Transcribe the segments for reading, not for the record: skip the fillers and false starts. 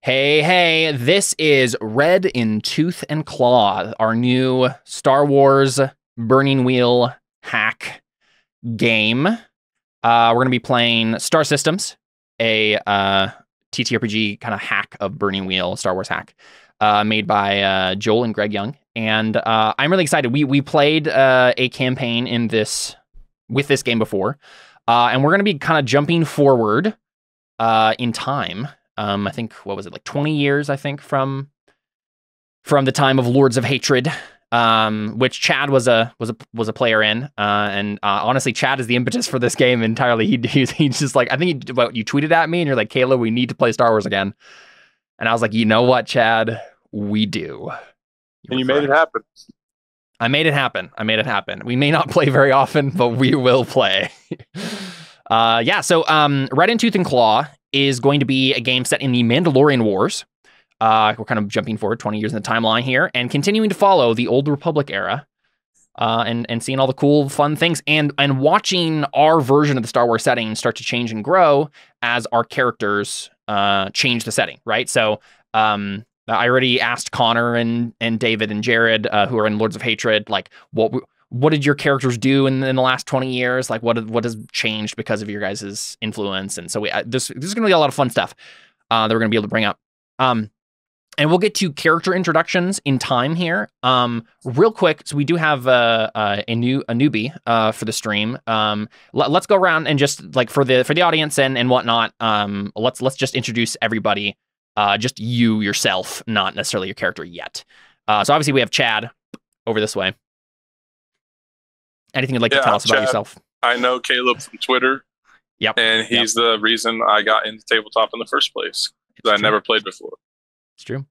Hey, this is Red in Tooth and Claw, our new Star Wars Burning Wheel hack game. We're going to be playing Star Systems, a TTRPG kind of hack of Burning Wheel, Star Wars hack, made by Joel and Greg Young. And I'm really excited. We played a campaign with this game before, and we're going to be kind of jumping forward in time. I think, what was it, like 20 years, I think, from the time of Lords of Hatred, which Chad was a player in. And honestly, Chad is the impetus for this game entirely. He's just like, I think you tweeted at me and you're like, Kayla, we need to play Star Wars again. And I was like, you know what, Chad? We do. And you made it happen. I made it happen. We may not play very often, but we will play. So Red in Tooth and Claw is going to be a game set in the Mandalorian Wars. We're kind of jumping forward 20 years in the timeline here and continuing to follow the Old Republic era, and seeing all the cool, fun things and watching our version of the Star Wars setting start to change and grow as our characters change the setting, right? So I already asked Connor and David and Jared, who are in Lords of Hatred, like, what did your characters do in the last 20 years? Like, what has changed because of your guys' influence? And so this is going to be a lot of fun stuff that we're going to be able to bring up. And we'll get to character introductions in time here. Real quick, so we do have a newbie for the stream. Let's go around and just, like, for the audience and whatnot. Let's just introduce everybody. Just you yourself, not necessarily your character yet. So obviously we have Chad over this way. Anything you'd like to tell us about yourself? I know Caleb from Twitter. Yep. And he's the reason I got into tabletop in the first place. I never played before. It's true.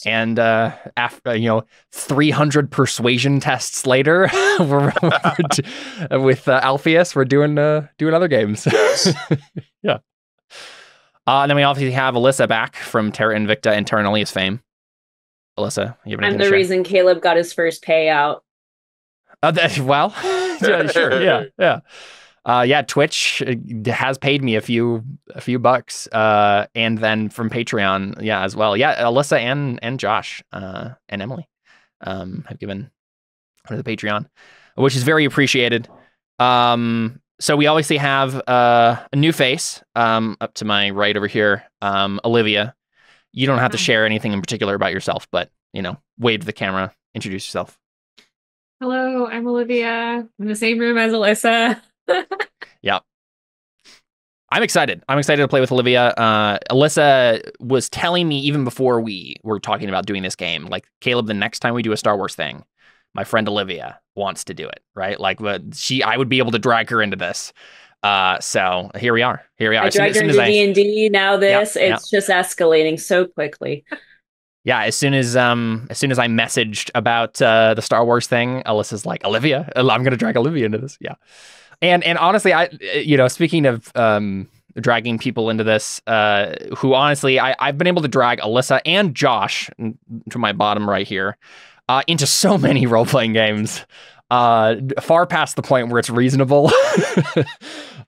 And after 300 persuasion tests later, with Alpheus, we're doing other games. Yes. Yeah. And then we obviously have Alyssa back from Terra Invicta and Terra Nullius fame. Alyssa, you have anything to share? I'm the reason Caleb got his first payout. Well, yeah, sure, yeah. Twitch has paid me a few bucks, and then from Patreon, as well. Yeah, Alyssa and Josh and Emily have given to the Patreon, which is very appreciated. So we obviously have a new face up to my right over here, Olivia. You don't have to share anything in particular about yourself, but wave to the camera, introduce yourself. Hello, I'm Olivia. I'm in the same room as Alyssa. Yeah. I'm excited. To play with Olivia. Alyssa was telling me even before we were talking about doing this game, like, Caleb, the next time we do a Star Wars thing, my friend Olivia wants to do it, right? Like, I would be able to drag her into this. So here we are. I dragged her into D&D. Now it's just escalating so quickly. Yeah, as soon as I messaged about the Star Wars thing, Alyssa's like, Olivia, I'm going to drag Olivia into this. Yeah. And honestly, speaking of dragging people into this, who honestly, I've been able to drag Alyssa and Josh, to my bottom right here, into so many role-playing games, far past the point where it's reasonable.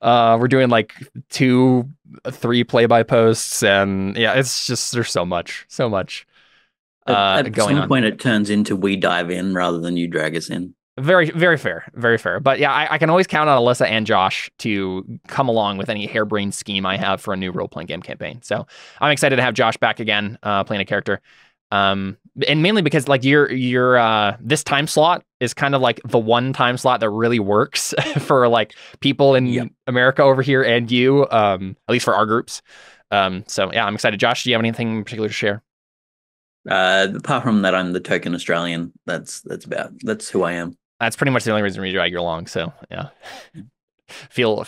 We're doing like 2-3 play-by-posts, and it's just, there's so much. At going some on. point, it turns into we dive in rather than you drag us in. Very, very fair. Very fair. But yeah, I can always count on Alyssa and Josh to come along with any harebrained scheme I have for a new role-playing game campaign. So I'm excited to have Josh back again, playing a character. And mainly because, like, your this time slot is kind of like the one time slot that really works for, like, people in America over here and you, at least for our groups. So yeah, I'm excited. Josh, do you have anything in particular to share? Apart from that, I'm the token Australian. That's who I am. That's pretty much the only reason we drag you along. So yeah, feel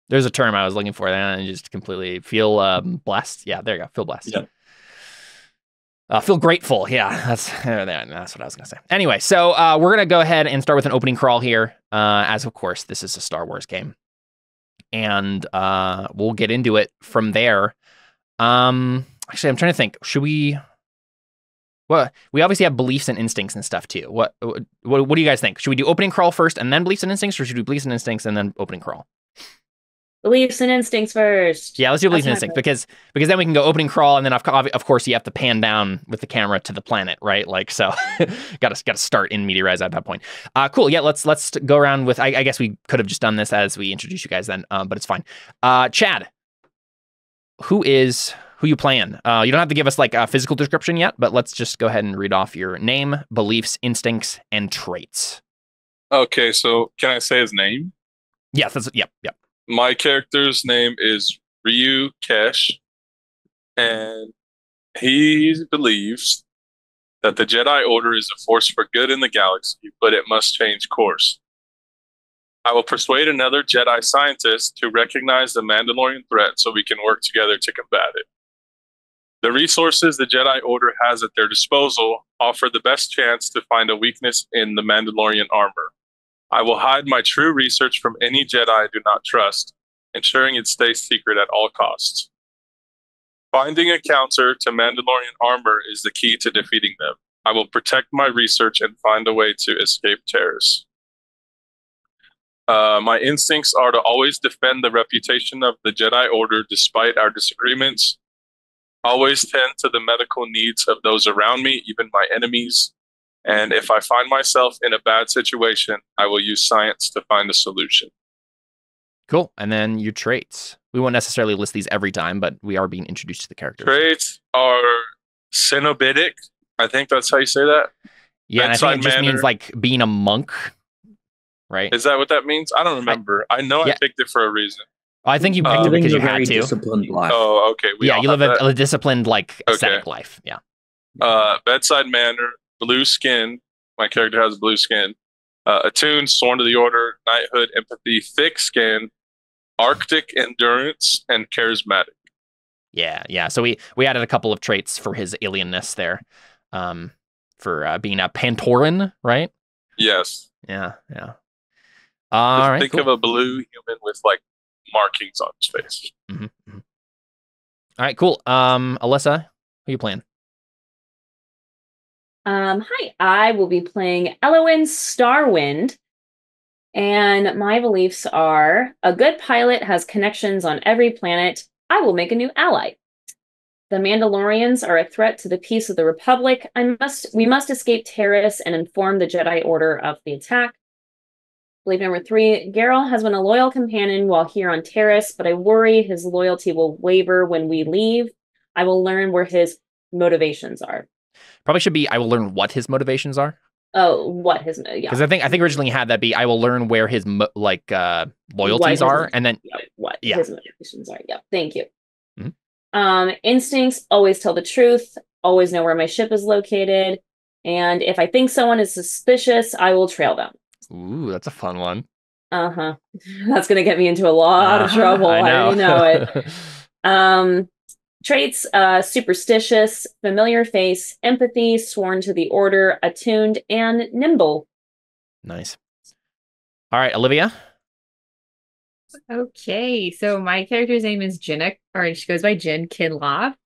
there's a term I was looking for, and just completely feel blessed. Yeah, there you go. Feel blessed. Yeah. Feel grateful. Yeah, that's what I was gonna say. Anyway, so we're gonna go ahead and start with an opening crawl here, as of course this is a Star Wars game, and we'll get into it from there. Actually, I'm trying to think. Should we? Well, we obviously have beliefs and instincts and stuff too. What do you guys think? Should we do opening crawl first and then beliefs and instincts, or should we do beliefs and instincts and then opening crawl? Beliefs and instincts first. Yeah, let's do beliefs and That's my instincts because then we can go opening crawl, and then of course you have to pan down with the camera to the planet, right? Like, so gotta start in media res at that point. Cool. Yeah, let's go around with. I guess we could have just done this as we introduce you guys then, but it's fine. Chad, who you playing? You don't have to give us like a physical description yet, but let's just go ahead and read off your name, beliefs, instincts, and traits. Okay, so can I say his name? Yes. Yep. My character's name is Ryu Kesh, and he believes that the Jedi Order is a force for good in the galaxy, but it must change course. I will persuade another Jedi scientist to recognize the Mandalorian threat so we can work together to combat it. The resources the Jedi Order has at their disposal offer the best chance to find a weakness in the Mandalorian armor. I will hide my true research from any Jedi I do not trust, ensuring it stays secret at all costs. Finding a counter to Mandalorian armor is the key to defeating them. I will protect my research and find a way to escape Taris. My instincts are to always defend the reputation of the Jedi Order despite our disagreements, always tend to the medical needs of those around me, even my enemies, and if I find myself in a bad situation, I will use science to find a solution. Cool. And then your traits. We won't necessarily list these every time, but we are being introduced to the characters. Traits are Cenobitic. I think that's how you say that. Yeah, and I think it just means like being a monk, right? Is that what that means? I don't remember. I know I picked it for a reason. I think you picked it because you had to. Disciplined life. Oh, okay. You live a disciplined, like, ascetic life. Yeah. Bedside manner, blue skin. My character has blue skin. Attuned, sworn to the order, knighthood, empathy, thick skin, Arctic endurance, and charismatic. Yeah. So we added a couple of traits for his alienness there, for being a Pantoran, right? Yes. Yeah. All right. Think of a blue human with like markings on his face. Mm-hmm. All right. Cool. Alyssa, who you playing? Hi, I will be playing Elowyn Starwind, and my beliefs are: a good pilot has connections on every planet. I will make a new ally. The Mandalorians are a threat to the peace of the Republic. We must escape Taris and inform the Jedi Order of the attack. Belief number 3, Geralt has been a loyal companion while here on Taris, but I worry his loyalty will waver when we leave. I will learn where his motivations are. Probably should be, I will learn what his motivations are. Oh, what his, yeah. Because I think originally had that be, I will learn where his loyalties are, and then his motivations are. Yeah, thank you. Mm-hmm. Instincts, always tell the truth, always know where my ship is located, and if I think someone is suspicious, I will trail them. Ooh, that's a fun one. Uh-huh. That's gonna get me into a lot of trouble. I already know it. Traits, superstitious, familiar face, empathy, sworn to the order, attuned, and nimble. Nice. All right, Olivia. Okay, so my character's name is Jinnik, or she goes by Jin Kinloft.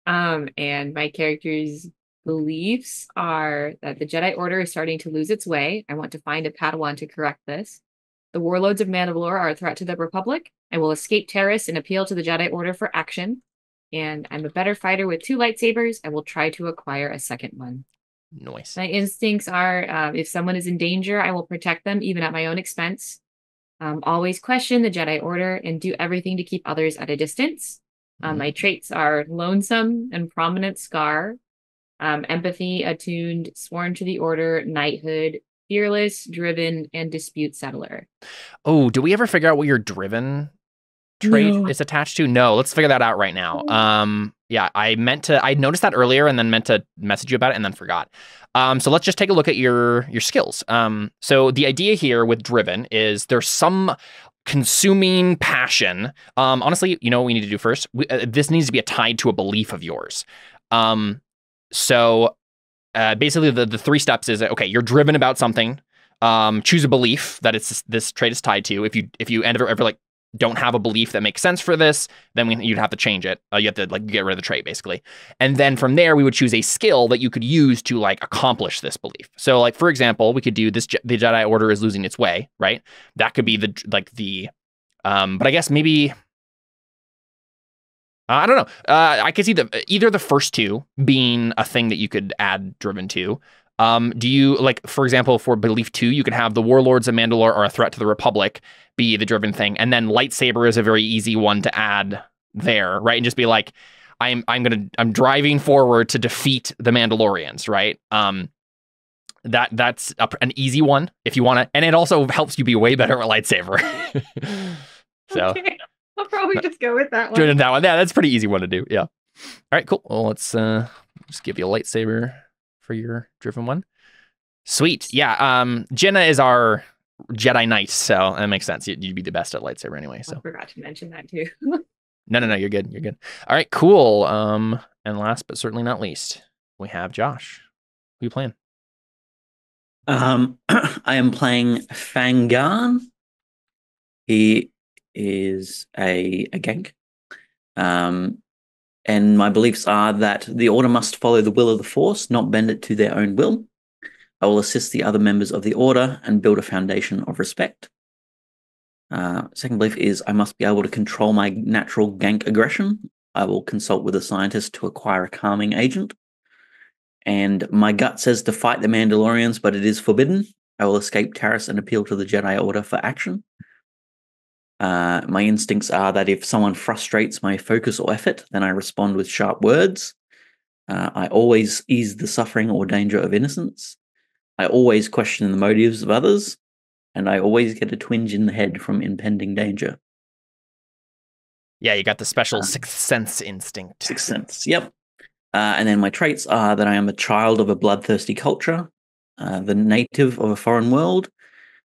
And my character's beliefs are that the Jedi Order is starting to lose its way. I want to find a Padawan to correct this. The warlords of Mandalore are a threat to the Republic. I will escape Taris and appeal to the Jedi Order for action. And I'm a better fighter with 2 lightsabers. I will try to acquire a second one. Nice. My instincts are, if someone is in danger, I will protect them, even at my own expense. Always question the Jedi Order and do everything to keep others at a distance. My traits are lonesome and prominent scar, empathy, attuned, sworn to the order, knighthood, fearless, driven, and dispute settler. Oh, do we ever figure out what your driven trait is attached to? No, let's figure that out right now. Yeah, I noticed that earlier and then meant to message you about it and then forgot. So let's just take a look at your skills. So the idea here with driven is there's some consuming passion. Honestly, you know what we need to do first? This needs to be tied to a belief of yours. So basically the 3 steps is, okay, you're driven about something. Choose a belief that this trait is tied to. If you ever like don't have a belief that makes sense for this, then you'd have to change it. You have to like get rid of the trait basically. And then from there, we would choose a skill that you could use to like accomplish this belief. So like, for example, we could do this, the Jedi Order is losing its way, right? That could be the But I guess maybe I don't know. I could see either the first two being a thing that you could add driven to. Do you like, for example, for belief 2, you could have the warlords of Mandalore are a threat to the Republic be the driven thing, and then lightsaber is a very easy one to add there, right? And just be like, I'm driving forward to defeat the Mandalorians, right? That's an easy one if you want to, and it also helps you be way better at lightsaber. So Okay. I'll probably just go with that one. doing that one, yeah, that's a pretty easy one to do. Yeah. All right, cool. Well, let's just give you a lightsaber for your driven one. Sweet. Yeah. Jenna is our Jedi Knight, so that makes sense. You'd be the best at lightsaber anyway. So I forgot to mention that too. no, you're good. You're good. All right, cool. And last but certainly not least, we have Josh. Who you playing? I am playing Fangan. He is a gank. And my beliefs are that the Order must follow the will of the Force, not bend it to their own will. I will assist the other members of the Order and build a foundation of respect. Second belief is I must be able to control my natural gank aggression. I will consult with a scientist to acquire a calming agent. And my gut says to fight the Mandalorians, but it is forbidden. I will escape Taris and appeal to the Jedi Order for action. My instincts are that if someone frustrates my focus or effort, then I respond with sharp words. I always ease the suffering or danger of innocence. I always question the motives of others. And I always get a twinge in the head from impending danger. Yeah, you got the special sixth sense instinct. Sixth sense, yep. And then my traits are that I am a child of a bloodthirsty culture, the native of a foreign world.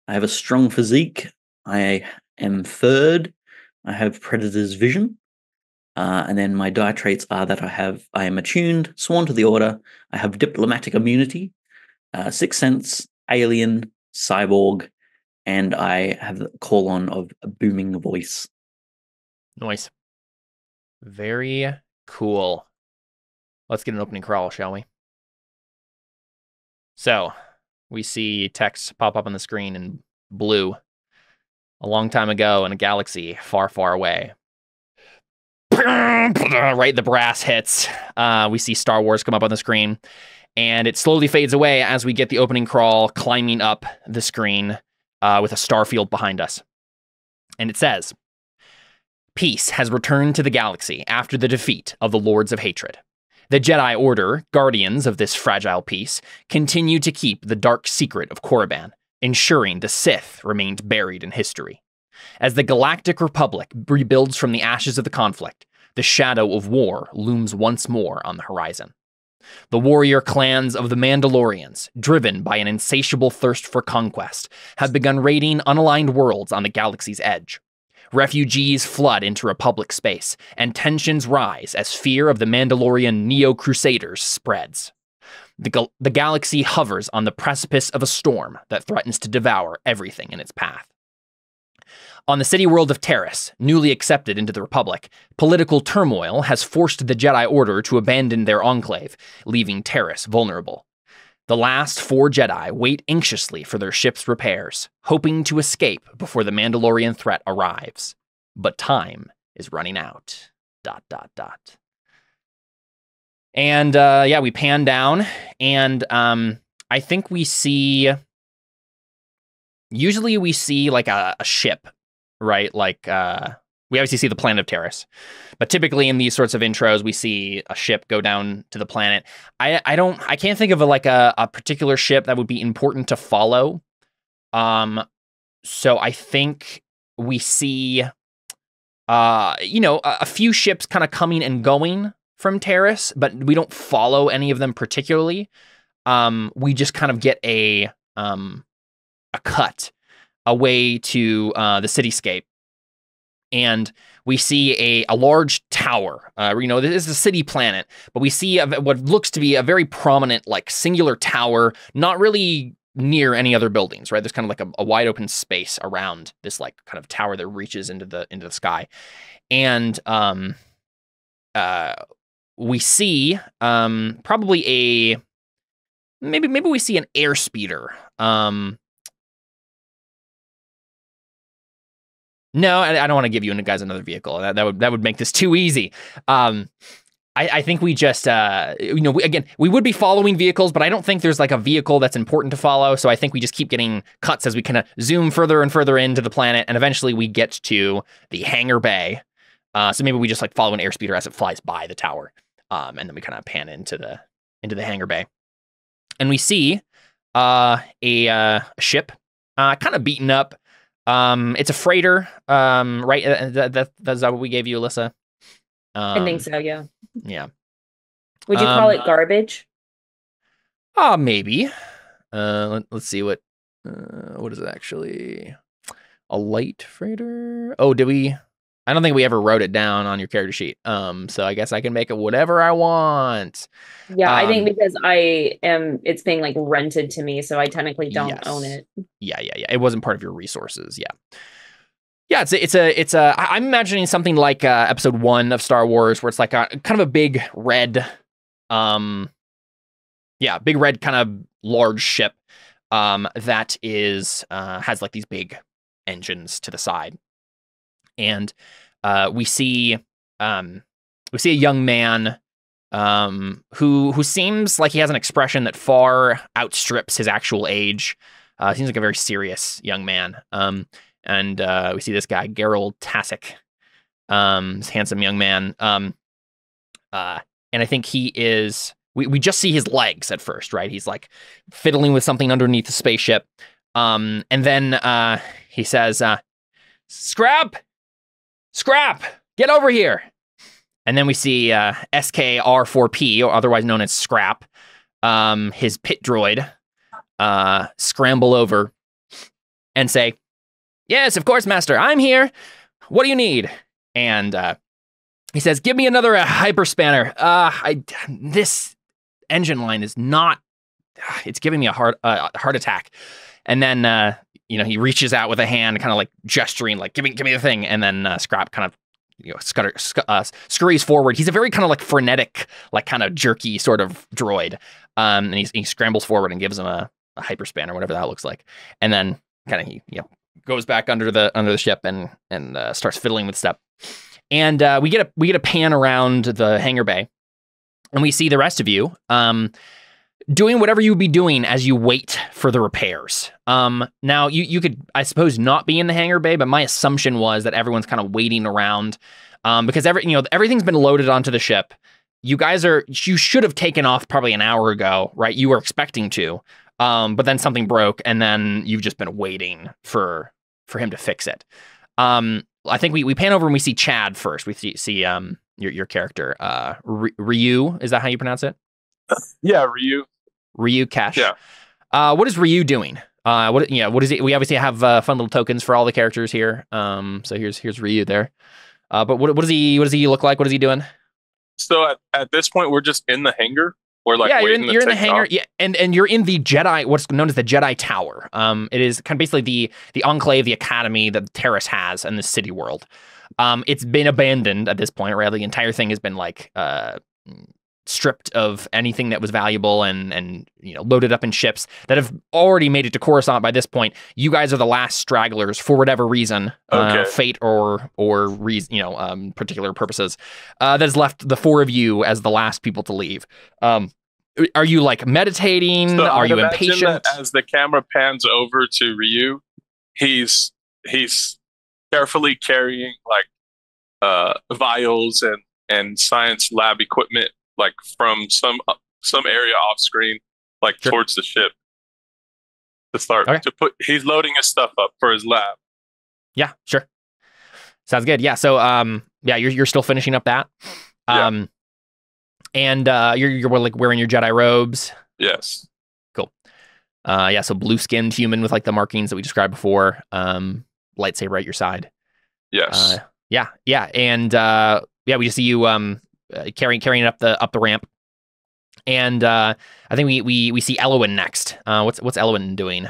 I have a strong physique. I am third. I have predator's vision. And then my die traits are that I am attuned, sworn to the Order. I have diplomatic immunity, sixth sense, alien, cyborg, and I have the call on of a booming voice. Nice. Very cool. Let's get an opening crawl, shall we? So, we see text pop up on the screen in blue. A long time ago in a galaxy far, far away. Right, the brass hits. We see Star Wars come up on the screen. And it slowly fades away as we get the opening crawl climbing up the screen with a starfield behind us. And it says, "Peace has returned to the galaxy after the defeat of the Lords of Hatred. The Jedi Order, guardians of this fragile peace, continue to keep the dark secret of Korriban, ensuring the Sith remained buried in history. As the Galactic Republic rebuilds from the ashes of the conflict, the shadow of war looms once more on the horizon. The warrior clans of the Mandalorians, driven by an insatiable thirst for conquest, have begun raiding unaligned worlds on the galaxy's edge. Refugees flood into Republic space, and tensions rise as fear of the Mandalorian Neo-Crusaders spreads. The galaxy hovers on the precipice of a storm that threatens to devour everything in its path. On the city world of Taris, newly accepted into the Republic, political turmoil has forced the Jedi Order to abandon their enclave, leaving Taris vulnerable. The last 4 Jedi wait anxiously for their ship's repairs, hoping to escape before the Mandalorian threat arrives. But time is running out. ... And yeah, we pan down, and I think we see... Usually we see like a ship, right? Like we obviously see the planet of Taris, but typically in these sorts of intros, we see a ship go down to the planet. I can't think of a particular ship that would be important to follow. So I think we see, a few ships kind of coming and going from Taris, but we don't follow any of them particularly. We just kind of get a cut away to the cityscape. And we see a large tower. This is a city planet, but we see what looks to be a very prominent, like, singular tower, not really near any other buildings, right? There's kind of like a wide open space around this, like, kind of tower that reaches into the sky. And we see probably maybe we see an airspeeder. No, I don't want to give you guys another vehicle. That would make this too easy. I think we just, we would be following vehicles, but I don't think there's like a vehicle that's important to follow. So I think we just keep getting cuts as we kind of zoom further and further into the planet, and eventually we get to the hangar bay. So maybe we just like follow an airspeeder as it flies by the tower, and then we kind of pan into the hangar bay, and we see a ship, kind of beaten up. It's a freighter, right? That's what we gave you, Alyssa. I think so, yeah. Yeah. Would you call it garbage? Maybe. Let's see what is it actually? A light freighter? Oh, did we? I don't think we ever wrote it down on your character sheet. So I guess I can make it whatever I want. Yeah, I think because it's being like rented to me, so I technically don't own it. Yeah. It wasn't part of your resources. Yeah. Yeah, I'm imagining something like episode 1 of Star Wars, where it's like a kind of a big red, big red kind of large ship that is has like these big engines to the side, and we see a young man who seems like he has an expression that far outstrips his actual age. Seems like a very serious young man. And we see this guy, Gerald Tassic, this handsome young man. And I think he is, we just see his legs at first, right? He's like fiddling with something underneath the spaceship. And then he says, Scrap, get over here. And then we see SKR4P, or otherwise known as Scrap, his pit droid, scramble over and say, "Yes, of course, Master. I'm here. What do you need?" And he says, "Give me another hyperspanner. This engine line is not. It's giving me a heart attack." And then he reaches out with a hand, kind of like gesturing, like "Give me the thing." And then Scrap kind of scurries forward. He's a very kind of like frenetic, like kind of jerky sort of droid. And he scrambles forward and gives him a hyperspanner, whatever that looks like. And then kind of he goes back under the ship and starts fiddling with stuff. And we get a pan around the hangar bay, and we see the rest of you doing whatever you would be doing as you wait for the repairs. Now you could, I suppose, not be in the hangar bay, but my assumption was that everyone's kind of waiting around because everything's been loaded onto the ship. You should have taken off probably an hour ago, right? You were expecting to. But then something broke, and then you've just been waiting for him to fix it. I think we pan over and we see Chad first. We see your character, Ryu. Is that how you pronounce it? Yeah, Ryu. Ryu Kesh. Yeah. What is Ryu doing? What is it? We obviously have fun little tokens for all the characters here. So here's Ryu there. But what does he look like? What is he doing? So at this point, we're just in the hangar. We're like, you're in the hangar, yeah, and you're in the Jedi, what's known as the Jedi Tower. It is kind of basically the enclave, the academy that Taris has in the city world. It's been abandoned at this point, right? The entire thing has been like stripped of anything that was valuable and loaded up in ships that have already made it to Coruscant by this point. You guys are the last stragglers for whatever reason, fate or reason, particular purposes, that has left the four of you as the last people to leave. Are you like meditating? So are you impatient? As the camera pans over to Ryu, he's carefully carrying like vials and science lab equipment, like from some area off screen, like towards the ship to start he's loading his stuff up for his lab. Yeah, sure. Sounds good. Yeah. So, you're still finishing up that. Yeah. And you're like wearing your Jedi robes. Yes. Cool. So blue skinned human with like the markings that we described before. Lightsaber at your side. Yes. Yeah. And we just see you carrying it up the ramp. And I think we see Elowen next. What's Elowen doing?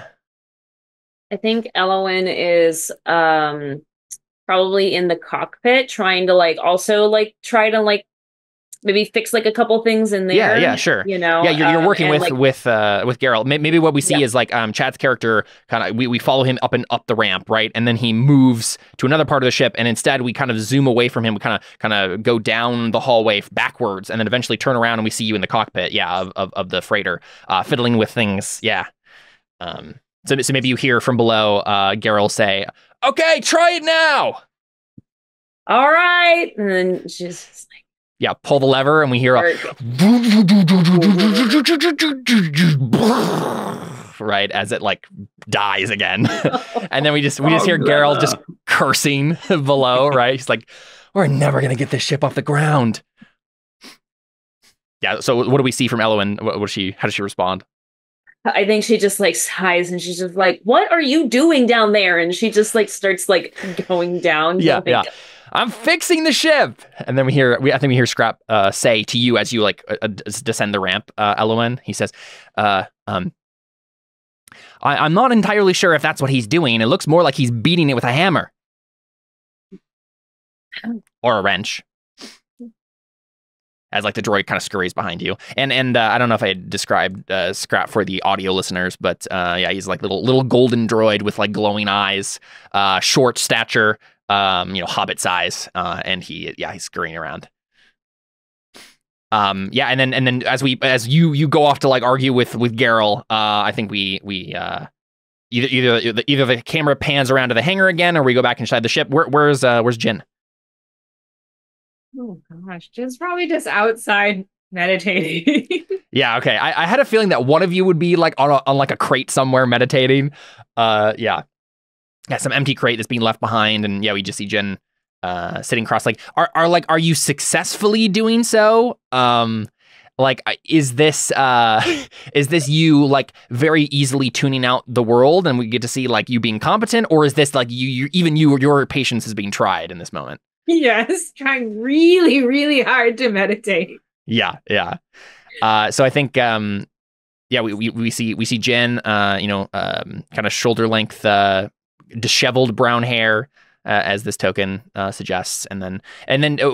I think Elowen is probably in the cockpit trying to try to maybe fix like a couple things in there. Yeah, sure. You know, Yeah, you're working with like, with Geralt. Maybe what we see is like Chad's character kind of we follow him up the ramp, right, and then he moves to another part of the ship, and instead we kind of zoom away from him. We kind of go down the hallway backwards, and then eventually turn around and we see you in the cockpit, of the freighter, fiddling with things, So maybe you hear from below Geralt say, "Okay, try it now." All right, and then she's just like, pull the lever, and we hear right as it like dies again, and then we just hear Geralt just cursing below, right? He's like, "We're never gonna get this ship off the ground." Yeah. So what do we see from Elowen? How does she respond? I think she just like sighs and she's just like, "What are you doing down there?" And she just like starts like going down. Yeah. I'm fixing the ship. And then I think we hear Scrap say to you as you like descend the ramp, Elowen. He says, I'm not entirely sure if that's what he's doing. It looks more like he's beating it with a hammer or a wrench. As like the droid kind of scurries behind you, and I don't know if I described Scrap for the audio listeners, but he's like little golden droid with like glowing eyes, short stature, hobbit size, and he's scurrying around. And then as you go off to like argue with Geralt, I think we either the camera pans around to the hangar again, or we go back inside the ship. Where's Jin? Oh gosh, Jin's probably just outside meditating. Yeah, okay. I had a feeling that one of you would be like on like a crate somewhere meditating. Some empty crate that's being left behind, and we just see Jin sitting cross. Like, are you successfully doing so? Is this you like very easily tuning out the world, and we get to see like you being competent, or is this like your patience is being tried in this moment? Yes, trying really, really hard to meditate. Yeah. So I think, we see Jen, kind of shoulder length, disheveled brown hair, as this token suggests, and then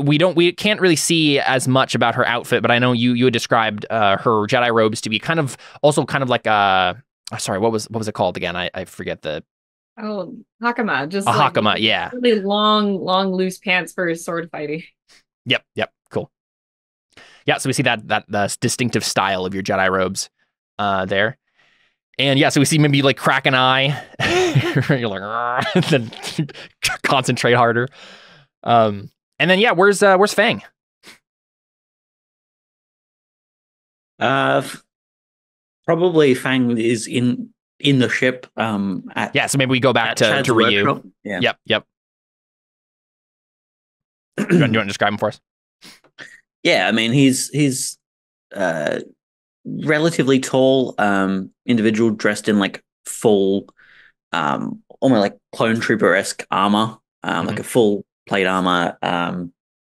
we can't really see as much about her outfit, but I know you had described her Jedi robes to be kind of like sorry, what was it called again? I forget the. Oh, hakama, just a hakama, yeah. Really long, loose pants for sword fighting. Yep, cool. Yeah, so we see that distinctive style of your Jedi robes there. And so we see maybe like crack an eye. You're like, then concentrate harder. And then where's Fang? Probably Fang is in the ship. So maybe we go back to Ryu. Workshop. Yeah. Yep. Do you want to describe him for us? Yeah, I mean he's relatively tall individual dressed in like full almost like clone trooper-esque armor, like a full plate armor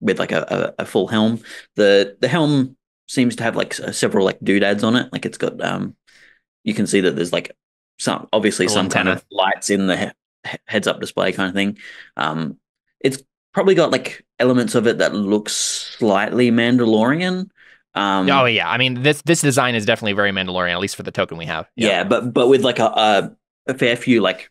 with like a full helm. The helm seems to have like several like doodads on it. Like it's got you can see that there's like some kind of lights in the heads-up display kind of thing. It's probably got like elements of it that looks slightly Mandalorian. I mean, this design is definitely very Mandalorian, at least for the token we have. Yeah, but with like a fair few like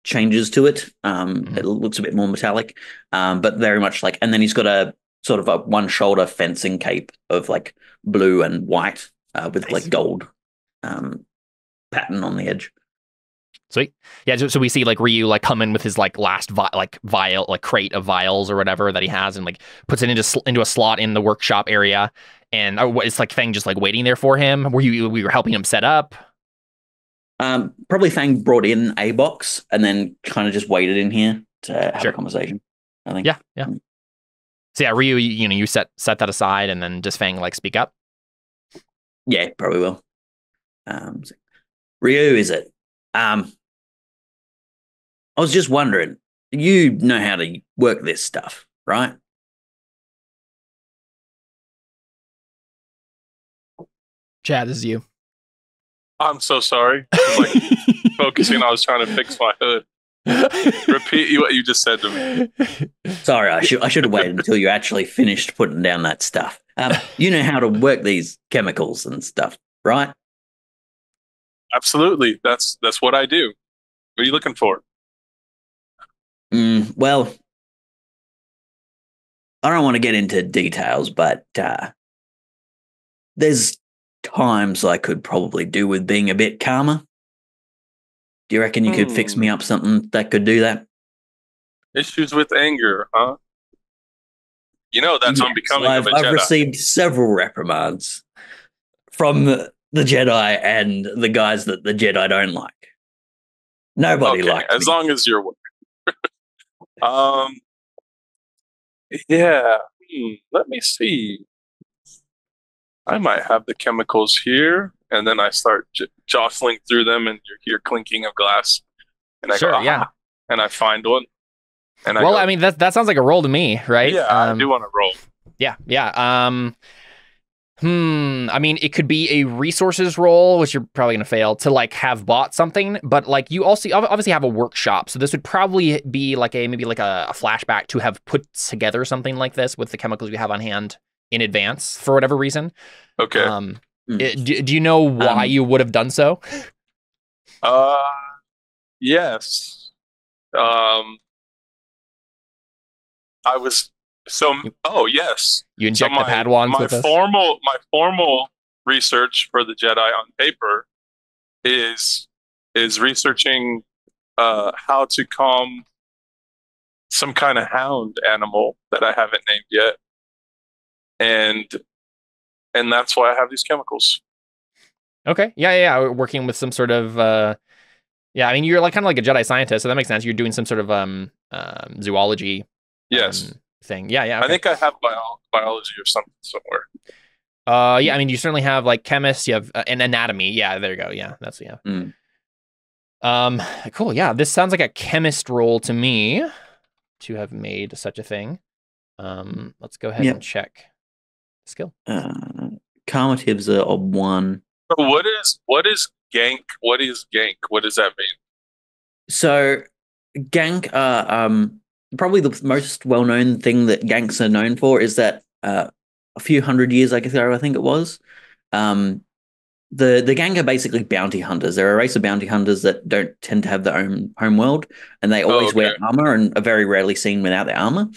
changes to it. It looks a bit more metallic, but very much like. And then he's got a sort of a one shoulder fencing cape of like blue and white with like gold pattern on the edge. Sweet. Yeah, so we see like Ryu like come in with his like last vial, like crate of vials or whatever that he has, and like puts it into a slot in the workshop area. And it's like Fang just like waiting there for him. We were helping him set up? Probably Fang brought in a box and then kind of just waited in here to have a conversation, I think. Yeah. So Ryu, you set that aside, and then just Fang like speak up? Yeah, probably will. Ryu, is it? I was just wondering, you know how to work this stuff, right? Chad, this is you. I'm so sorry. I was like focusing. I was trying to fix my hood. Repeat what you just said to me. Sorry, I should have waited until you actually finished putting down that stuff. You know how to work these chemicals and stuff, right? Absolutely. That's what I do. What are you looking for? Well, I don't want to get into details, but there's times I could probably do with being a bit calmer. Do you reckon you could fix me up something that could do that? Issues with anger, huh? You know that's unbecoming of a Jedi. I've received several reprimands from the Jedi and the guys that the Jedi don't like. Nobody likes me. As long as you're yeah. Let me see. I might have the chemicals here, and then I start jostling through them, and you hear clinking of glass. And I go, yeah. And I find one. And I mean, that sounds like a roll to me, right? Yeah, I do want to roll. Yeah. I mean, it could be a resources roll, which you're probably going to fail, to like have bought something, but like you also obviously have a workshop. So this would probably be like maybe like a flashback to have put together something like this with the chemicals you have on hand in advance for whatever reason. Okay. Do you know why you would have done so? Yes. I was yes. You inject the Padawans with us? My formal research for the Jedi on paper is researching how to calm some kind of hound animal that I haven't named yet. And that's why I have these chemicals. Okay. Yeah. Working with some sort of I mean, you're like kind of like a Jedi scientist, so that makes sense. You're doing some sort of zoology. Yes. Thing. Yeah. Okay. I think I have biology or something somewhere. I mean, you certainly have like chemists. You have an anatomy. Yeah, there you go. Yeah, that's cool. Yeah, this sounds like a chemist role to me to have made such a thing. Let's go ahead and check skill. Calmatives are of 1. So what is gank? What is gank? What does that mean? So gank are probably the most well-known thing that ganks are known for is that a few hundred years ago, I think it was, the gang are basically bounty hunters. They're a race of bounty hunters that don't tend to have their own home world, and they always wear armor and are very rarely seen without their armor.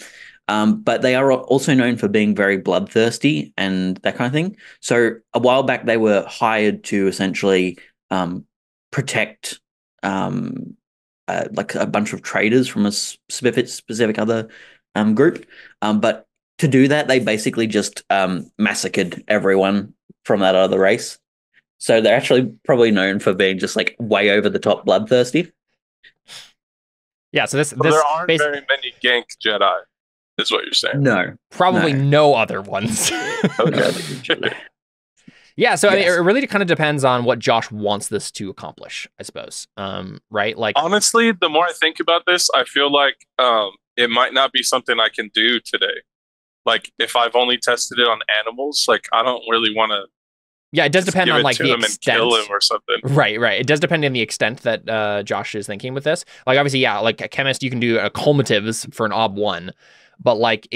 But they are also known for being very bloodthirsty and that kind of thing. So a while back, they were hired to essentially protect like a bunch of traders from a specific other group. But to do that, they basically just massacred everyone from that other race. So they're actually probably known for being just like way over the top bloodthirsty. Yeah, so there aren't very many gank Jedi, is what you're saying. No. Probably no other ones. Okay. Yeah, so I mean, it really kind of depends on what Josh wants this to accomplish, I suppose. Right? Like, honestly, the more I think about this, I feel like it might not be something I can do today. Like, if I've only tested it on animals, like I don't really want to. Yeah, it does depend on like the extent. And kill him or something. Right. It does depend on the extent that Josh is thinking with this. Like, obviously, yeah, like a chemist, you can do culmatives for an ob1. But like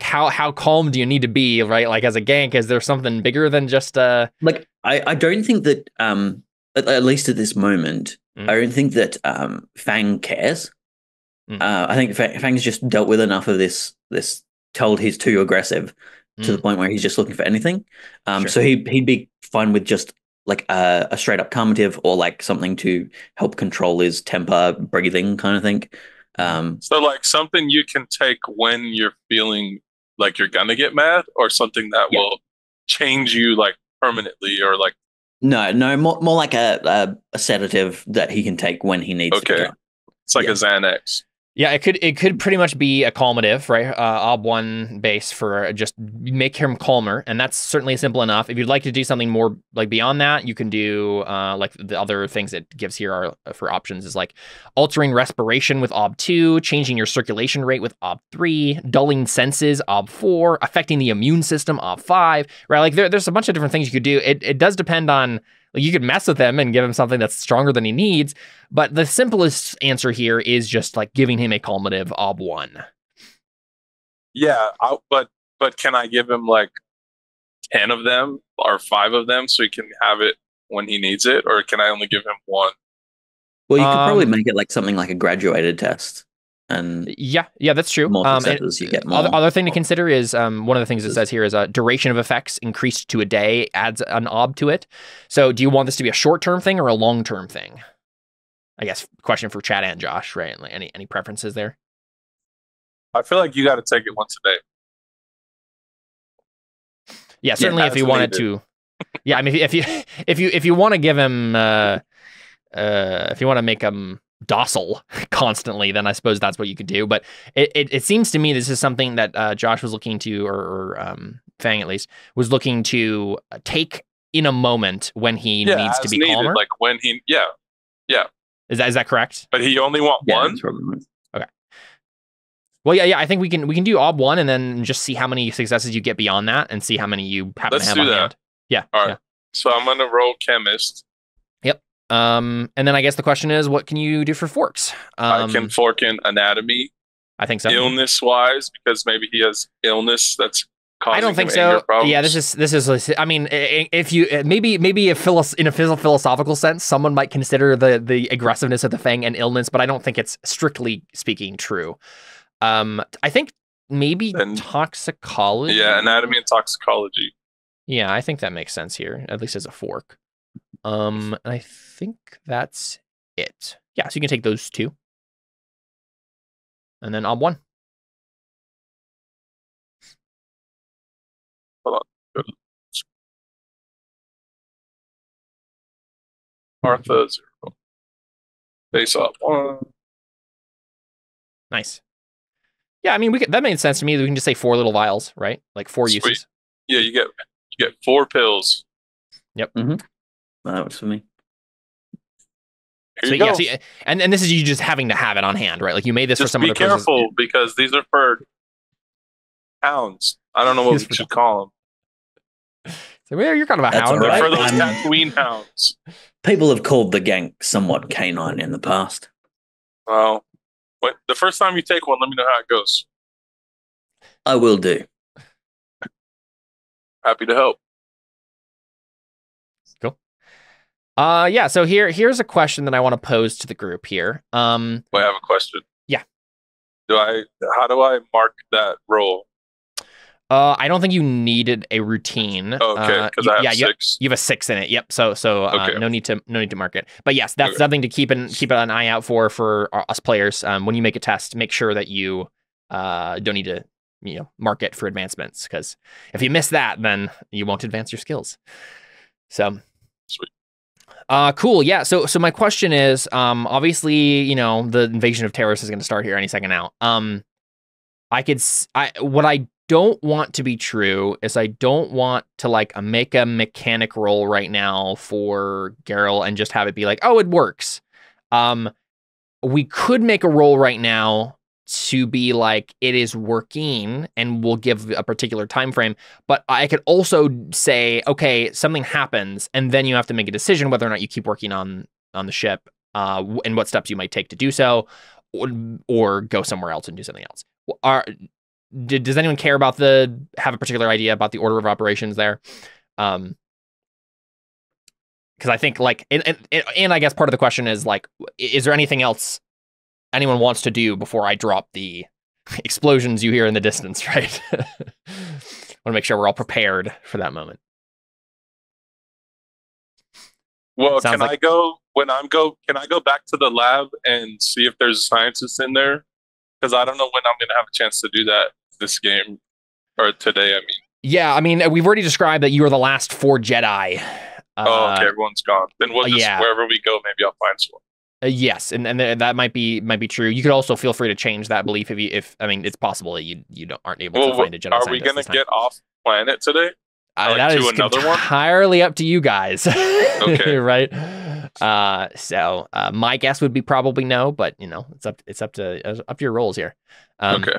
how calm do you need to be, right? Like as a gank, is there something bigger than just like I don't think that at least at this moment, I don't think that Fang cares. I think Fang's just dealt with enough of this told he's too aggressive to the point where he's just looking for anything. So he'd be fine with just like a straight up calmative or like something to help control his temper, breathing kind of thing. So like something you can take when you're feeling like you're gonna get mad, or something that will change you like permanently, or like no more like a sedative that he can take when he needs to. It's like a Xanax. Yeah, it could pretty much be a calmative, right? Ob1 base for just make him calmer, and that's certainly simple enough. If you'd like to do something more like beyond that, you can do like the other things it gives here are for options is like altering respiration with Ob2, changing your circulation rate with Ob3, dulling senses Ob4, affecting the immune system Ob5, right? Like there's a bunch of different things you could do. It does depend on. Like you could mess with him and give him something that's stronger than he needs, but the simplest answer here is just like giving him a calmative Ob1. Yeah, but can I give him like 10 of them or 5 of them so he can have it when he needs it, or can I only give him one? Well, you could probably make it like something like a graduated test, and yeah, that's true. more successes, you get more. Other thing to consider is one of the things it says here is duration of effects increased to a day adds an ob to it. So do you want this to be a short-term thing or a long-term thing? I guess question for Chad and Josh, right? Like any preferences there? I feel like you got to take it once a day. Yeah, certainly if you wanted to. Yeah, I mean, if you want to give him, if you want to make him docile constantly, then I suppose that's what you could do. But it seems to me this is something that Josh was looking to, or Fang at least, was looking to take in a moment when he needs to be calmer. Like when he, yeah. Is that correct? But he only want one? Okay. Well, yeah, I think we can do ob 1 and then just see how many successes you get beyond that and see how many you happen to have on hand. Yeah. All right. Yeah. So I'm gonna roll chemist. Yep. And then I guess the question is, what can you do for forks? I can fork in anatomy. I think so. Illness wise, because maybe he has illness that's causing I don't think him so. anger problems. Yeah, this is. I mean, if you maybe in a philosophical sense, someone might consider the aggressiveness of the Fang an illness, but I don't think it's strictly speaking true. I think maybe toxicology. Yeah, anatomy and toxicology. Yeah, I think that makes sense here, at least as a fork. I think that's it. Yeah, so you can take those 2. And then ob 1. Hold on. Martha 0. Face off 1. Nice. Yeah, I mean, that made sense to me. We can just say 4 little vials, right? Like 4 Sweet. uses. Yeah, you get 4 pills. Yep. Mm-hmm. That works for me. Here you go. Yeah, and this is you just having to have it on hand, right? Like you made this just for some other person. Be careful because these are for hounds. I don't know what we should call them. So you're kind of a hound. They're for those Tatooine hounds. People have called the gank somewhat canine in the past. Well, the first time you take one, let me know how it goes. I will do. Happy to help. Cool. Yeah, so here's a question that I want to pose to the group here. I have a question. Yeah. How do I mark that roll? I don't think you needed a routine. Okay, because I have 6. You have a 6 in it. Yep. So okay. no need to mark it. But yes, that's something to keep an eye out for us players. When you make a test, make sure that you don't need to mark it for advancements, because if you miss that, then you won't advance your skills. So sweet. Cool. Yeah. So my question is, obviously, the invasion of Taris is going to start here any second now. What I don't want to be true is I don't want to make a mechanic roll right now for Geralt and just have it be like, oh, it works. We could make a roll right now to be like, it is working, and we'll give a particular time frame. But I could also say, okay, something happens, and then you have to make a decision whether or not you keep working on the ship, and what steps you might take to do so, or go somewhere else and do something else. Does anyone care about have a particular idea about the order of operations there? Because I think and I guess part of the question is is there anything else anyone wants to do before I drop the explosions you hear in the distance, right? Want to make sure we're all prepared for that moment. Well, can I go back to the lab and see if there's a scientist in there? Because I don't know when I'm going to have a chance to do that this game, or today, I mean. Yeah, I mean, we've already described that you are the last 4 Jedi. Okay, everyone's gone. Then we'll just, wherever we go, maybe I'll find someone. Yes, and that might be true. You could also feel free to change that belief if I mean, it's possible that you aren't able to find a Jedi scientist. Are we going to get off planet today? That is entirely up to you guys. Okay. Right? So my guess would be probably no, but it's up to your roles here. Okay.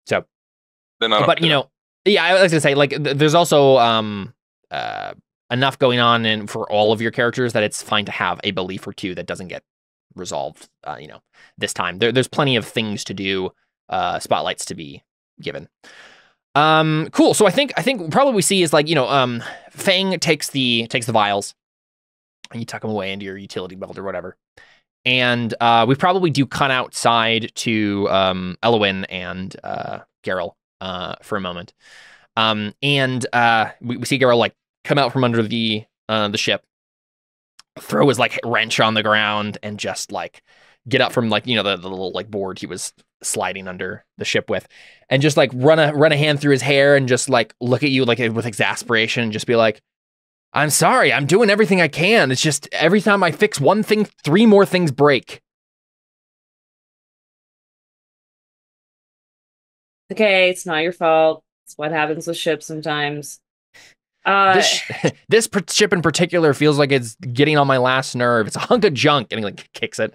So then I was gonna say, there's also enough going on and for all of your characters that it's fine to have a belief or 2 that doesn't get resolved this time. There's plenty of things to do, spotlights to be given. Cool. So I think probably we see is like, Fang takes the vials and you tuck them away into your utility belt or whatever. And we probably do cut outside to Elowin and Geralt for a moment. And we see Geralt like come out from under the ship, throw his like wrench on the ground, and just like get up from like the little like board he was sliding under the ship with, and just like run a hand through his hair and just like look at you like with exasperation and just be like, I'm sorry, I'm doing everything I can. It's just every time I fix one thing, 3 more things break. Okay, it's not your fault. It's what happens with ships sometimes. This ship in particular feels like it's getting on my last nerve. It's a hunk of junk, and he like kicks it,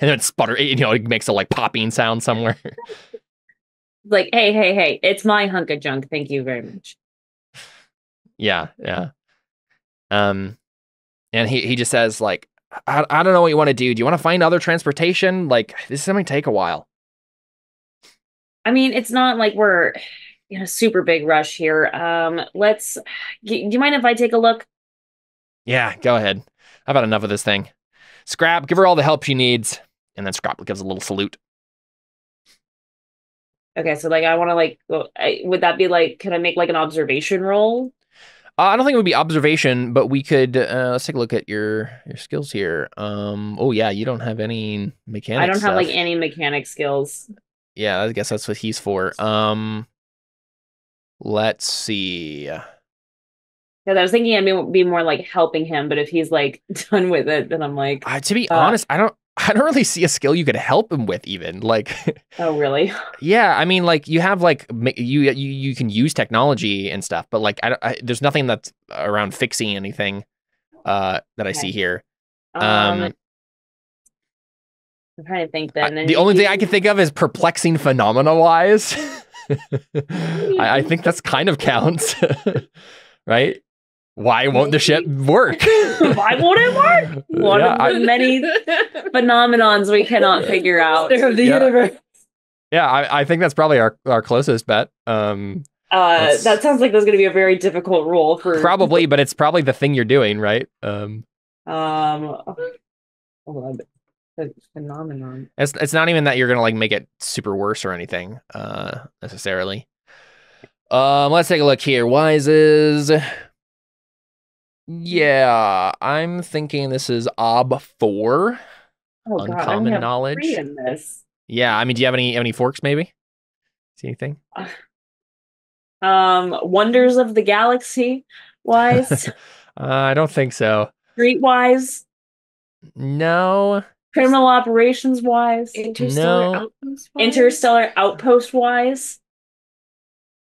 and then it sputter. It makes a like popping sound somewhere. Like, hey, it's my hunk of junk. Thank you very much. Yeah. And he just says like, I don't know what you want to do. Do you want to find other transportation? Like, this is going to take a while. I mean, it's not like we're in a super big rush here. Do you mind if I take a look? Yeah, go ahead. I've had enough of this thing. Scrap, give her all the help she needs. And then Scrap gives a little salute. Okay, so like I want to like go, would that be like, can I make like an observation roll? I don't think it would be observation, but we could let's take a look at your skills here. Oh yeah, you don't have any mechanics. I don't have like any mechanic skills. Yeah, I guess that's what he's for. Let's see. Because I was thinking I'd be more like helping him, but if he's like done with it, then I'm like. To be honest, I don't really see a skill you could help him with even. Like. Oh really? Yeah, I mean, like you have like you can use technology and stuff, but like there's nothing that's around fixing anything that I see here. I'm trying to think. Then the only thing I can think of is perplexing phenomena wise. I think that's kind of counts, right? Why won't the ship work? Why won't it work? One of the many phenomenons we cannot figure out of the universe. Yeah, I think that's probably our closest bet. That sounds like there's going to be a very difficult role for probably, but it's probably the thing you're doing, right? Phenomenon. It's not even that you're gonna like make it super worse or anything, necessarily. Let's take a look here. Wises. Yeah, I'm thinking this is Ob 4. Oh, Uncommon God, knowledge. 3 in this. Yeah, I mean, do you have any forks maybe? See anything? Wonders of the Galaxy wise. I don't think so. Streetwise. No. Criminal operations wise. Interstellar outpost wise.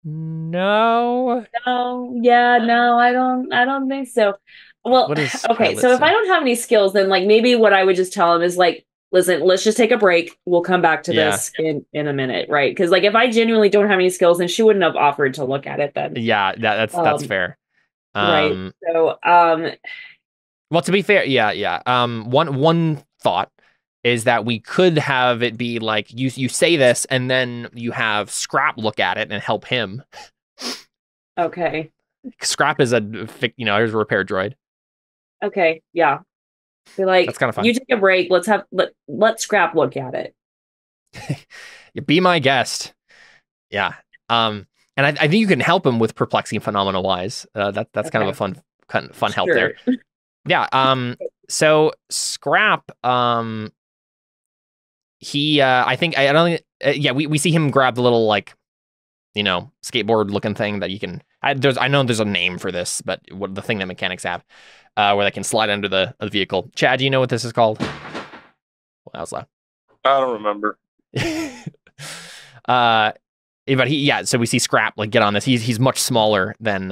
No. I don't think so. Well, okay, so if I don't have any skills, then like maybe what I would just tell him is like, listen, let's just take a break. We'll come back to this in a minute, right? Because like if I genuinely don't have any skills, then she wouldn't have offered to look at it then. Yeah, that's fair. Right. So well, to be fair, yeah. One thought is that we could have it be like you say this and then you have Scrap look at it and help him. Okay. Scrap is here's a repair droid. Okay, yeah. Be like, that's kind of fun. You take a break. Let Scrap look at it. Be my guest. Yeah. And I think you can help him with perplexing phenomena wise. That's kind of a fun help there. Yeah. So Scrap. We see him grab the little like, skateboard looking thing that you can. I know there's a name for this, but what the thing that mechanics have, where they can slide under the vehicle. Chad, do you know what this is called? Well, that was loud. I don't remember. But so we see Scrap like get on this. He's much smaller than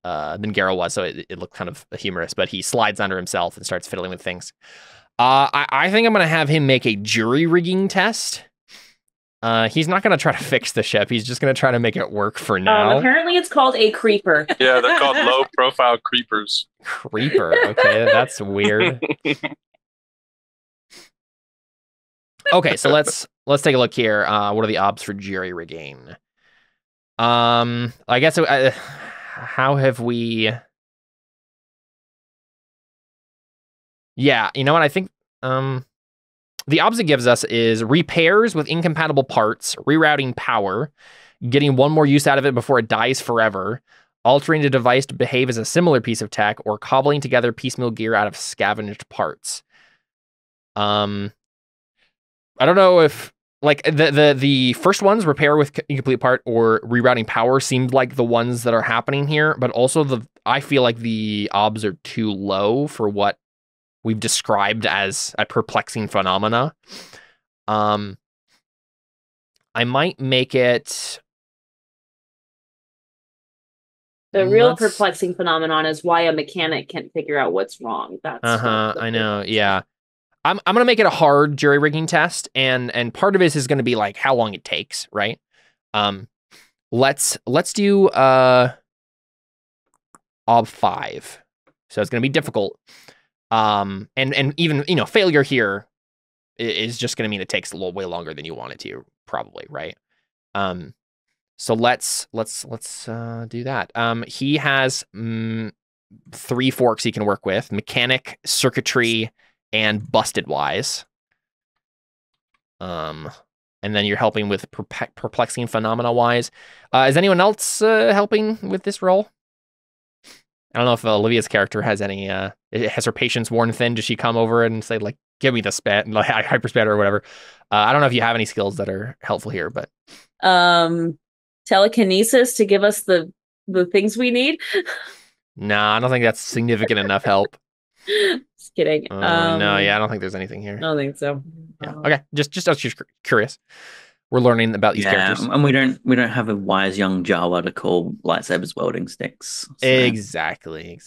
Geralt was, so it looked kind of humorous. But he slides under himself and starts fiddling with things. I think I'm gonna have him make a jury rigging test. He's not gonna try to fix the ship. He's just gonna try to make it work for now. Apparently, it's called a creeper. Yeah, they're called low-profile creepers. Creeper. Okay, that's weird. Okay, so let's take a look here. What are the obs for jury rigging? I guess how have we? Yeah, you know what? I think the obs it gives us is repairs with incompatible parts, rerouting power, getting one more use out of it before it dies forever, altering the device to behave as a similar piece of tech, or cobbling together piecemeal gear out of scavenged parts. I don't know if like the first ones, repair with incomplete part or rerouting power, seemed like the ones that are happening here, but also I feel like the obs are too low for what we've described as a perplexing phenomena. I might make it. The real perplexing phenomenon is why a mechanic can't figure out what's wrong. That's I know. Yeah. I'm gonna make it a hard jury rigging test, and part of it is gonna be like how long it takes, right? Let's do ob 5. So it's gonna be difficult. And even failure here is just gonna mean it takes a little way longer than you want it to, probably, right? So let's do that. He has 3 forks he can work with: mechanic, circuitry, and busted wise. And then you're helping with perplexing phenomena wise. Is anyone else helping with this role? I don't know if Olivia's character has any. Has her patience worn thin? Does she come over and say like, "Give me the spat," and like hyperspat or whatever? I don't know if you have any skills that are helpful here, but telekinesis to give us the things we need. Nah, I don't think that's significant enough help. Just kidding. No, yeah, I don't think there's anything here. I don't think so. Yeah. Okay, just I was just curious. We're learning about these characters, and we don't have a wise young Jawa to call lightsabers welding sticks. So. Exactly.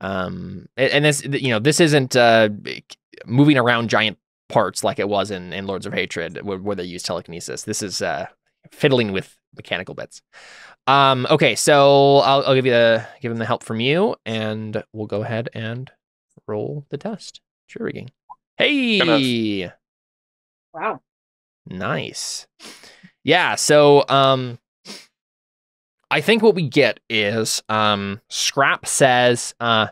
And this, this isn't moving around giant parts like it was in Lords of Hatred, where they use telekinesis. This is fiddling with mechanical bits. Okay, so I'll give him the help from you, and we'll go ahead and roll the test. Jury rigging. Hey! Wow. Nice. Yeah, so I think what we get is Scrap says, well,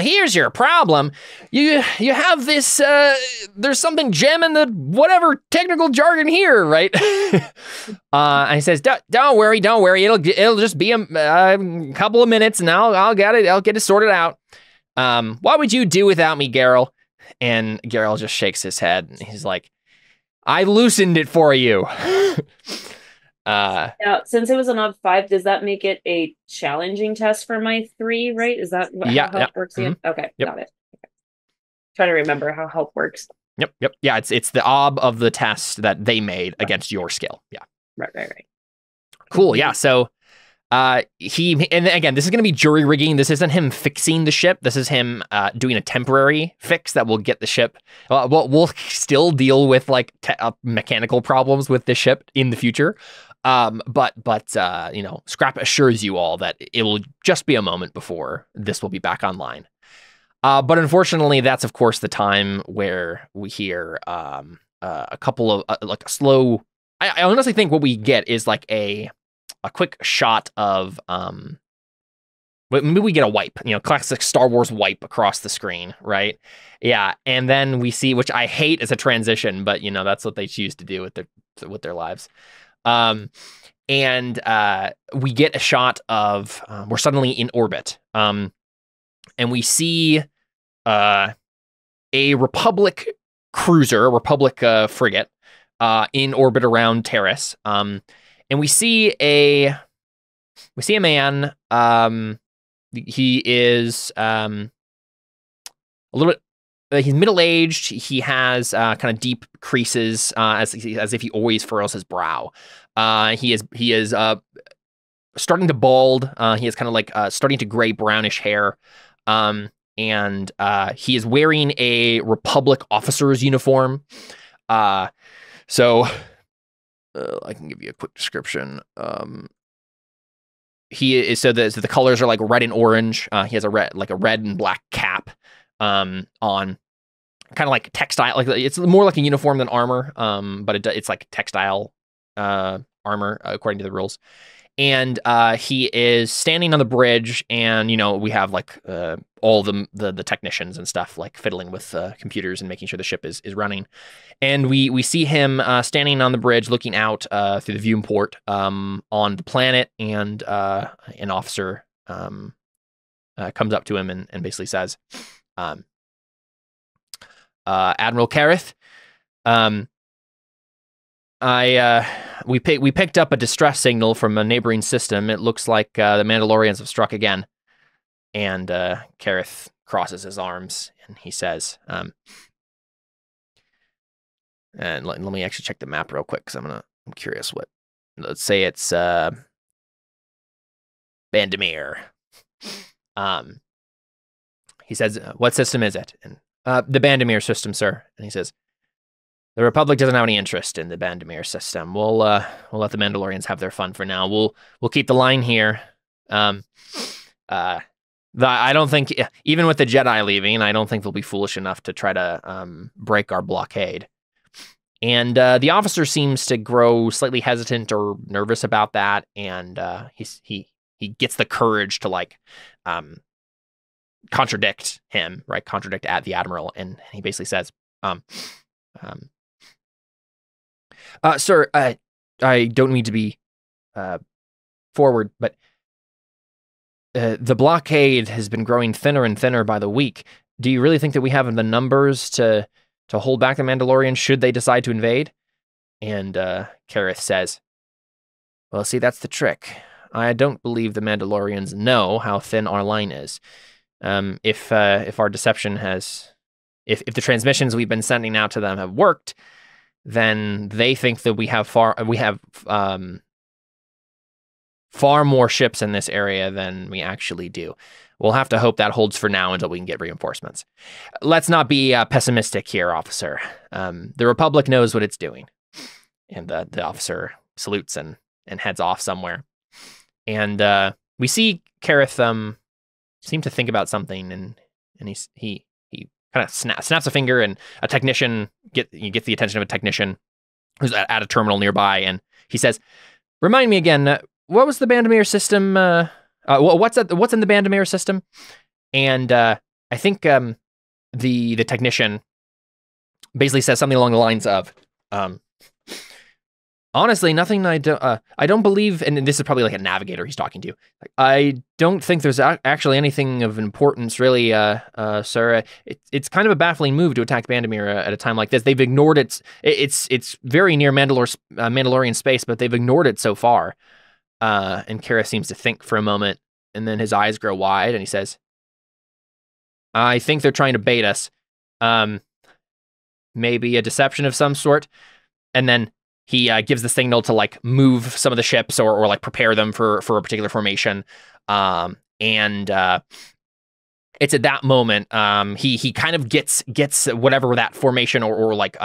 here's your problem. You have this, there's something jamming the whatever technical jargon here, right? And he says, don't worry. It'll just be a couple of minutes and I'll get it sorted out. What would you do without me, Garrel? And Garrel just shakes his head and he's like, I loosened it for you. Yeah, since it was an ob 5, does that make it a challenging test for my 3, right? Is that how help works? Mm-hmm. Okay, yep. Got it. Okay. Trying to remember how help works. Yep. Yeah, it's the ob of the test that they made against your skill. Yeah. Right. Cool. Yeah. So and again, this is going to be jury rigging. This isn't him fixing the ship. This is him doing a temporary fix that will get the ship. We'll still deal with like mechanical problems with this ship in the future. But Scrap assures you all that it will just be a moment before this will be back online. But unfortunately, that's of course the time where we hear a couple of like a slow. I honestly think what we get is like a quick shot of maybe we get a wipe, classic Star Wars wipe across the screen, right? Yeah, and then we see, which I hate as a transition, but that's what they choose to do with their lives. And we get a shot of we're suddenly in orbit, and we see a Republic cruiser, a Republic frigate, in orbit around Taris. And we see a man. He is a little bit. He's middle-aged. He has kind of deep creases, as if he always furrows his brow. He is starting to bald. He has kind of like starting to gray brownish hair. And he is wearing a Republic officer's uniform. So I can give you a quick description. He is so the colors are like red and orange. He has a red and black cap on, kind of like textile. Like it's more like a uniform than armor. But it's like textile armor armor according to the rules. And he is standing on the bridge, and we have like all the technicians and stuff like fiddling with computers and making sure the ship is running. And we see him standing on the bridge, looking out through the viewport on the planet, and an officer comes up to him and basically says, Admiral Kareth, we picked up a distress signal from a neighboring system. It looks like the Mandalorians have struck again. And Kareth crosses his arms and he says, and let me actually check the map real quick, because I'm curious what. Let's say it's Bandamir. He says, "What system is it?" And the Bandamir system, sir. And he says, "The Republic doesn't have any interest in the Bandamir system. We'll let the Mandalorians have their fun for now. We'll keep the line here. I don't think, even with the Jedi leaving, I don't think they'll be foolish enough to try to break our blockade." And the officer seems to grow slightly hesitant or nervous about that, and he gets the courage to like contradict him, right? Contradict at the admiral, and he basically says, "Sir, I don't mean to be forward, but the blockade has been growing thinner and thinner by the week. Do you really think that we have the numbers to hold back the Mandalorians should they decide to invade?" And Kareth says, "Well, see, that's the trick. I don't believe the Mandalorians know how thin our line is. If our deception if the transmissions we've been sending out to them have worked, then they think that we have far more ships in this area than we actually do. We'll have to hope that holds for now until we can get reinforcements. Let's not be pessimistic here, officer. The Republic knows what it's doing." And the officer salutes and heads off somewhere. And we see Kareth seem to think about something, and he kind of snaps a finger, and a technician gets the attention of a technician who's at a terminal nearby, and he says, "Remind me again, what was the Bandamir system? What's in the Bandamir system?" And I think the technician basically says something along the lines of, "Honestly, nothing. I don't believe," and this is probably like a navigator he's talking to. "I don't think there's actually anything of importance, really, sir. It's kind of a baffling move to attack Bandamir at a time like this. They've ignored it. It's very near Mandalorian space, but they've ignored it so far." And Kareth seems to think for a moment, and then his eyes grow wide, and he says, "I think they're trying to bait us. Maybe a deception of some sort." And then he gives the signal to like move some of the ships or like prepare them for a particular formation. And it's at that moment he kind of gets whatever that formation or like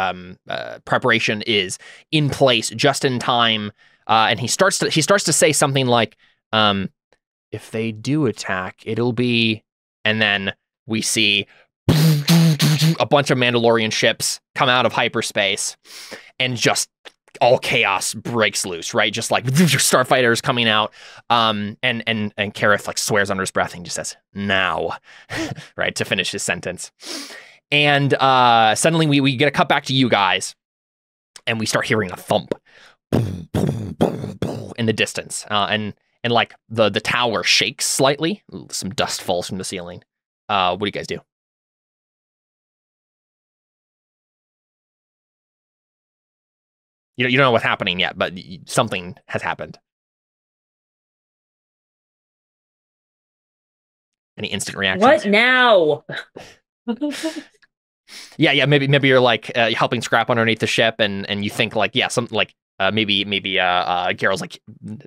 preparation is in place just in time. And he starts to say something like, "If they do attack, it'll be," and then we see a bunch of Mandalorian ships come out of hyperspace, and just all chaos breaks loose, right? Just like starfighters coming out, and Kareth like swears under his breath and just says, "Now," right, to finish his sentence. And suddenly we get a cut back to you guys, and we start hearing a thump in the distance, and like the tower shakes slightly. Some dust falls from the ceiling. What do you guys do? You don't know what's happening yet, but something has happened. Any instant reactions? What now? Yeah. Maybe you're like helping scrap underneath the ship, and you think like, yeah, something like maybe Geralt's like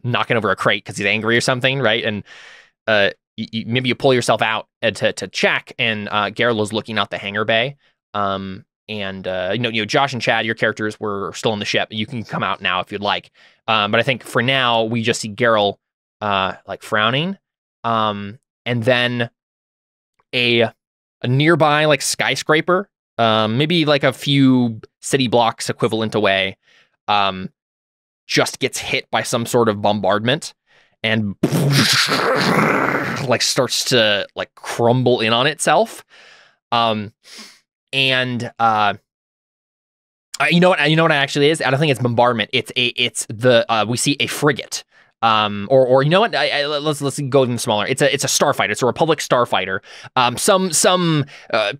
knocking over a crate because he's angry or something, right? And maybe you pull yourself out to check, and Geralt is looking out the hangar bay. And Josh and Chad, your characters were still on the ship. You can come out now if you'd like. But I think for now we just see Geralt like frowning. And then a nearby like skyscraper, maybe like a few city blocks equivalent away, just gets hit by some sort of bombardment and like starts to like crumble in on itself. You know what it actually is? I don't think it's bombardment. We see a frigate. Or you know what? Let's go even smaller. It's a starfighter. It's a Republic starfighter. Some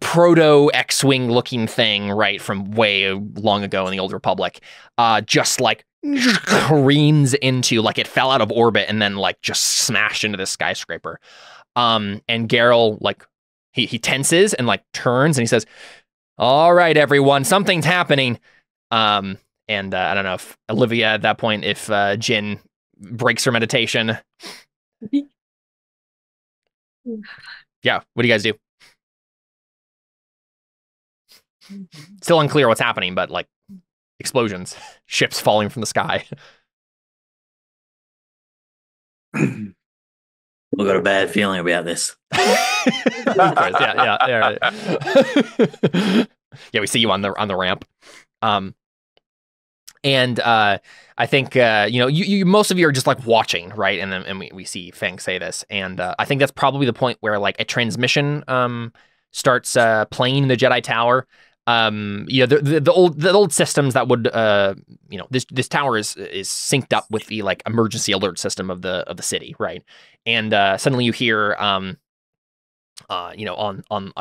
proto X-wing looking thing, right, from way long ago in the old Republic. Just like careens into, like it fell out of orbit and then like just smashed into this skyscraper. And Garrel, like he tenses and like turns and he says, "All right, everyone, something's happening." And I don't know if Olivia at that point, if Jin breaks her meditation. Yeah, what do you guys do? Still unclear what's happening, but like explosions, ships falling from the sky. We've got a bad feeling about this. Yeah. Yeah, we see you on the ramp. And I think you most of you are just like watching, right? And then we see Feng say this, and I think that's probably the point where like a transmission starts playing the Jedi Tower. The old systems that would this tower is synced up with the like emergency alert system of the city, right? And suddenly you hear on a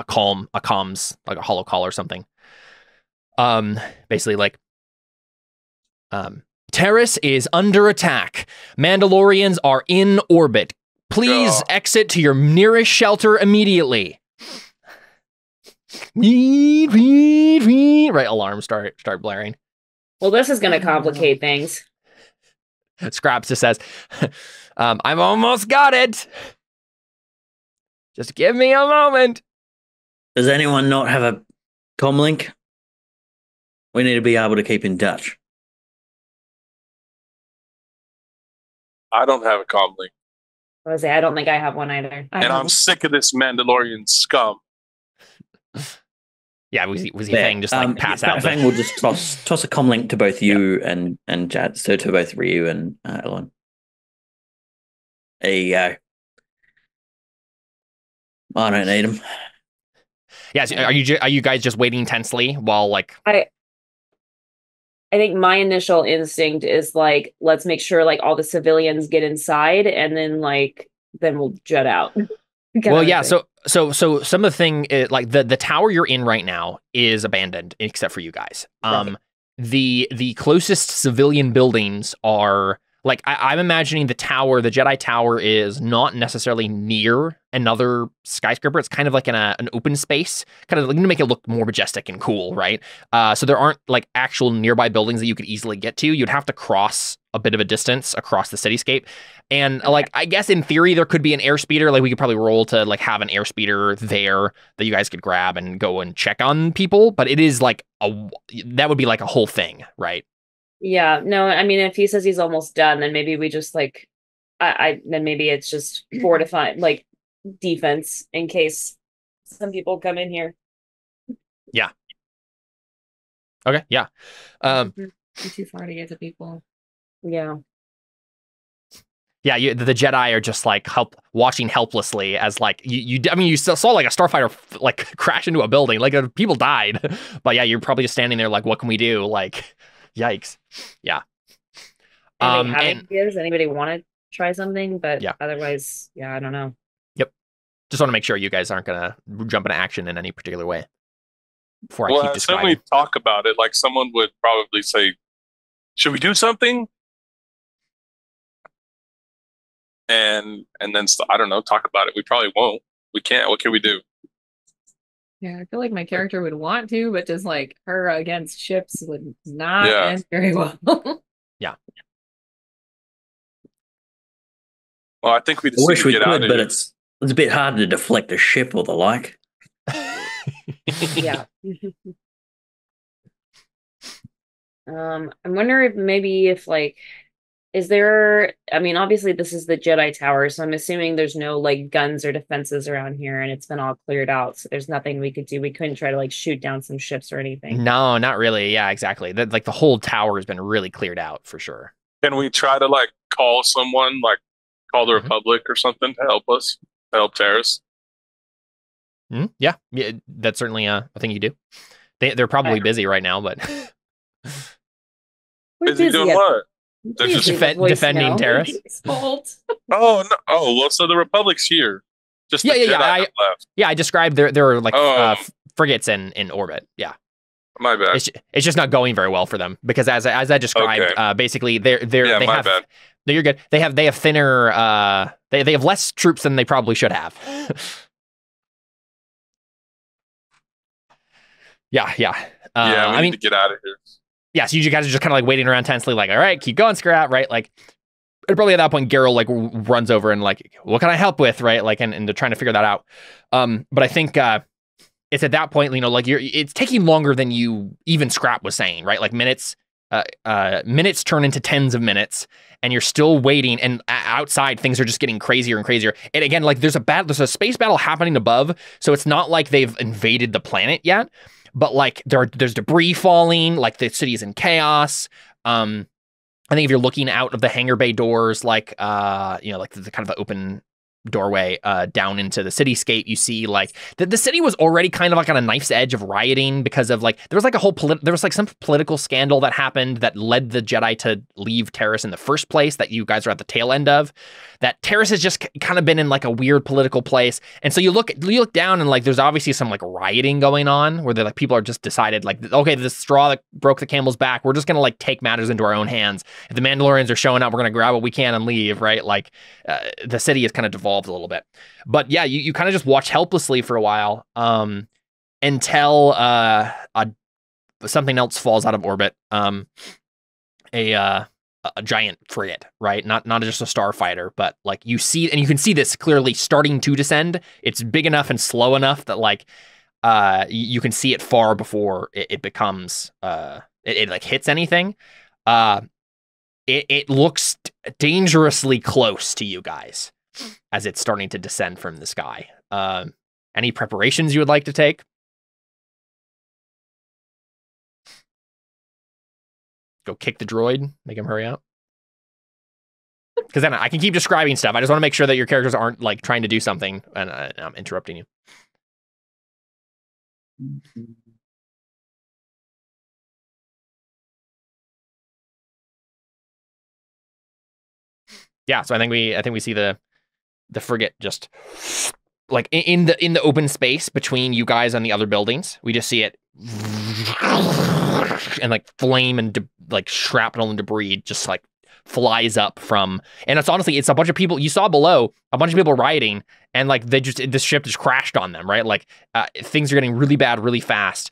comms, like a holo call or something, basically like, Taris is under attack. Mandalorians are in orbit. Please exit to your nearest shelter immediately. Right, alarms start blaring. Well, this is going to complicate things. Scraps just says, I've almost got it. Just give me a moment. Does anyone not have a comm link? We need to be able to keep in touch. I don't have a comm link. I don't think I have one either. And I'm sick of this Mandalorian scum. Yeah, was he Fang just like pass out? Fang will just toss a comm link to both you and Jad, so to both Ryu and Ellen. There you go. I don't need them. Yeah, so are you guys just waiting tensely while like? I think my initial instinct is like, let's make sure like all the civilians get inside, and then we'll jet out. Well, yeah. So some of the thing is, like the tower you're in right now is abandoned except for you guys. Right. The closest civilian buildings are like I'm imagining the Jedi Tower is not necessarily near another skyscraper. It's kind of like in an open space, kind of like to make it look more majestic and cool, right? So there aren't like actual nearby buildings that you could easily get to. You'd have to cross a bit of a distance across the cityscape. And like, I guess in theory, there could be an airspeeder. Like we could probably roll to like have an airspeeder there that you guys could grab and go and check on people. But it is like that would be like a whole thing, right? Yeah, no, I mean, if he says he's almost done, then maybe we just like, then maybe it's just fortified, like defense in case some people come in here. Yeah. Okay. Yeah. Too far to get to people. Yeah. Yeah, the Jedi are just like watching helplessly as like you still saw like a starfighter like crash into a building, like people died, but yeah, you're probably just standing there like, what can we do? Like, yikes. Yeah. Does anybody want to try something? But yeah. Otherwise, yeah, I don't know. Yep. Just want to make sure you guys aren't gonna jump into action in any particular way. Before I keep describing. When we talk about it, like someone would probably say, "Should we do something?" And then I don't know, talk about it. We probably won't. We can't. What can we do? Yeah, I feel like my character would want to, but just like her against ships would not end very well. Yeah. Well, I think we just wish we get could, out but it's a bit hard to deflect a ship or the like. Yeah. I wonder if like, is there, I mean, obviously this is the Jedi Tower, so I'm assuming there's no like guns or defenses around here and it's been all cleared out. So there's nothing we could do. We couldn't try to like shoot down some ships or anything. No, not really. Yeah, exactly. Like the whole tower has been really cleared out for sure. Can we try to like call someone, like call the Mhm. Republic or something to help us, to help Taris? Yeah, that's certainly a thing you do. They're probably busy right now, but We're Busy doing at- what? They're just busy with defending voicemail. Taris. It's fault. Oh no! Oh well, so the Republic's here. Just the Yeah, Jedi have left. Yeah, I described there are like Oh. frigates in orbit. Yeah, My bad. it's just not going very well for them because as I described, Okay. basically Yeah, they my have bad. no, you're good. They have thinner they have less troops than they probably should have. Yeah. Yeah, we I need mean, to get out of here. yeah. So you guys are just kind of like waiting around tensely, like, all right, keep going, Scrap, right? Like, and probably at that point, Geralt like runs over and like, what can I help with, right? Like, and they're trying to figure that out. But I think it's at that point, you know, like it's taking longer than you even Scrap was saying, right? Like minutes turn into tens of minutes, and you're still waiting. And outside, things are just getting crazier and crazier. And again, like there's a space battle happening above, so it's not like they've invaded the planet yet. But like there's debris falling, like the city is in chaos. I think if you're looking out of the hangar bay doors, like you know, like the kind of the open doorway down into the cityscape, you see like the city was already kind of like on a knife's edge of rioting because of like there was like a whole there was like some political scandal that happened that led the Jedi to leave Taris in the first place that you guys are at the tail end of. That Taris has just kind of been in like a weird political place, and so you look down and like there's obviously some like rioting going on where like people are just decided like, okay, the straw that broke the camel's back, we're just gonna like take matters into our own hands. If the Mandalorians are showing up, we're gonna grab what we can and leave, right? Like the city has kind of devolved a little bit, but yeah, you kind of just watch helplessly for a while until something else falls out of orbit. A giant frigate, right? Not just a starfighter, but like you see, and you can see this clearly starting to descend. It's big enough and slow enough that like you can see it far before it becomes it like hits anything. It looks dangerously close to you guys as it's starting to descend from the sky. Any preparations you would like to take? Go kick the droid, make him hurry up. Because then I can keep describing stuff. I just want to make sure that your characters aren't like trying to do something and I'm interrupting you. Yeah, so I think we see the frigate just like in the open space between you guys and the other buildings. We just see it and like flame and like shrapnel and debris just like flies up from, and it's honestly it's a bunch of people you saw below, a bunch of people rioting, and like this ship just crashed on them, right? Like things are getting really bad really fast.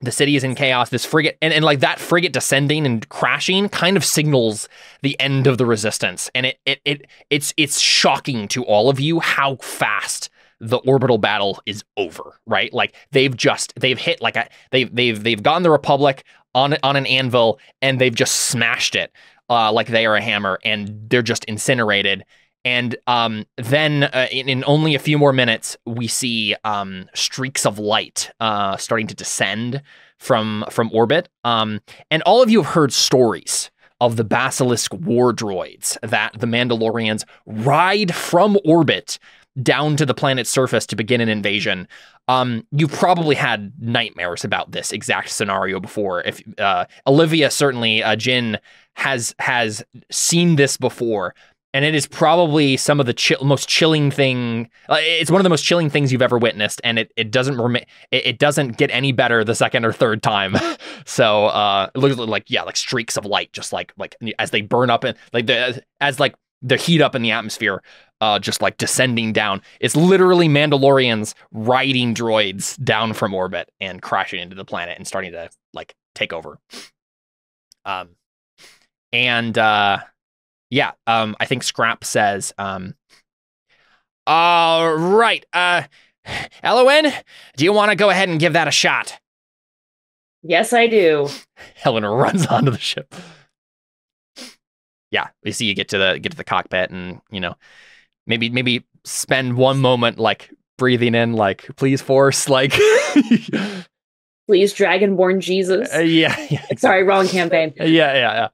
The city is in chaos. This frigate and like that frigate descending and crashing kind of signals the end of the resistance, and it's shocking to all of you how fast the orbital battle is over, right? Like they've hit like they've gotten the Republic on an anvil and they've just smashed it like they are a hammer, and they're just incinerated. And then in only a few more minutes, we see streaks of light starting to descend from orbit. And all of you have heard stories of the Basilisk war droids that the Mandalorians ride from orbit down to the planet's surface to begin an invasion. You've probably had nightmares about this exact scenario before. If Olivia, certainly, Jin has seen this before. And it is probably some of the most chilling thing. It's one of the most chilling things you've ever witnessed, and it doesn't get any better the second or third time. So it looks like streaks of light, just like as they burn up and as the heat up in the atmosphere, just like descending down. It's literally Mandalorians riding droids down from orbit and crashing into the planet and starting to like take over. Yeah, I think Scrap says, all right, Elowen, do you want to go ahead and give that a shot? Yes, I do. Helen runs onto the ship. Yeah, we see you get to the cockpit, and you know, maybe spend one moment like breathing in, like please Force, like please Dragonborn Jesus. Yeah. Sorry, wrong campaign. Yeah.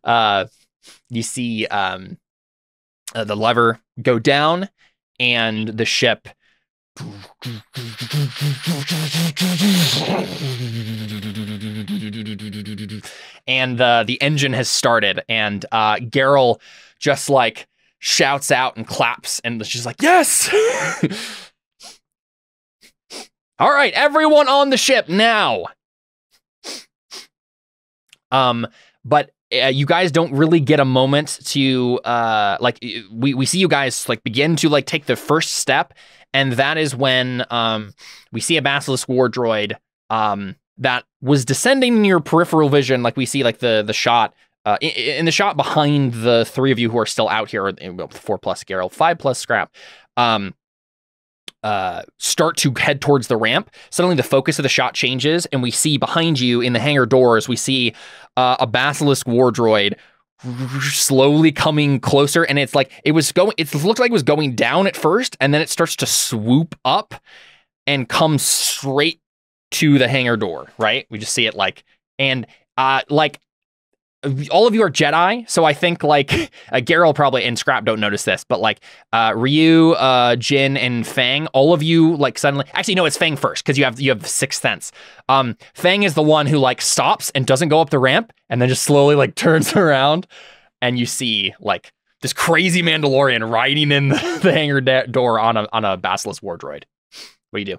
You see the lever go down, and the ship and the engine has started, and Geralt just like shouts out and claps, and she's like, yes. All right, everyone on the ship now. But you guys don't really get a moment to like we see you guys like begin to like take the first step, and that is when we see a Basilisk war droid that was descending in your peripheral vision. Like we see like the shot in the shot behind the three of you who are still out here, 4+ Geralt, 5+ Scrap. Start to head towards the ramp. Suddenly the focus of the shot changes, and we see behind you in the hangar doors, we see a Basilisk war droid slowly coming closer, and it looked like it was going down at first, and then it starts to swoop up and come straight to the hangar door, right? We just see it like, and like all of you are Jedi, so I think like Geralt probably and Scrap don't notice this, but like Ryu, Jin, and Fang, all of you like suddenly. Actually, no, it's Fang first because you have Sixth Sense. Fang is the one who like stops and doesn't go up the ramp, and then just slowly like turns around, and you see like this crazy Mandalorian riding in the hangar door on a Basilisk war droid. What do you do?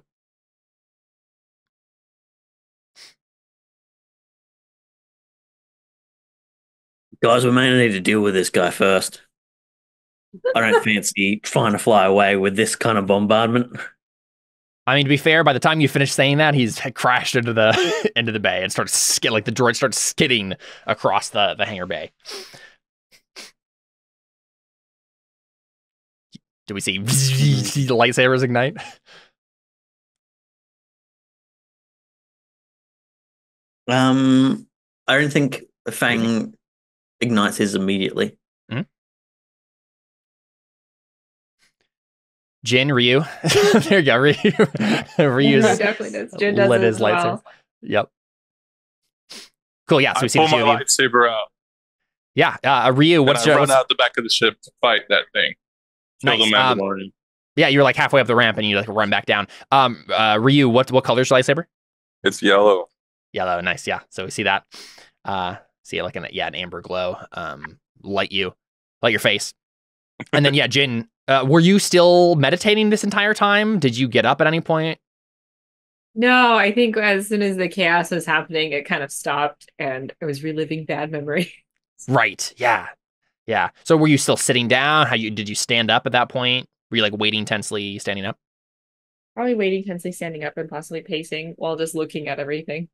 Guys, we may need to deal with this guy first. I don't fancy trying to fly away with this kind of bombardment. I mean, to be fair, by the time you finish saying that, he's crashed into the into the bay and starts the droid starts skidding across the hangar bay. Do we see the lightsabers ignite? I don't think Fang ignites his immediately. Mm-hmm. Jin, Ryu. There you go. Ryu's definitely does. Jin does lit his as well. lightsaber. Yep. Cool. Yeah. So we see pull the two my of you. lightsaber out. Yeah. Ryu, And what's I your run out the back of the ship to fight that thing. Kill Nice. the Mandalorian. Yeah, you're like halfway up the ramp and you like run back down. Ryu, what color's your lightsaber? It's yellow. Yellow. Nice. Yeah. So we see that. See it like an amber glow. Light your face. And then yeah, Jin, were you still meditating this entire time? Did you get up at any point? No, I think as soon as the chaos was happening, it kind of stopped, and I was reliving bad memory. Right. Yeah. Yeah. So were you still sitting down? Did you stand up at that point? Were you like waiting tensely, standing up? Probably waiting tensely, standing up, and possibly pacing while just looking at everything.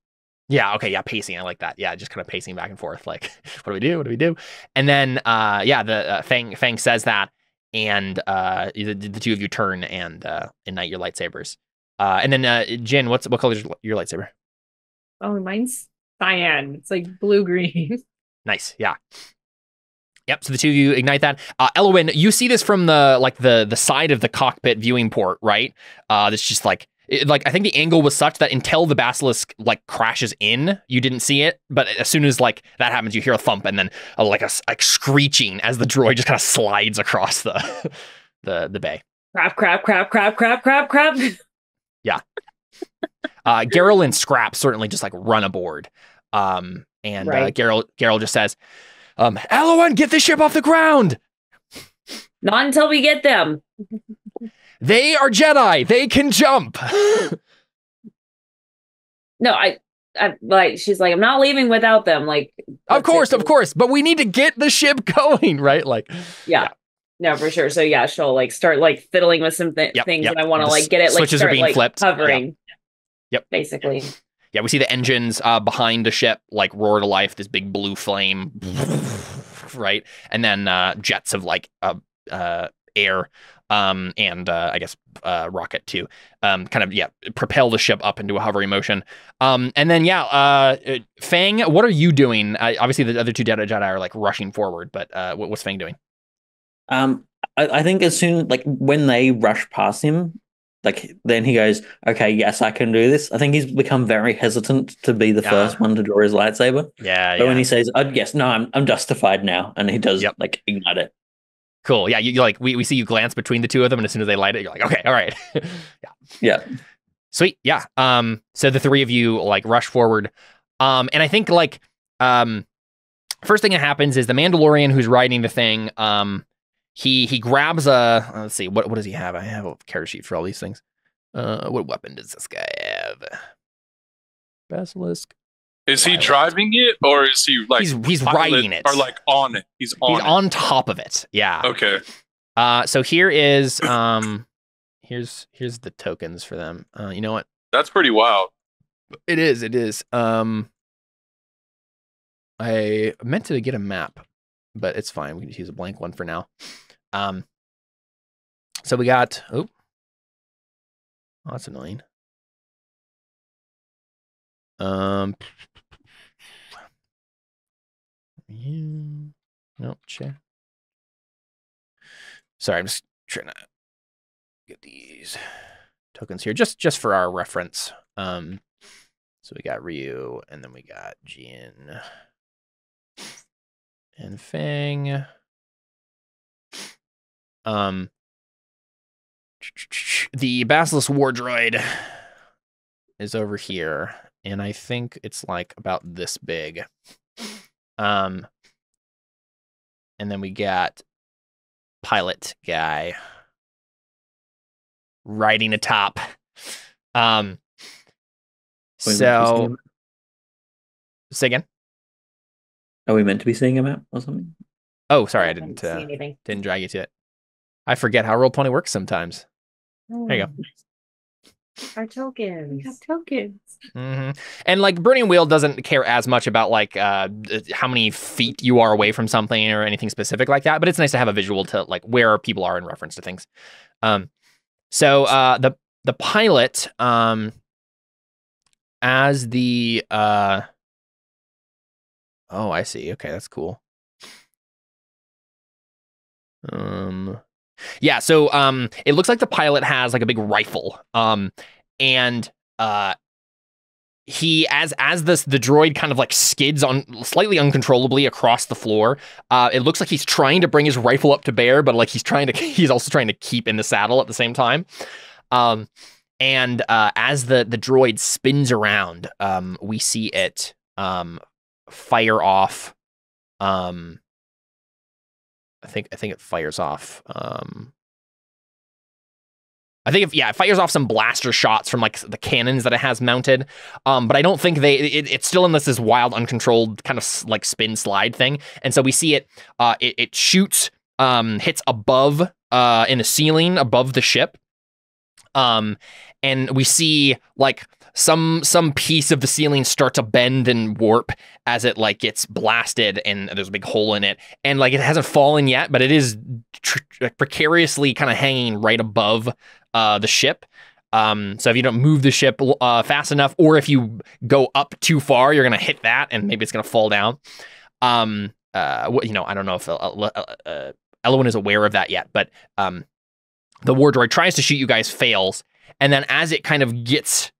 Yeah. Okay. Yeah. Pacing. I like that. Yeah. Just kind of pacing back and forth. Like, what do we do? What do we do? And then, the Fang says that, and the two of you turn and ignite your lightsabers. And then Jin, what color is your lightsaber? Oh, mine's cyan. It's like blue-green. Nice. Yeah. Yep. So the two of you ignite that. Elwyn, you see this from the side of the cockpit viewing port, right? That's just like I think the angle was such that until the Basilisk like crashes in, you didn't see it. But as soon as like that happens, you hear a thump and then like screeching as the droid just kind of slides across the bay. Crap. Yeah. Geralt and Scrap certainly just like run aboard. And Right. Geralt just says, Elwyn, get the ship off the ground. Not until we get them. They are Jedi. They can jump. No, I like, she's like, I'm not leaving without them. Like, Of course. But we need to get the ship going, right? Like, yeah. No, for sure. So yeah, she'll like start like fiddling with some things, Yep. and I want to like get it like Switches are start being like flipped. hovering. Yep. Basically. Yeah, we see the engines behind the ship like roar to life, this big blue flame, right? And then jets of like air and I guess rocket too, kind of propel the ship up into a hovering motion. And then Fang, what are you doing? Obviously the other two Jedi are like rushing forward, but what's Fang doing? I think as soon like when they rush past him, like then he goes, okay, yes, I can do this. I think he's become very hesitant to be the first one to draw his lightsaber. Yeah, But when he says, yes, no, I'm justified now, and he does like ignite it. Cool. Yeah, you like we see you glance between the two of them, and as soon as they light it, you're like, okay, all right. Yeah. Sweet. Yeah. So the three of you like rush forward. And I think like first thing that happens is the Mandalorian who's riding the thing, he grabs a let's see, what does he have? I have a character sheet for all these things. What weapon does this guy have? Basilisk. Is he driving it, or is he like he's riding it, or like on it? He's on top of it. Yeah. Okay. So here is here's the tokens for them. You know what? That's pretty wild. It is. I meant to get a map, but it's fine. We can just use a blank one for now. So we got that's annoying. Nope, check. Sorry, I'm just trying to get these tokens here just for our reference. So we got Ryu, and then we got Jin and Fang. The Basilisk War Droid is over here, and I think it's like about this big. And then we got pilot guy riding atop. So say again. Are we meant to be seeing a map or something? Oh, sorry, I didn't see anything. Didn't drag you to it. I forget how Roll20 works sometimes. There you go. Our tokens. We have tokens. Mm-hmm. And like Burning Wheel doesn't care as much about like how many feet you are away from something or anything specific like that, but it's nice to have a visual to like where people are in reference to things. So the pilot as the oh, I see. Okay, that's cool. Yeah, so it looks like the pilot has like a big rifle. And he as the droid kind of like skids on slightly uncontrollably across the floor, it looks like he's trying to bring his rifle up to bear, but like he's also trying to keep in the saddle at the same time. And as the droid spins around, we see it fire off. I think it fires off. I think it fires off some blaster shots from like the cannons that it has mounted. But I don't think it's still in this wild, uncontrolled kind of like spin slide thing. And so we see it. It shoots, hits above in the ceiling above the ship. And we see like some piece of the ceiling start to bend and warp as it like gets blasted, and there's a big hole in it, and like it hasn't fallen yet, but it is precariously kind of hanging right above the ship. So if you don't move the ship fast enough, or if you go up too far, you're gonna hit that, and maybe it's gonna fall down. I don't know if Elowen is aware of that yet, but the war droid tries to shoot you guys, fails, and then as it kind of gets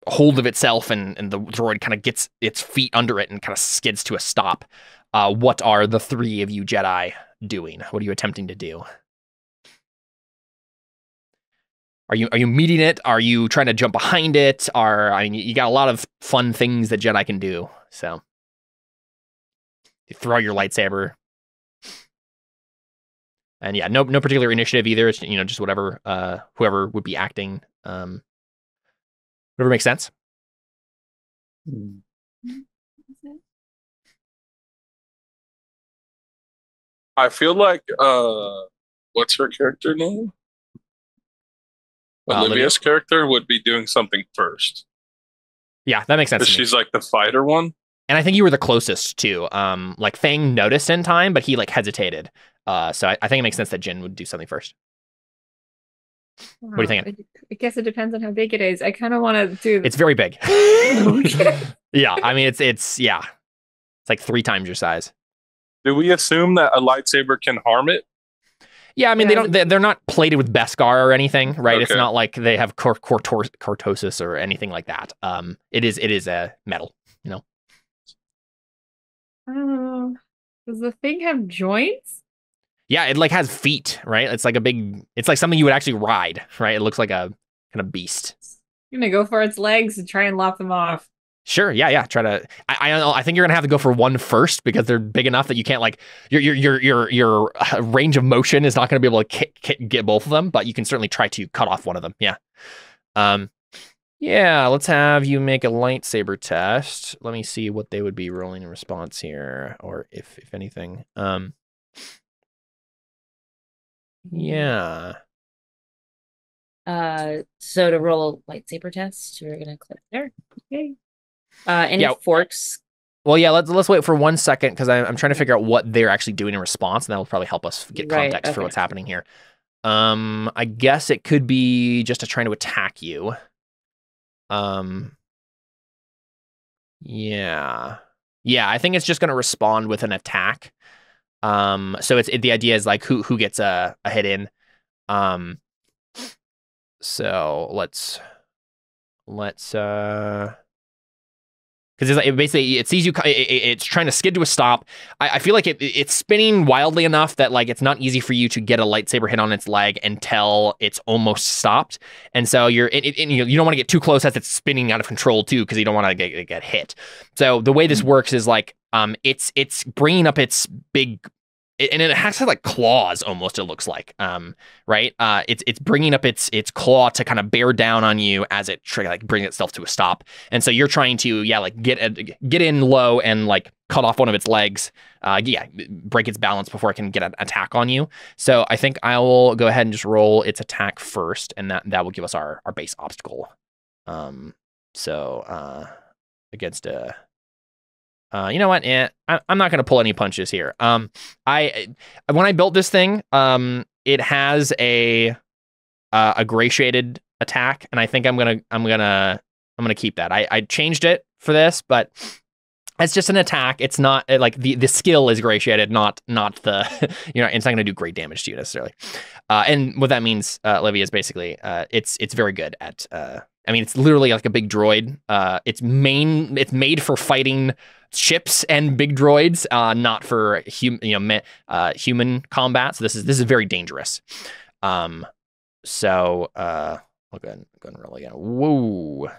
hold of itself and the droid kind of gets its feet under it and kind of skids to a stop, what are the three of you Jedi doing? What are you attempting to do? Are you meeting it? Are you trying to jump behind it? You got a lot of fun things that Jedi can do. So you throw your lightsaber. And yeah, no particular initiative either. It's, just whatever, whoever would be acting, whatever makes sense. I feel like, what's her character name? Olivia's character would be doing something first. Yeah, that makes sense. She's like the fighter one. And I think you were the closest too. Like Fang noticed in time, but he like hesitated. So I think it makes sense that Jin would do something first. Wow. What are you thinking? I guess it depends on how big it is. I kind of want to do. It's very big. Okay. Yeah, I mean it's like 3 times your size. Do we assume that a lightsaber can harm it? Yeah, I mean, they're not plated with Beskar or anything, right? It's Okay. not like they have cortosis or anything like that. It is a metal, you know. Does the thing have joints? Yeah, it like has feet, right? It's like something you would actually ride, right? It looks like a kind of beast. I'm gonna go for its legs and try and lop them off. Sure, yeah. Try to. I don't know. I think you're gonna have to go for one first because they're big enough that you can't like your range of motion is not gonna be able to get both of them, but you can certainly try to cut off one of them. Yeah. Yeah. Let's have you make a lightsaber test. Let me see what they would be rolling in response here, or if anything. Yeah. So to roll a lightsaber test, we're gonna click there. Okay. Any forks? Well, yeah. Let's wait for 1 second because I'm trying to figure out what they're actually doing in response, and that will probably help us get context for what's happening here. I guess it could be just trying to attack you. Yeah. I think it's just going to respond with an attack. So the idea is like who gets a hit in. So let's because it sees you. It's trying to skid to a stop. I feel like it's spinning wildly enough that like it's not easy for you to get a lightsaber hit on its leg until it's almost stopped. And so you don't want to get too close as it's spinning out of control too, because you don't want to get hit. So the way this works is like it's bringing up its big. And it has like claws almost, it looks like, right? It's bringing up its claw to kind of bear down on you as it brings itself to a stop. And so you're trying to, like get in low and like cut off one of its legs, break its balance before it can get an attack on you. So I think I will go ahead and just roll its attack first, and that will give us our base obstacle. Against a. You know what? I'm not going to pull any punches here. When I built this thing, it has a gratiated attack, and I think I'm gonna keep that. I changed it for this, but it's just an attack. It's not like the skill is gratiated, not the it's not going to do great damage to you necessarily. And what that means, Livia, is basically it's very good at. It's literally like a big droid. It's made for fighting ships and big droids, not for human combat. So this is very dangerous. I'll go and roll again. Whoa.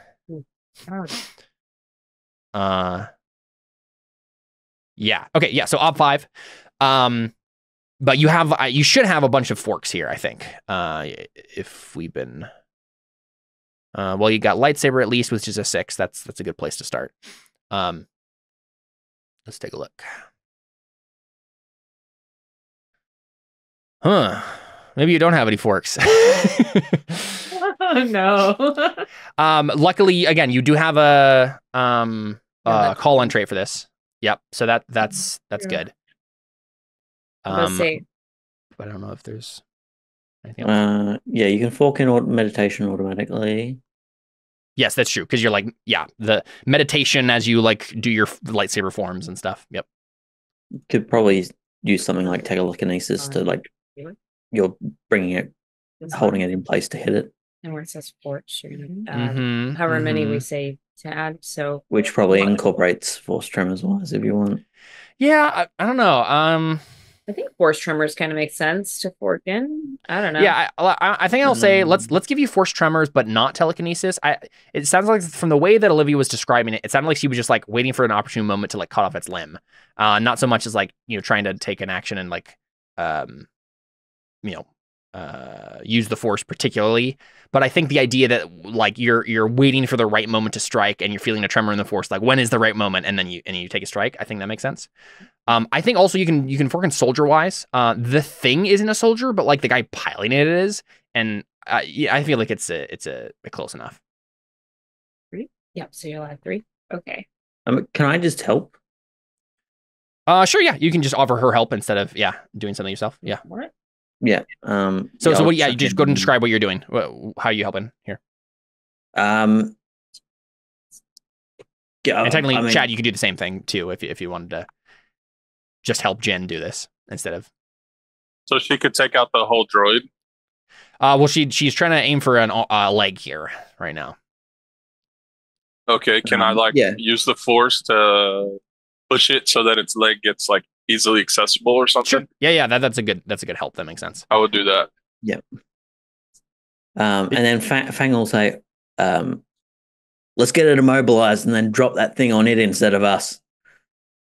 Yeah. Okay. Yeah. So Ob 5. But you should have a bunch of forks here, I think. If we've been. Well, you got lightsaber at least, which is a 6. That's a good place to start. Let's take a look. Huh. Maybe you don't have any forks. Oh, no. Luckily, again, you do have a call on trait for this. Yep. So that's good. Let's see. But I don't know if there's anything else. Yeah, you can fork in meditation automatically. Yes, that's true. Because you're like, the meditation as you like do your lightsaber forms and stuff. Yep. Could probably use something like telekinesis to like you're bringing it, holding it in place to hit it. And where it says force, you're gonna however many we say to add. So which probably incorporates force tremors wise if you want. Yeah, I don't know. I think force tremors kind of make sense to fork in. I don't know. Yeah, I think I'll say let's give you force tremors, but not telekinesis. It sounds like from the way that Olivia was describing it, it sounded like she was just like waiting for an opportune moment to like cut off its limb, not so much as like trying to take an action and like use the force particularly. But I think the idea that like you're waiting for the right moment to strike and you're feeling a tremor in the force, like when is the right moment, and then you take a strike. I think that makes sense. I think also you can fork in soldier wise. The thing isn't a soldier, but like the guy piloting it is, and I feel like it's a close enough. 3? Yep. So you'll add 3. Okay. Can I just help? Sure. Yeah, you can just offer her help instead of doing something yourself. Yeah. What? Yeah. So what? Yeah, you just go ahead and describe what you're doing. How are you helping here? And technically, Chad, you could do the same thing too if you wanted to just help Jen do this instead of. So she could take out the whole droid. Well, she's trying to aim for an leg here right now. Okay, can I use the force to push it so that its leg gets like easily accessible or something? Sure. Yeah. That's a good help. That makes sense. I would do that. Yep. And then Fang will say, let's get it immobilized and then drop that thing on it instead of us.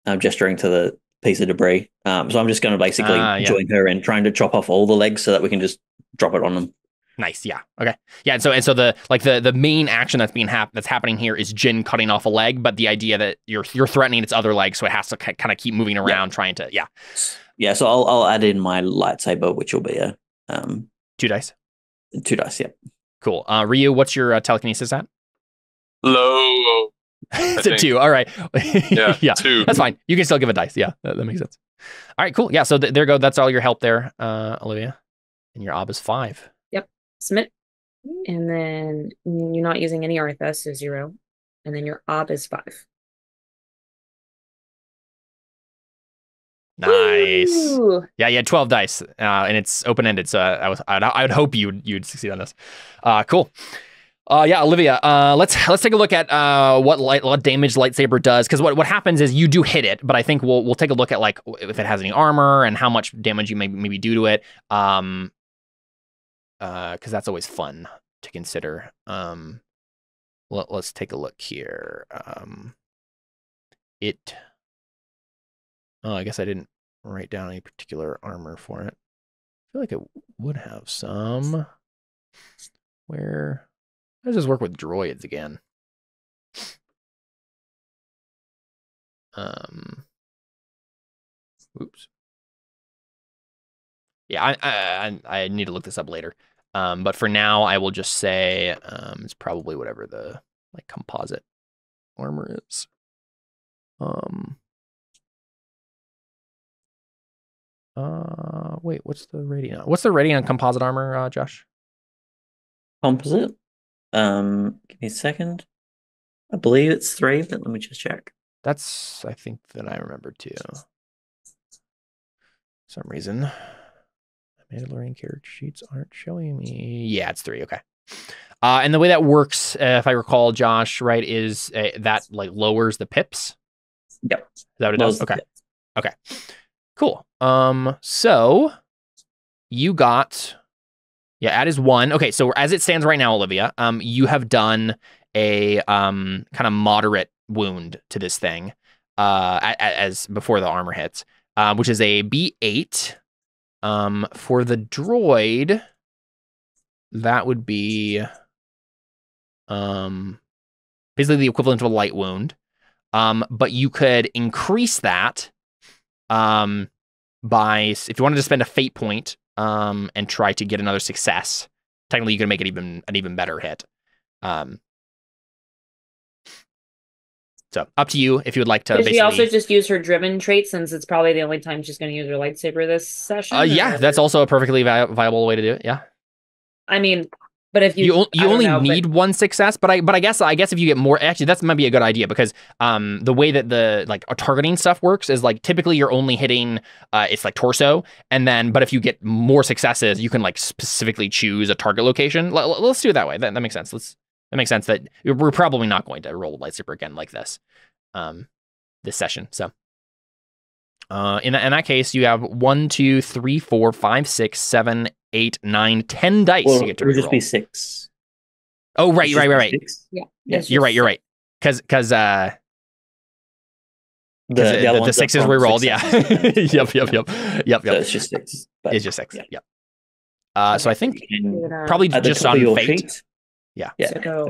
I'm gesturing to the piece of debris. So I'm just going to basically join her in trying to chop off all the legs so that we can just drop it on them. Nice. Yeah. Okay. Yeah. And so the main action that's happening here is Jin cutting off a leg, but the idea that you're threatening its other leg, so it has to kind of keep moving around, trying to. Yeah. Yeah. So I'll add in my lightsaber, which will be a 2 dice. 2 dice. Yeah. Cool. Ryu, what's your telekinesis at? Low. It's a 2. All right. Yeah. 2. That's fine. You can still give a dice. Yeah. That makes sense. All right. Cool. Yeah. So there you go. That's all your help there, Olivia, and your ob is 5. Submit. And then you're not using any Artha, so 0. And then your ob is 5. Nice. Woo! Yeah, you had 12 dice, and it's open-ended, so I would hope you'd succeed on this. Cool. Yeah, Olivia. Let's take a look at what damage lightsaber does, because what happens is you do hit it, but I think we'll take a look at like if it has any armor and how much damage you maybe do to it. Because that's always fun to consider. Let's take a look here. I guess I didn't write down any particular armor for it. I feel like it would have some. Where? How does this work with droids again? Oops. Yeah, I need to look this up later. But for now, I will just say it's probably whatever the like composite armor is. Wait, what's the rating on? What's the rating on composite armor, Josh? Composite? Give me a second. I believe it's 3, but let me just check. That's, I think that I remember too. For some reason, Mandalorian character sheets aren't showing me. Yeah, it's 3. Okay. And the way that works, if I recall, Josh, right, is that like lowers the pips. Yep. Is that what it does? Okay. Okay. Cool. So you got, add is 1. Okay. So as it stands right now, Olivia, you have done a kind of moderate wound to this thing, as before the armor hits, which is a B8. For the droid, that would be basically the equivalent of a light wound. But you could increase that by, if you wanted to spend a fate point and try to get another success, technically you can make it an even better hit. So up to you if you would like to. Could she also just use her driven trait, since it's probably the only time she's going to use her lightsaber this session? Yeah, that's also a perfectly viable way to do it. Yeah. I mean, but if you only need 1 success, but I guess if you get more, actually that might be a good idea, because the way that the like targeting stuff works is like typically you're only hitting it's like torso, and then but if you get more successes, you can like specifically choose a target location. Let's do it that way. That makes sense. That makes sense that we're probably not going to roll a lightsaber again like this, this session. So, in that case, you have 1, 2, 3, 4, 5, 6, 7, 8, 9, 10 dice to get to reroll. It would just be 6. Oh, right. 6? Yeah. You're right. Because the 6 is rerolled. Yeah. Yep. So it's just 6. It's just 6. Yep. So I think probably just on fate. Sheet. Yeah. So go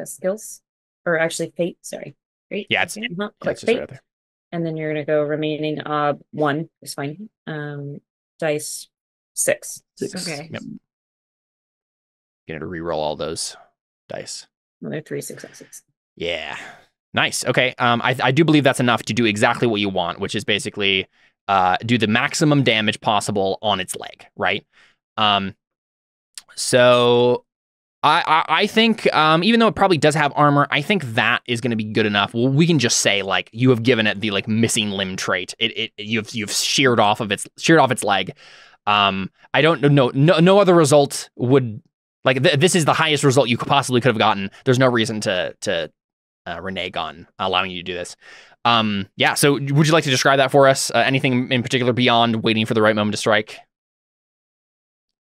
skills, or actually fate. Sorry. Great. Yeah, it's click fate, right there. And then you're gonna go remaining 1 is fine. Dice 6. Okay. Yep. You're gonna reroll all those dice. Another 3 successes. Yeah. Nice. Okay. I do believe that's enough to do exactly what you want, which is basically do the maximum damage possible on its leg, right? So I think even though it probably does have armor, I think that is going to be good enough. Well, we can just say like you have given it the like missing limb trait. You've sheared off its leg. I don't know. No other result would like this is the highest result you possibly could have gotten. There's no reason to renege on allowing you to do this. Yeah. So would you like to describe that for us? Anything in particular beyond waiting for the right moment to strike?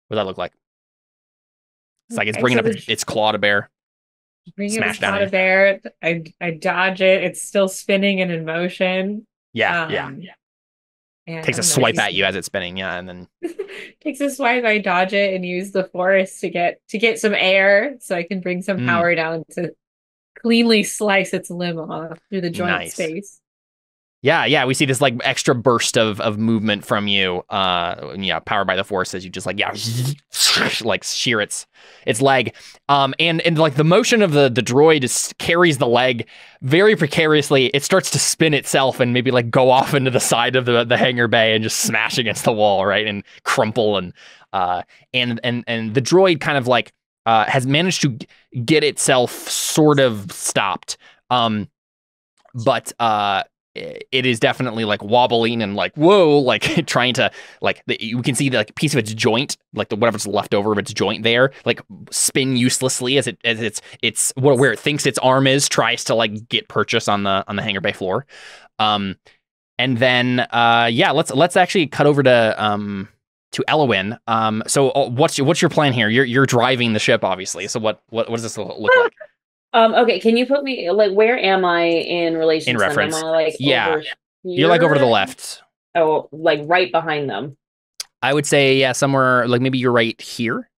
What does that look like? It's like it's bringing up its claw to bear. Smash down to bear. I dodge it. It's still spinning and in motion. Yeah. And takes a swipe at you as it's spinning. Yeah, and then takes a swipe. I dodge it and use the force to get some air, so I can bring some power down to cleanly slice its limb off through the joint space. Yeah, we see this like extra burst of movement from you. Powered by the force as you just like like shear its leg. And like the motion of the droid carries the leg very precariously. It starts to spin itself and maybe like go off into the side of the hangar bay and just smash against the wall, right? And crumple and the droid kind of like has managed to get itself sort of stopped. But it is definitely like wobbling and like, whoa, like trying to like you can see the like piece of its joint, like the whatever's left over of its joint there, like spin uselessly as it's where it thinks its arm is, tries to like get purchase on the hangar bay floor. And then let's actually cut over to Elowin. So what's your plan here? You're driving the ship, obviously. So what does this look like? Okay, can you put me like where am I in relation in to reference? them? Am I, like, over you're like over to the left. Oh, like right behind them. I would say somewhere like maybe you're right here.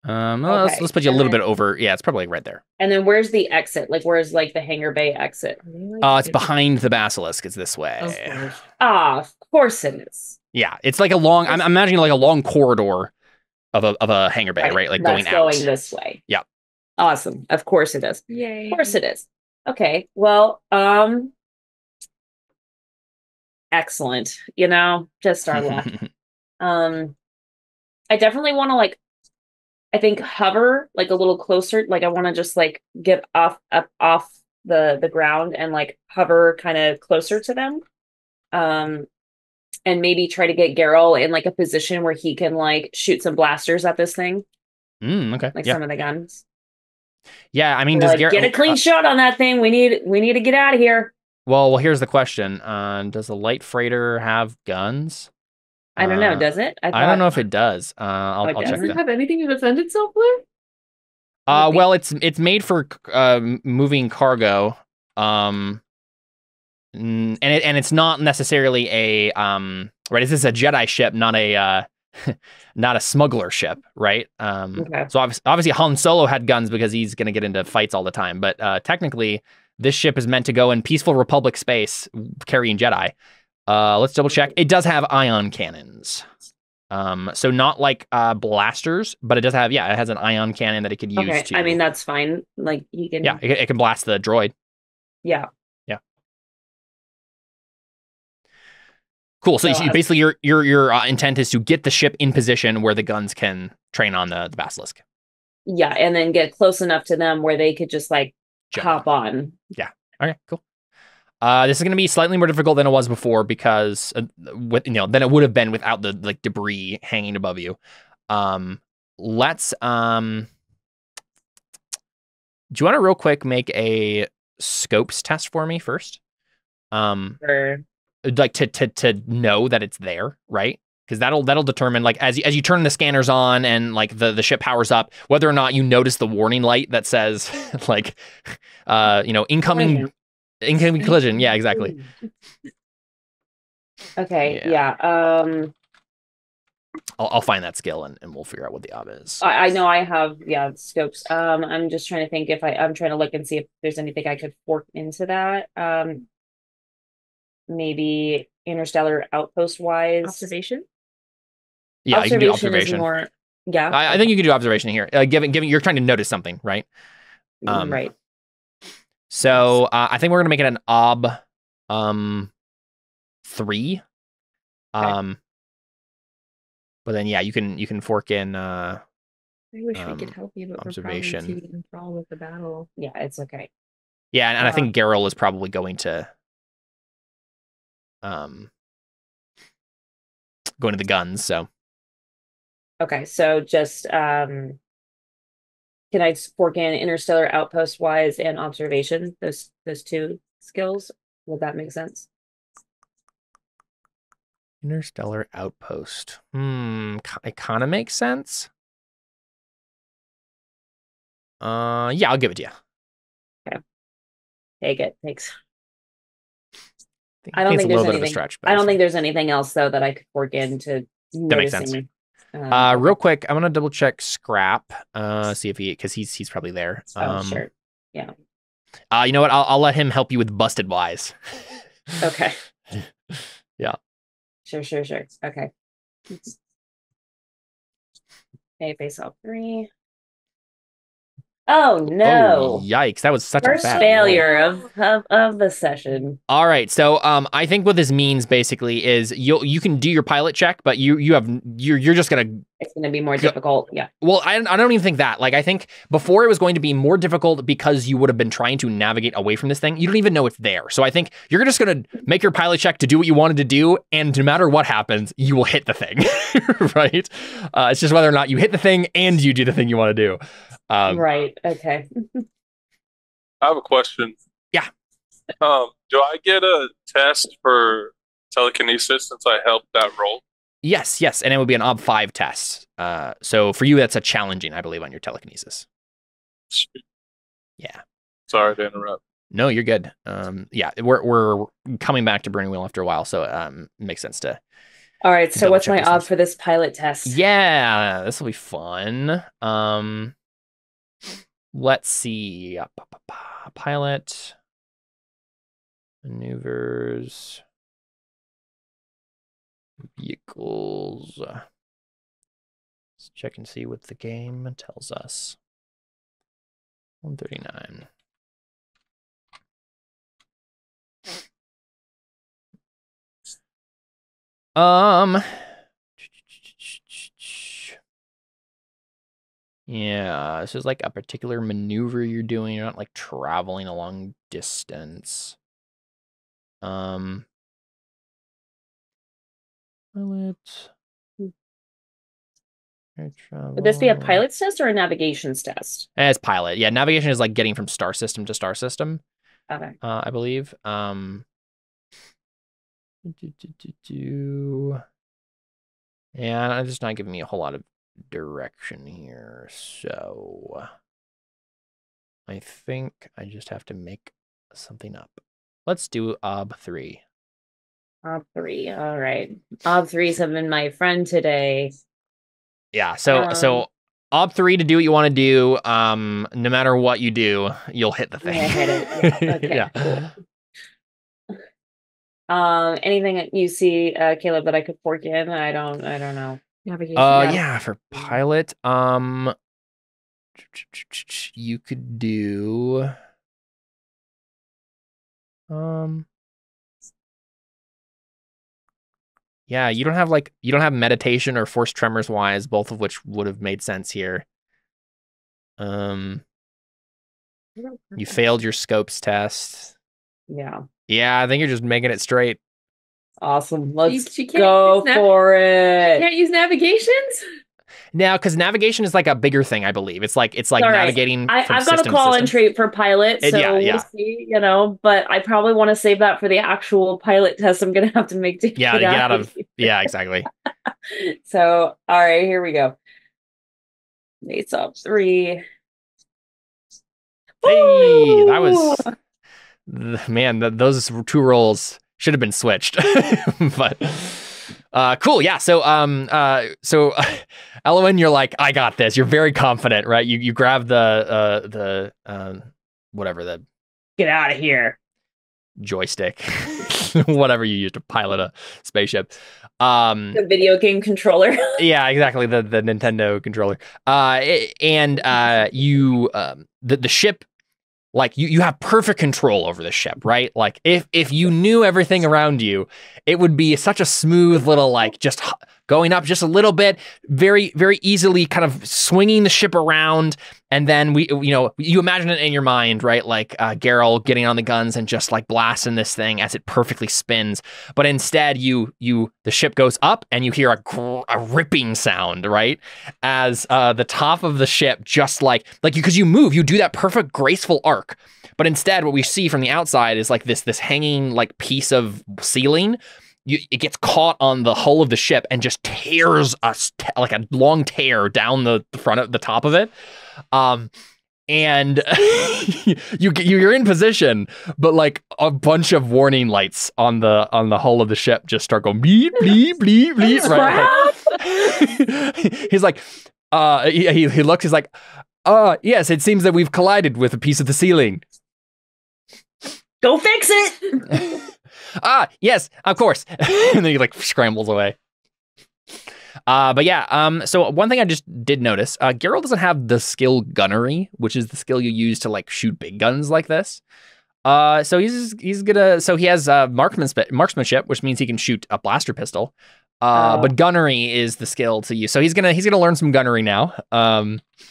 Okay. Let's put you a little bit over. Yeah, it's probably right there. And then where's the exit? Like where's like the hangar bay exit? It's behind the basilisk. It's this way. Of course it is. Yeah, it's like a long. I'm imagining like a long corridor of a hangar bay, right? Like going out. Going this way. Yeah. Awesome. Of course it is. Yay. Of course it is. Okay. Well, excellent. Just our luck. I definitely want to like, I think hover like a little closer. Like I want to just like get off the ground and like hover kind of closer to them. And maybe try to get Garrel in like a position where he can like shoot some blasters at this thing. Okay. Like some of the guns. Yeah, I mean, does Garrel get a clean shot on that thing? We need to get out of here. Well, here's the question: does the light freighter have guns? I don't know. Does it? I don't know if it does. I'll check. Does it have anything to defend itself with? Well, it's made for moving cargo. And it's not necessarily a right. This is a Jedi ship, not a not a smuggler ship, right? Okay. So obviously Han Solo had guns because he's going to get into fights all the time. But technically, this ship is meant to go in peaceful Republic space carrying Jedi. Let's double check. It does have ion cannons. So not like blasters, but it does have it has an ion cannon that it could use to. I mean that's fine. Like he can. Yeah, it can blast the droid. Yeah. Cool. So basically, your intent is to get the ship in position where the guns can train on the basilisk. Yeah, and then get close enough to them where they could just like hop on. Yeah. Okay. Cool. This is going to be slightly more difficult than it was before because than it would have been without the like debris hanging above you. Let's do you want to real quick make a scopes test for me first? Sure. Like to know that it's there, right? Because that'll determine like as you turn the scanners on and like the ship powers up, whether or not you notice the warning light that says like incoming collision. Yeah, exactly. Okay. Yeah. I'll find that skill and we'll figure out what the ob is. I know I have scopes. I'm just trying to think I'm trying to look and see if there's anything I could fork into that. Maybe interstellar outpost wise Observation. Yeah, you can do observation. More, yeah, I think you can do observation here. Given you're trying to notice something, right? Right. So I think we're gonna make it an ob 3. Okay. But then you can fork in I wish we could help you, but observation. we're probably too enthralled with the battle. Yeah, it's okay. Yeah, and I think Geralt is probably going to go into the guns. So Okay, so just can I fork in interstellar outpost wise and observation? Those two skills. Would that make sense? interstellar outpost. It kind of makes sense. Yeah, I'll give it to you. Okay. Take it. Thanks. I don't think there's anything. Stretch, I don't think there's anything else though that I could fork into. That makes sense. Okay. Real quick, I'm gonna double check Scrap. See if because he's probably there. Sure. Yeah. You know what? I'll let him help you with busted wise. Okay. Yeah. Sure. Okay. Okay, face off 3. Oh no! Oh, yikes! That was such First a bad failure of the session. All right, so I think what this means basically is you can do your pilot check, but you're just gonna. It's gonna be more difficult. Yeah. Well, I don't even think that. Like, I think before it was going to be more difficult because you would have been trying to navigate away from this thing. You don't even know it's there. So I think you're just gonna make your pilot check to do what you wanted to do, and no matter what happens, you will hit the thing, right? It's just whether or not you hit the thing and you do the thing you want to do. Right. Okay. I have a question. Yeah. Do I get a test for telekinesis since I helped that roll? Yes, and it would be an Ob 5 test. So for you, that's a challenging, I believe, on your telekinesis. Sweet. Yeah. Sorry to interrupt. No, you're good. Yeah, we're coming back to Burning Wheel after a while, so it makes sense to. All right. So what's my Ob for this pilot test? Yeah, this will be fun. Let's see. Pilot maneuvers. Vehicles. Let's check and see what the game tells us. 139. Yeah, this is like a particular maneuver you're doing. You're not like traveling a long distance. Pilot. Would this be a pilot's test or a navigation's test? It's pilot. Yeah, navigation is like getting from star system to star system. Okay. I believe. Yeah, it's just not giving me a whole lot of direction here, so I think I just have to make something up. Let's do Ob 3. Ob 3. All right. Ob 3s have been my friend today. Yeah, so Ob 3 to do what you want to do. No matter what you do, you'll hit the thing. Yeah, hit it. Yeah. Okay. Yeah. Cool. Anything that you see, Caleb, that I could fork in? I don't know. Navigation. Yeah, for pilot, you could do, yeah, you don't have meditation or force tremors wise, both of which would have made sense here. You failed your scopes test. Yeah. Yeah, I think you're just making it straight. Awesome. Let's She can't go use for it. Can't use navigations? Now, because navigation is like a bigger thing, I believe. It's like navigating. I've from got a call and trait for pilot, so we'll see, but I probably want to save that for the actual pilot test I'm gonna have to make to get out of yeah, exactly. So all right, here we go. Face Ob 3. Hey, that was man, those two rolls should have been switched. But cool. Yeah. So Elowen, you're like, I got this. You're very confident, right? You grab the whatever, the Get out of here. joystick, whatever you use to pilot a spaceship. The video game controller. Yeah, exactly. The Nintendo controller. You the ship, like you have perfect control over the ship, right? Like if you knew everything around you, it would be such a smooth little like just going up just a little bit, very, very easily kind of swinging the ship around. And then you imagine it in your mind, right? Like Geralt getting on the guns and just like blasting this thing as it perfectly spins. But instead, the ship goes up and you hear a ripping sound, right? As the top of the ship just because you do that perfect graceful arc. But instead, what we see from the outside is like this hanging like piece of ceiling. It gets caught on the hull of the ship and just tears like a long tear down the front of the top of it. And you're in position, but like a bunch of warning lights on the hull of the ship just start going bleep bleep bleep bleep. Right? He's like, he looks. He's like, yes, it seems that we've collided with a piece of the ceiling. Go fix it. Yes, of course. And then he like scrambles away. But yeah, so one thing I just did notice, Geralt doesn't have the skill gunnery, which is the skill you use to like shoot big guns like this. So he has marksmanship, which means he can shoot a blaster pistol. But gunnery is the skill to use. So he's gonna learn some gunnery now.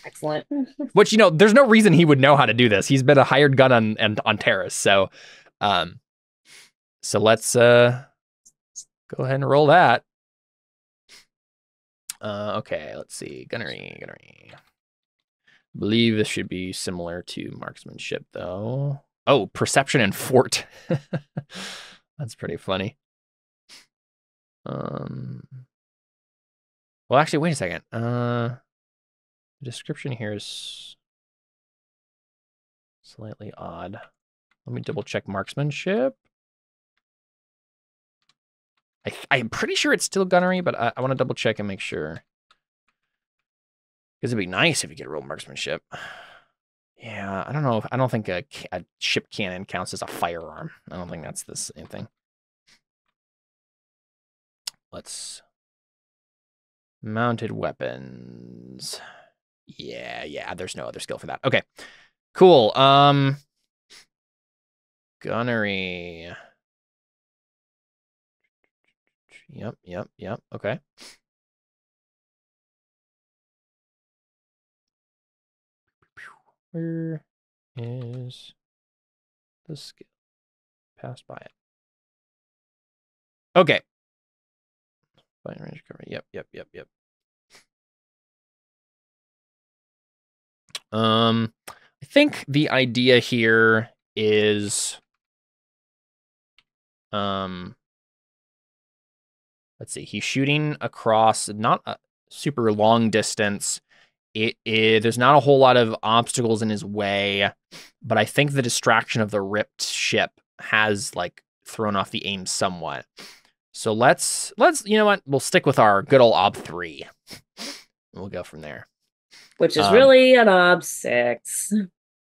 Excellent. Which, there's no reason he would know how to do this. He's been a hired gun on Taris. So let's go ahead and roll that. Okay, let's see. Gunnery. I believe this should be similar to marksmanship, though. Oh, perception and fort. That's pretty funny. Well, actually, wait a second. The description here is slightly odd. Let me double check marksmanship. I'm pretty sure it's still gunnery, but I want to double check and make sure. Because it'd be nice if you get real marksmanship. Yeah, I don't know. I don't think a ship cannon counts as a firearm. I don't think that's the same thing. Let's... Mounted weapons. Yeah, there's no other skill for that. Okay, cool. Gunnery. Yep. Okay. Where is the skill? Pass by it. Okay. Fine range cover. Yep. I think the idea here is let's see, he's shooting across not a super long distance. There's not a whole lot of obstacles in his way, but I think the distraction of the ripped ship has like thrown off the aim somewhat. So let's you know what? We'll stick with our good old Ob 3. We'll go from there. Which is really an Ob 6.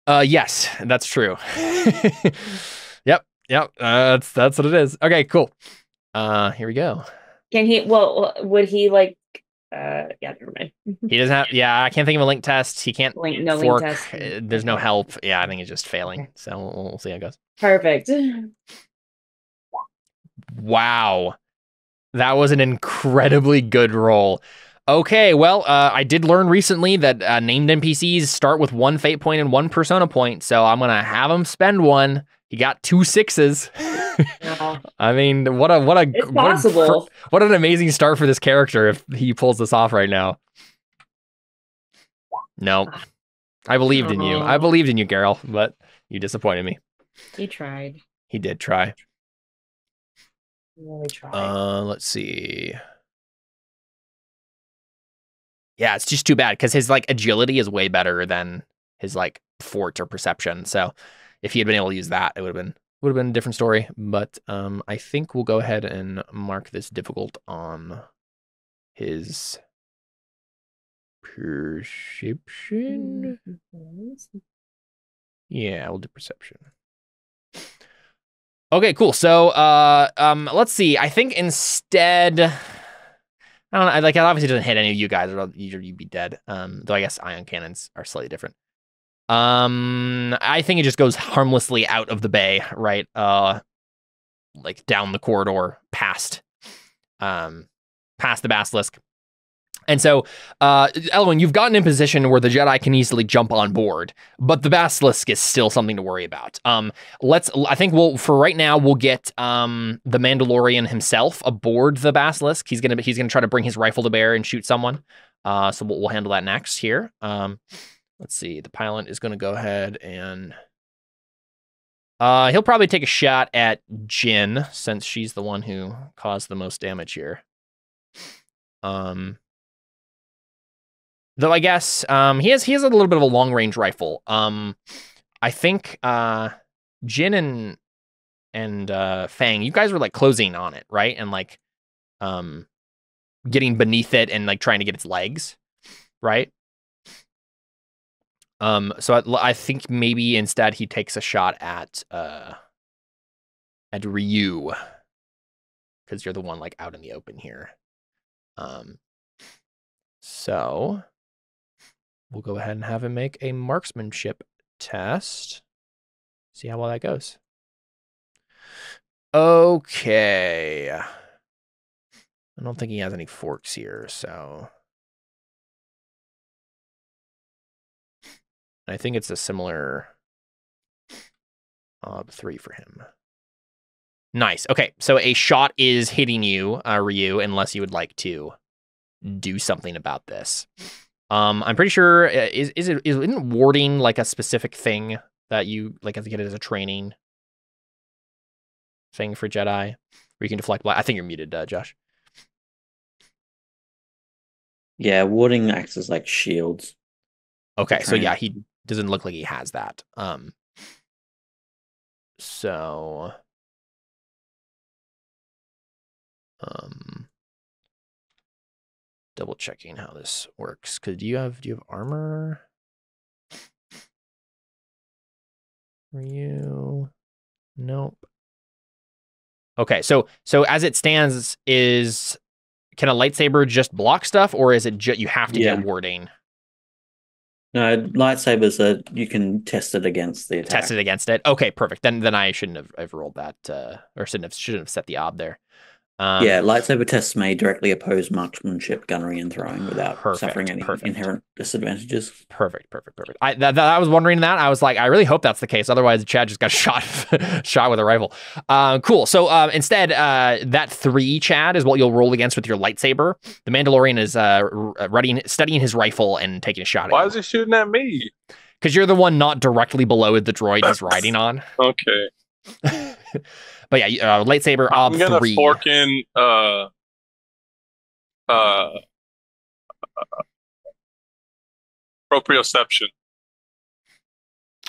Yes, that's true. Yep. That's what it is. Okay, cool. Here we go. Can he? Well, would he like? Yeah, never mind. He doesn't have. Yeah, I can't think of a link test. He can't link fork. test. There's no help. Yeah, I think it's just failing. So we'll see how it goes. Perfect. Wow, that was an incredibly good roll. Okay, well, I did learn recently that named NPCs start with 1 fate point and 1 persona point, so I'm gonna have him spend 1. He got 2 6s. Yeah. I mean, It's possible. what an amazing start for this character if he pulls this off right now. No, I believed in you. I believed in you, Geralt, but you disappointed me. He tried. He did try. He really tried. Let's see. Yeah, it's just too bad because his like agility is way better than his like fort or perception. So if he had been able to use that, it would have been a different story. But I think we'll go ahead and mark this difficult on his perception. Yeah, we'll do perception. Okay, cool. So let's see. I think instead, I don't know, like it obviously doesn't hit any of you guys, or you'd be dead. Though I guess ion cannons are slightly different. I think it just goes harmlessly out of the bay, right? Like down the corridor past past the basilisk. And so, Elwin, you've gotten in position where the Jedi can easily jump on board, but the basilisk is still something to worry about. I think for right now, we'll get the Mandalorian himself aboard the basilisk. He's gonna try to bring his rifle to bear and shoot someone. So we'll handle that next here. Let's see. The pilot is gonna go ahead and he'll probably take a shot at Jin, since she's the one who caused the most damage here. Though I guess he has a little bit of a long range rifle. I think Jin and Fang, you guys were like closing on it, right? And like getting beneath it and like trying to get its legs, right? So I think maybe instead he takes a shot at Ryu, because you're the one like out in the open here. So we'll go ahead and have him make a marksmanship test. See how well that goes. Okay. I don't think he has any forks here, so I think it's a similar 3 for him. Nice. Okay, so a shot is hitting you, Ryu, unless you would like to do something about this. I'm pretty sure isn't warding like a specific thing that you like have to get it as a training thing for Jedi, where you can deflect blast. I think you're muted, Josh. Yeah, warding acts as like shields. Okay, so yeah, he doesn't look like he has that. So double checking how this works. Cause do you have armor? For you? Nope. Okay, so as it stands, can a lightsaber just block stuff, or is it you have to get warding? No, lightsabers you can test it against the attack. Test it against it. Okay, perfect. Then I shouldn't have rolled that, or shouldn't have set the ob there. Yeah, lightsaber tests may directly oppose marksmanship, gunnery, and throwing without suffering any inherent disadvantages. Perfect. I was wondering that. I was like, I really hope that's the case. Otherwise, Chad just got shot with a rifle. Cool. So instead, that 3, Chad, is what you'll roll against with your lightsaber. The Mandalorian is studying his rifle and taking a shot at you. Why is he shooting at me? Because you're the one not directly below the droid he's riding on. Okay. But yeah, lightsaber ob 3. I'm gonna fork in proprioception.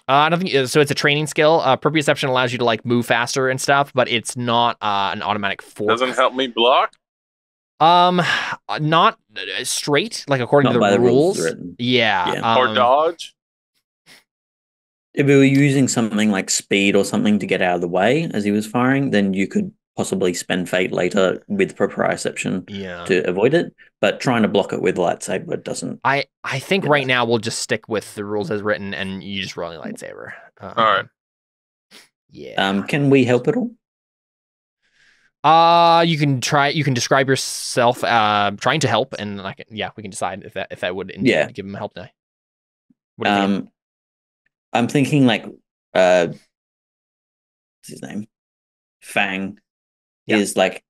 I don't think so. It's a training skill. Proprioception allows you to like move faster and stuff, but it's not an automatic fork. Doesn't help me block. Not straight, like according to the rules. Yeah. Or dodge. If we were using something like speed or something to get out of the way as he was firing, then you could possibly spend fate later with proprioception to avoid it. But trying to block it with lightsaber doesn't. I think right now we'll just stick with the rules as written, and you just roll a lightsaber. All right. Yeah. Can we help at all? You can try. You can describe yourself trying to help, and we can decide if that would indeed give him help now. What do you think? I'm thinking like what's his name? Fang is like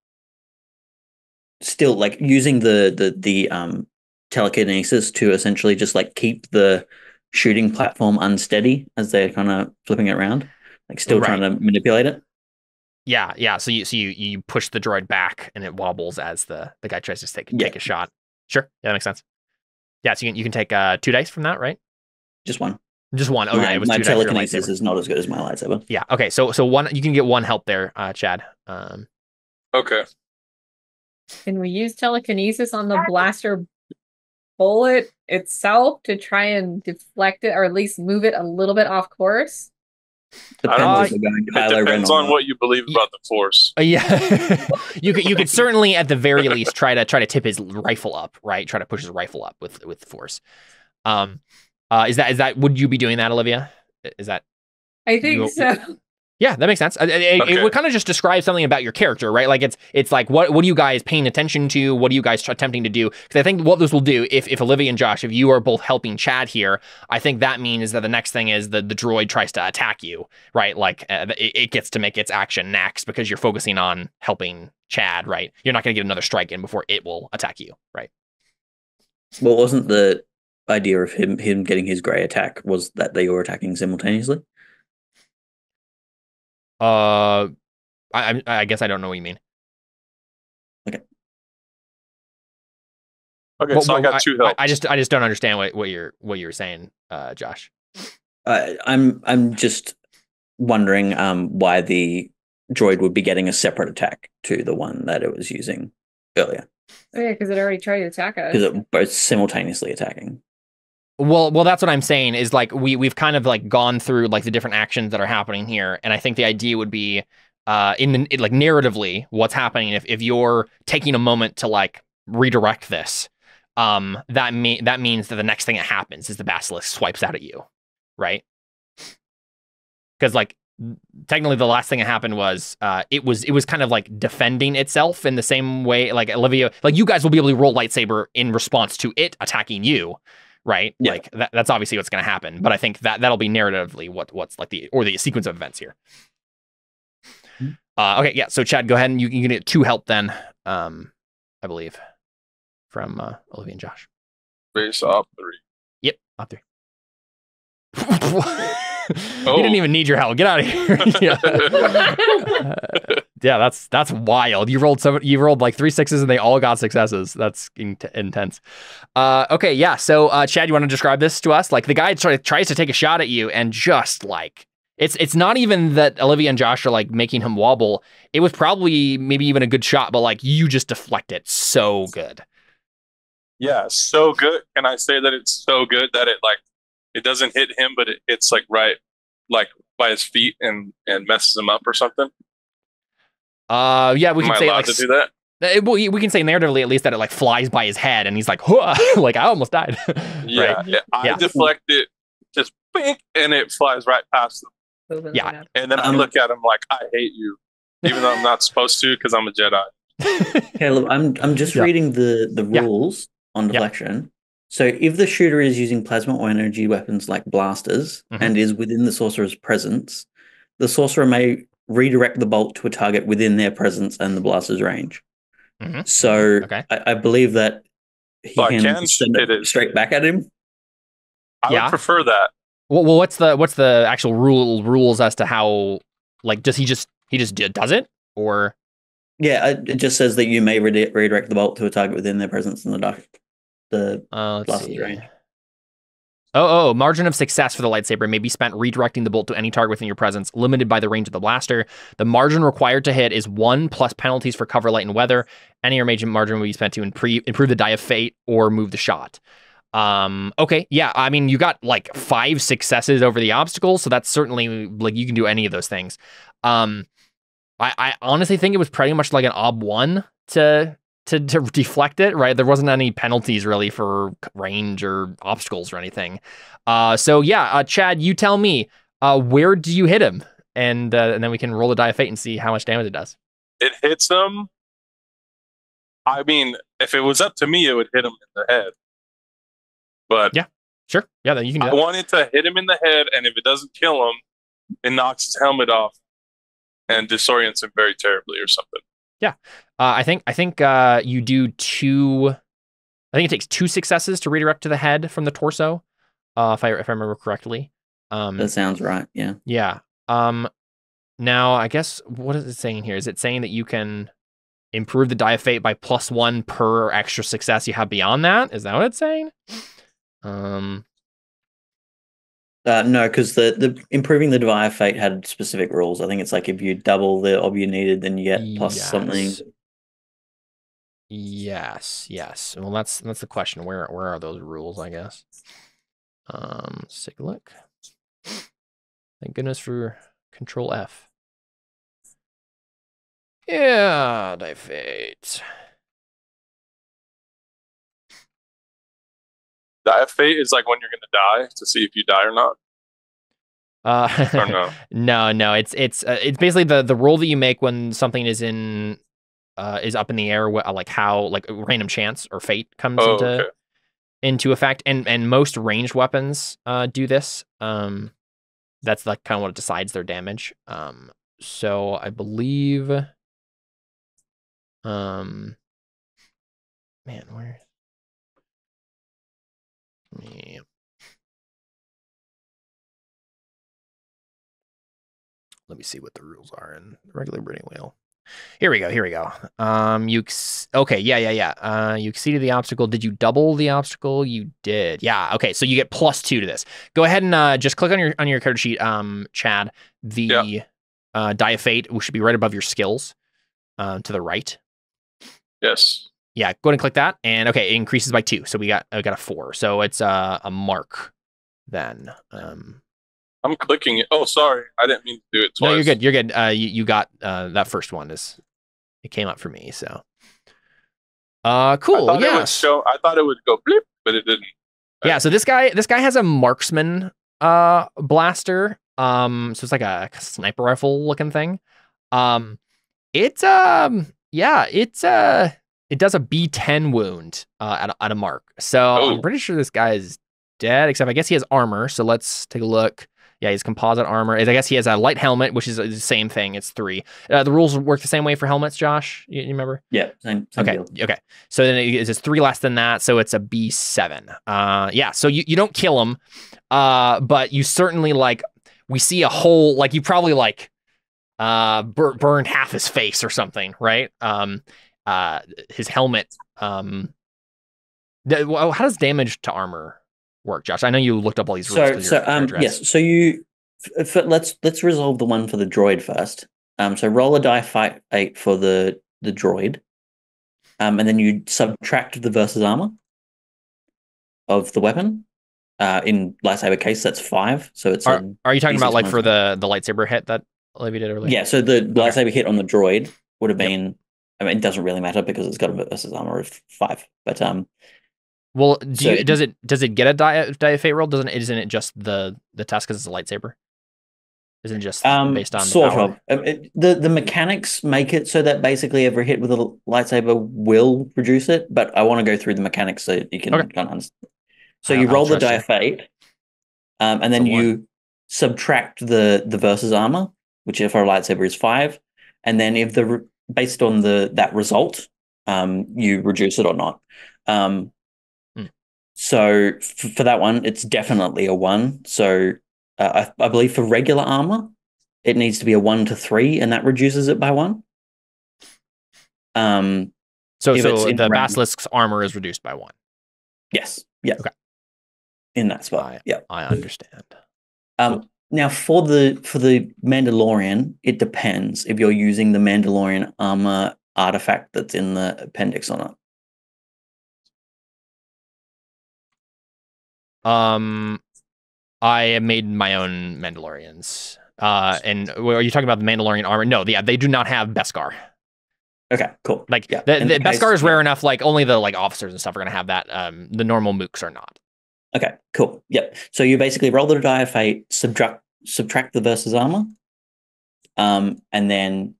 still like using the telekinesis to essentially just like keep the shooting platform unsteady as they're kind of flipping it around, like still trying to manipulate it. Yeah. So you push the droid back and it wobbles as the guy tries to take a shot. Sure, yeah, that makes sense. Yeah, so you can take 2 dice from that, right? Just one. Just one. Okay, it was my 2 dice for your telekinesis lightsaber. is not as good as my lightsaber. Yeah. Okay. So one, you can get 1 help there, Chad. Okay. Can we use telekinesis on the blaster bullet itself to try and deflect it, or at least move it a little bit off course? Depends it depends on what you believe about the Force. Yeah, you could certainly at the very least try to tip his rifle up, right? Try to push his rifle up with Force. Is that would you be doing that, Olivia? Is that? I think so. Yeah, that makes sense. It would kind of just describe something about your character, right? Like it's like what are you guys paying attention to? What are you guys attempting to do? Because I think what this will do, if Olivia and Josh, if you are both helping Chad here, I think that means that the next thing is the droid tries to attack you, right? Like it gets to make its action next because you're focusing on helping Chad, right? You're not going to get another strike in before it will attack you, right? Well, wasn't the idea of him getting his grey attack was that they were attacking simultaneously? I guess I don't know what you mean. Okay. Okay, Well, so I got two helps. I just don't understand what you're saying, Josh. I'm just wondering why the droid would be getting a separate attack to the one that it was using earlier. Oh yeah, because it already tried to attack us. Because it both simultaneously attacking. Well, that's what I'm saying is like we've kind of like gone through like the different actions that are happening here, and I think the idea would be like narratively what's happening if you're taking a moment to like redirect this, that means that the next thing that happens is the basilisk swipes out at you, right? Because like technically the last thing that happened was it was kind of like defending itself in the same way like Olivia, like you guys will be able to roll lightsaber in response to it attacking you. Right, yeah. Like that's obviously what's going to happen, but I think that'll be narratively what's like the sequence of events here. Okay, yeah. So Chad, go ahead and you can get 2 help then, I believe, from Olivia and Josh. Base op 3. Yep, op 3. You didn't even need your help. Get out of here. Yeah, that's wild. You rolled like 3 6s and they all got successes. That's intense. Okay, yeah. So Chad, you want to describe this to us? Like the guy tries to take a shot at you and just like it's not even that Olivia and Josh are like making him wobble. It was probably maybe even a good shot, but like you just deflect it so good. Yeah, so good. Can I say that it's so good that it doesn't hit him, but it's like right like by his feet and messes him up or something? Yeah, we can say like to do that. We can say narratively at least that it like flies by his head and he's like, like I almost died. Yeah, right? I deflect it, just bink, and it flies right past him. Yeah, and then I look at him like I hate you, even though I'm not supposed to because I'm a Jedi. Caleb, I'm just reading the rules on deflection. So if the shooter is using plasma or energy weapons like blasters and is within the sorcerer's presence, the sorcerer may redirect the bolt to a target within their presence and the blaster's range. So I believe that he can send it straight back at him. I would prefer that. Well, what's the actual rules as to how, like, does he just does it, or? Yeah, it just says that you may redirect the bolt to a target within their presence in the blaster's range. Oh, margin of success for the lightsaber may be spent redirecting the bolt to any target within your presence, limited by the range of the blaster. The margin required to hit is 1 plus penalties for cover, light, and weather. Any remaining margin will be spent to improve the die of fate or move the shot. Okay, yeah, I mean, you got like 5 successes over the obstacle, so that's certainly like you can do any of those things. I honestly think it was pretty much like an ob 1 to deflect it, right? There wasn't any penalties really for range or obstacles or anything. So yeah, Chad, you tell me, where do you hit him? And then we can roll the die of fate and see how much damage it does. It hits him. I mean, if it was up to me, it would hit him in the head. But yeah, sure. Yeah, then you can do that. I wanted to hit him in the head, and if it doesn't kill him, it knocks his helmet off and disorients him very terribly or something. Yeah, I think you do 2. I think it takes 2 successes to redirect to the head from the torso, if I remember correctly. That sounds right. Yeah. Yeah. Now I guess what is it saying here? Is it saying that you can improve the die of fate by +1 per extra success you have beyond that? Is that what it's saying? No, because the improving the die of fate had specific rules. I think it's like if you double the ob you needed, then you get plus something. Yes. Well, that's the question. Where are those rules? I guess. Let's take a look. Thank goodness for Control F. Yeah, die fate. Die of fate is like when you're going to die to see if you die or not. Or no? No. It's basically the roll that you make when something is up in the air, like how like random chance or fate comes into effect, and most ranged weapons do this. That's like kind of what decides their damage. So I believe, man, where? Yeah. Let me see what the rules are in regular Breeding Wheel. Here we go. Okay, yeah. You exceeded the obstacle. Did you double the obstacle? You did. Yeah. Okay, so you get +2 to this. Go ahead and just click on your character sheet, Chad. The Die of Fate, which should be right above your skills, to the right. Yes. Yeah. Go ahead and click that, and okay, it increases by 2. So we got a 4. So it's a mark then. I'm clicking it. Oh, sorry. I didn't mean to do it twice. No, you're good. You're good. You got that first one. It came up for me. So, cool. Yeah. I thought it would go blip, but it didn't. Yeah. So this guy has a marksman blaster. So it's like a sniper rifle looking thing. It does a B10 wound at a mark. So I'm pretty sure this guy is dead. Except I guess he has armor. So let's take a look. Yeah, he's composite armor. I guess he has a light helmet, which is the same thing. It's 3. The rules work the same way for helmets, Josh. You remember? Yeah, same okay. deal. Okay. So then it's 3 less than that. So it's a B7. Yeah. So you don't kill him, but you certainly we see a hole. Like you probably burned half his face or something, right? His helmet. How does damage to armor work, Josh? I know you looked up all these rules. Yes. So let's resolve the one for the droid first. So roll a die 8 for the droid, and then you subtract the versus armor of the weapon. In lightsaber case, that's 5. So it's. Are you talking about for the lightsaber hit that Olivia did earlier? Yeah. So the lightsaber hit on the droid would have been. I mean, it doesn't really matter because it's got a versus armor of 5. But well, does it get a die of fate roll? Isn't it just the test because it's a lightsaber? Isn't it just based on sort the power? of the mechanics make it so that basically every hit with a lightsaber will reduce it, but I want to go through the mechanics so you can kind of understand. So you roll the die of fate, and then you subtract the versus armor, which for a lightsaber is 5, and then if based on that result, you reduce it or not. So for that one, it's definitely a 1. So I believe for regular armor, it needs to be a 1 to 3, and that reduces it by 1. So the basilisk's armor is reduced by 1. Yes. Yeah. Okay. In that spot. Yeah. I understand. Now for the Mandalorian, it depends if you're using the Mandalorian armor artifact that's in the appendix or not. I made my own Mandalorians. And are you talking about the Mandalorian armor? No, they do not have Beskar. Okay, cool. The Beskar is rare enough. Only the officers and stuff are gonna have that. The normal mooks are not. Okay, cool. Yep. So you basically roll the die of fate, subtract the versus armor, and then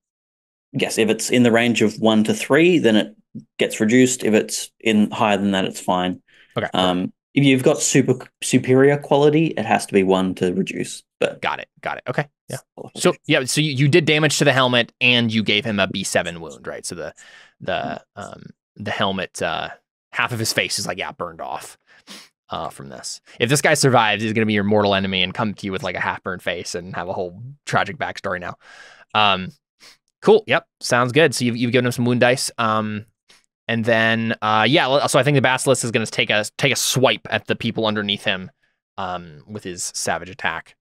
yes, if it's in the range of 1 to 3, then it gets reduced. If it's in higher than that, it's fine. Okay. If you've got superior quality, it has to be 1 to reduce. But got it. Okay. Yeah. So you did damage to the helmet, and you gave him a B7 wound, right? So the helmet, half of his face is burned off from this. If this guy survives, he's gonna be your mortal enemy and come to you with a half-burned face and have a whole tragic backstory now. Cool. Yep. Sounds good. So you've given him some wound dice. And then, so I think the basilisk is going to take a swipe at the people underneath him, with his savage attack.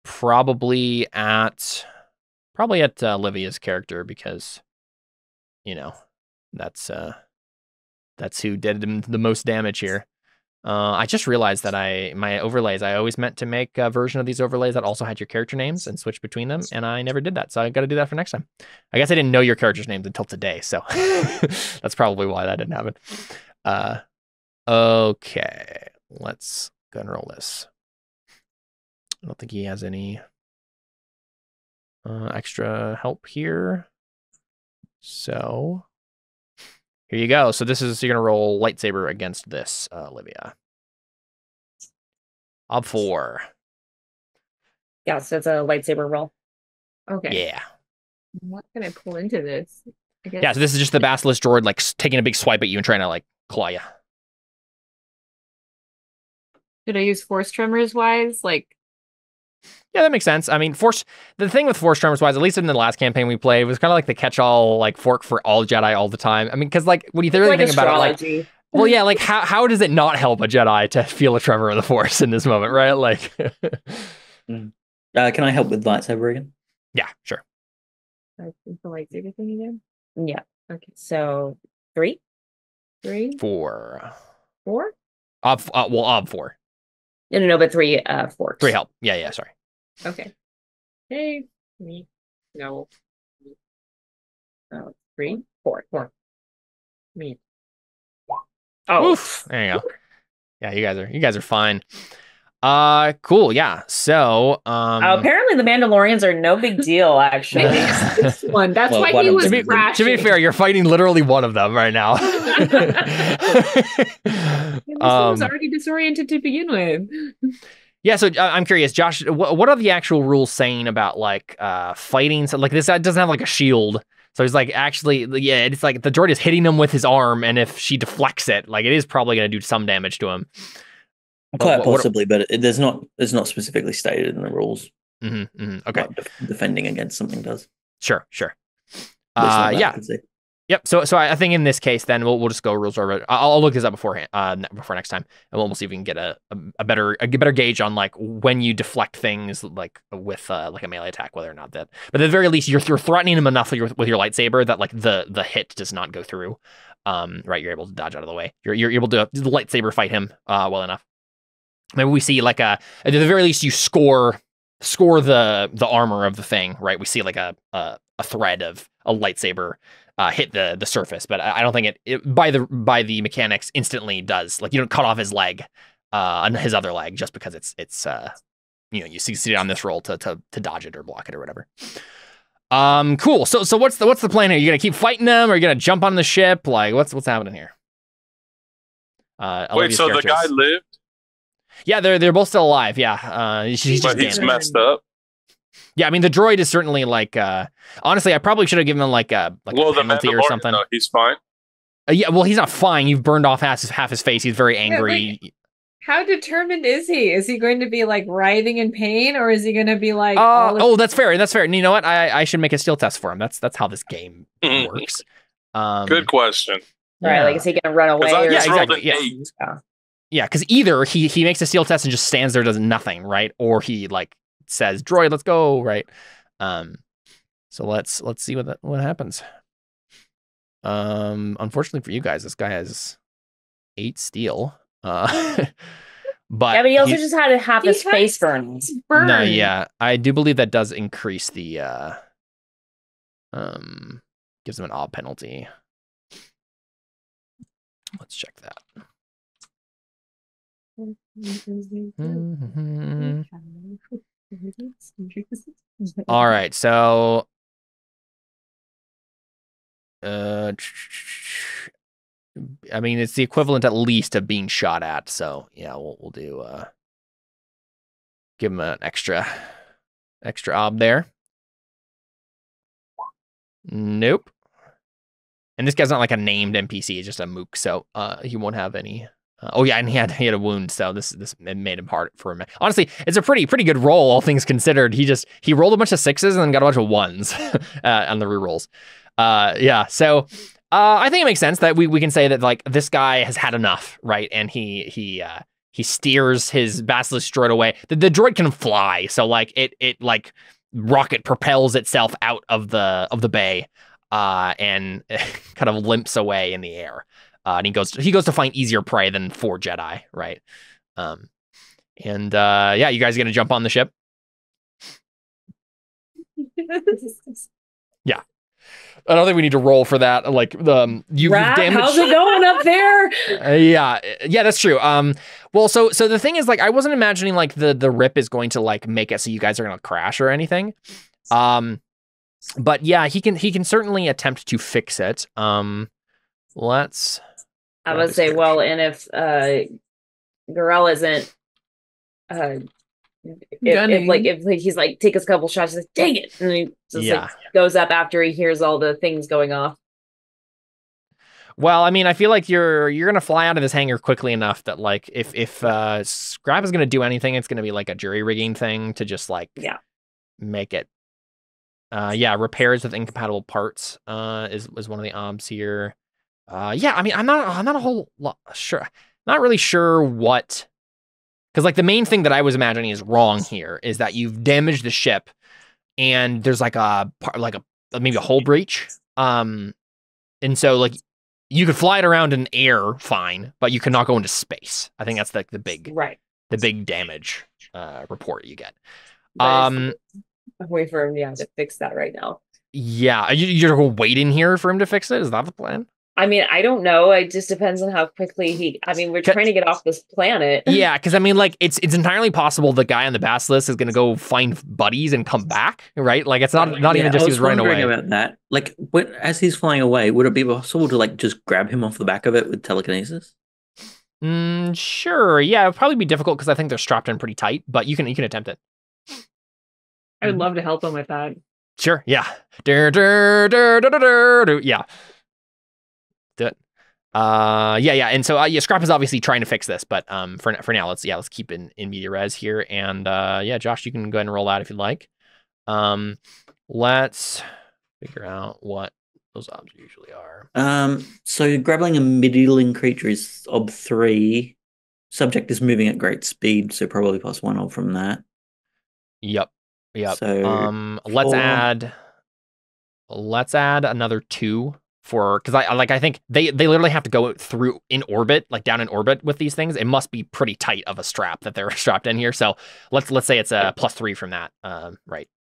Probably at Livia's character because, that's who did him the most damage here. I just realized that my overlays, I always meant to make a version of these overlays that also had your character names and switch between them, and I never did that, so I got to do that for next time. I guess I didn't know your character's names until today, so that's probably why that didn't happen. Okay, let's go and roll this. I don't think he has any extra help here. So here you go. So this is, you're going to roll lightsaber against this, Olivia. Up 4. Yeah, so it's a lightsaber roll. Okay. Yeah. What can I pull into this? I guess. Yeah, so this is just the basilisk droid like taking a big swipe at you and trying to like claw you. Should I use force tremors wise? Like, Yeah, that makes sense. I mean, the thing with Force Tremors wise, at least in the last campaign we played, was kind of like the catch-all like fork for all Jedi all the time. I mean, because like when you really like think about it, like, astrology. well, yeah, like how does it not help a Jedi to feel a tremor of the Force in this moment, right? Like, Can I help with lightsaber again? yeah, sure. I think the lightsaber thing again. Yeah. Okay. So 3? 3, 4. 4. Ob 4. No, but 3 forks. 3 help. Yeah, sorry. Okay. Hey, me. No. Oh, 3, 4. 4. Me. Oh, Oof. There you go. Yeah, you guys are fine. Cool. Yeah. So, apparently the Mandalorians are no big deal, actually. This one. That's Well, why one he of was them- crashing. to be fair, you're fighting literally one of them right now. This one was already disoriented to begin with. Yeah, so I'm curious, Josh, what are the actual rules saying about like fighting? So like this guy doesn't have like a shield. So he's like actually, yeah, it's like the droid is hitting him with his arm, and if she deflects it, like it is probably going to do some damage to him. Quite what- possibly, but it's not specifically stated in the rules. Okay, What defending against something does. sure. At least not that I Yeah. can see. Yep. So I think in this case, then we'll just go rules over. I'll look this up beforehand, before next time, and we'll see if we can get a better gauge on like when you deflect things like with like a melee attack, whether or not that. But at the very least, you're threatening him enough with your lightsaber that like the hit does not go through. Right, you're able to dodge out of the way. You're able to lightsaber fight him well enough. Maybe we see like at the very least you score the armor of the thing. Right, we see like a thread of a lightsaber hit the surface, but I don't think it by the mechanics instantly does. Like you don't cut off his leg, on his other leg just because it's you succeed on this roll to dodge it or block it or whatever. Cool. So what's the plan here? You gonna keep fighting them, or you gonna jump on the ship? Like what's happening here? Wait, Olivia's so the character guy is- lived, Yeah, they're both still alive. Yeah, he's just but he's damaged. messed up. Yeah, I mean the droid is certainly like. Honestly, I probably should have given him like a Well, the penalty or Mandalorian, something. no, he's fine. Yeah, well, he's not fine. You've burned off half his face. He's very angry. How determined is he? Is he going to be like writhing in pain, or is he going to be like? That's fair. That's fair. And you know what? I should make a skill test for him. That's how this game works. Good question. right. Like, is he going to run away? Because I Or just Yeah, rolled exactly, an yeah. 8. Yeah, because either he makes a steel test and just stands there, does nothing, right? Or he like says, "Droid, let's go," right? So let's see what happens. Unfortunately for you guys, this guy has 8 steel. But yeah, but he also just had half He his has- face burned. Burn. no, yeah, I do believe that does increase the gives him an odd penalty. Let's check that. All right, so I mean it's the equivalent at least of being shot at. So yeah, we'll do give him an extra ob there. Nope. And this guy's not like a named NPC; he's just a mook, so he won't have any. Oh yeah, and he had a wound, so this made him hard for him. Honestly, it's a pretty good roll, all things considered. He rolled a bunch of 6s and then got a bunch of 1s on the rerolls. Yeah, so I think it makes sense that we can say that like this guy has had enough, right? And he steers his basilisk droid away. The droid can fly, so like it like rocket propels itself out of the bay, and kind of limps away in the air. And he goes to find easier prey than 4 Jedi, right? Yeah, you guys gonna jump on the ship? Yeah. I don't think we need to roll for that. Like you've damaged. How's it going up there? Yeah, that's true. Well, so the thing is, like, I wasn't imagining like the rip is going to like make it so you guys are gonna crash or anything. But yeah, he can certainly attempt to fix it. Let's. I would say, well, and if Garel isn't, if he's like take us a couple shots, he's like, dang it, and he just like goes up after he hears all the things going off. Well, I mean, I feel like you're gonna fly out of this hangar quickly enough that like if Scrap is gonna do anything, it's gonna be like a jury rigging thing to just like make it. Repairs with incompatible parts is one of the obs here. I mean, I'm not a whole lot sure. Not really sure what, because like the main thing that I was imagining is wrong here is that you've damaged the ship, and there's like maybe a hull breach. And so like you could fly it around in air fine, but you cannot go into space. I think that's like the big damage report you get. I'm waiting for him to fix that right now. Yeah, you're gonna wait in here for him to fix it? Is that the plan? I mean, I don't know. It just depends on how quickly we're trying to get off this planet. Yeah, because I mean, like, it's entirely possible the guy on the basilisk is going to go find buddies and come back, right? Like, it's not even just he was running away. About that. Like, as he's flying away, would it be possible to, like, just grab him off the back of it with telekinesis? Sure. Yeah, it would probably be difficult because I think they're strapped in pretty tight, but you can attempt it. I would love to help him with that. Sure, yeah. Yeah. Do it. And so Scrap is obviously trying to fix this, but for now let's keep in media res here, and Josh, you can go ahead and roll out if you'd like. Let's figure out what those obs usually are. So grappling a middling creature is ob 3. Subject is moving at great speed, so probably plus 1 ob from that. Yep. So let's add another 2. Because I think they literally have to go through in orbit, like down in orbit with these things. It must be pretty tight of a strap that they're strapped in here. So let's say it's a plus 3 from that,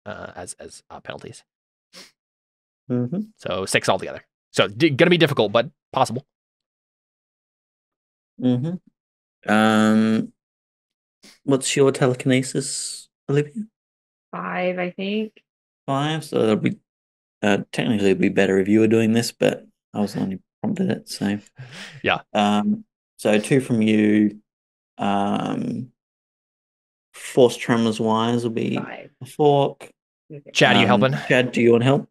as penalties. Mm-hmm. So 6 altogether. So gonna be difficult, but possible. Mm-hmm. What's your telekinesis, Olivia? 5, I think. 5. So that'll be. Technically, it'd be better if you were doing this, but I was the one who prompted it. So, yeah. So 2 from you. Force tremors wise will be 5. a fork. Chad, are you helping? Chad, do you want help?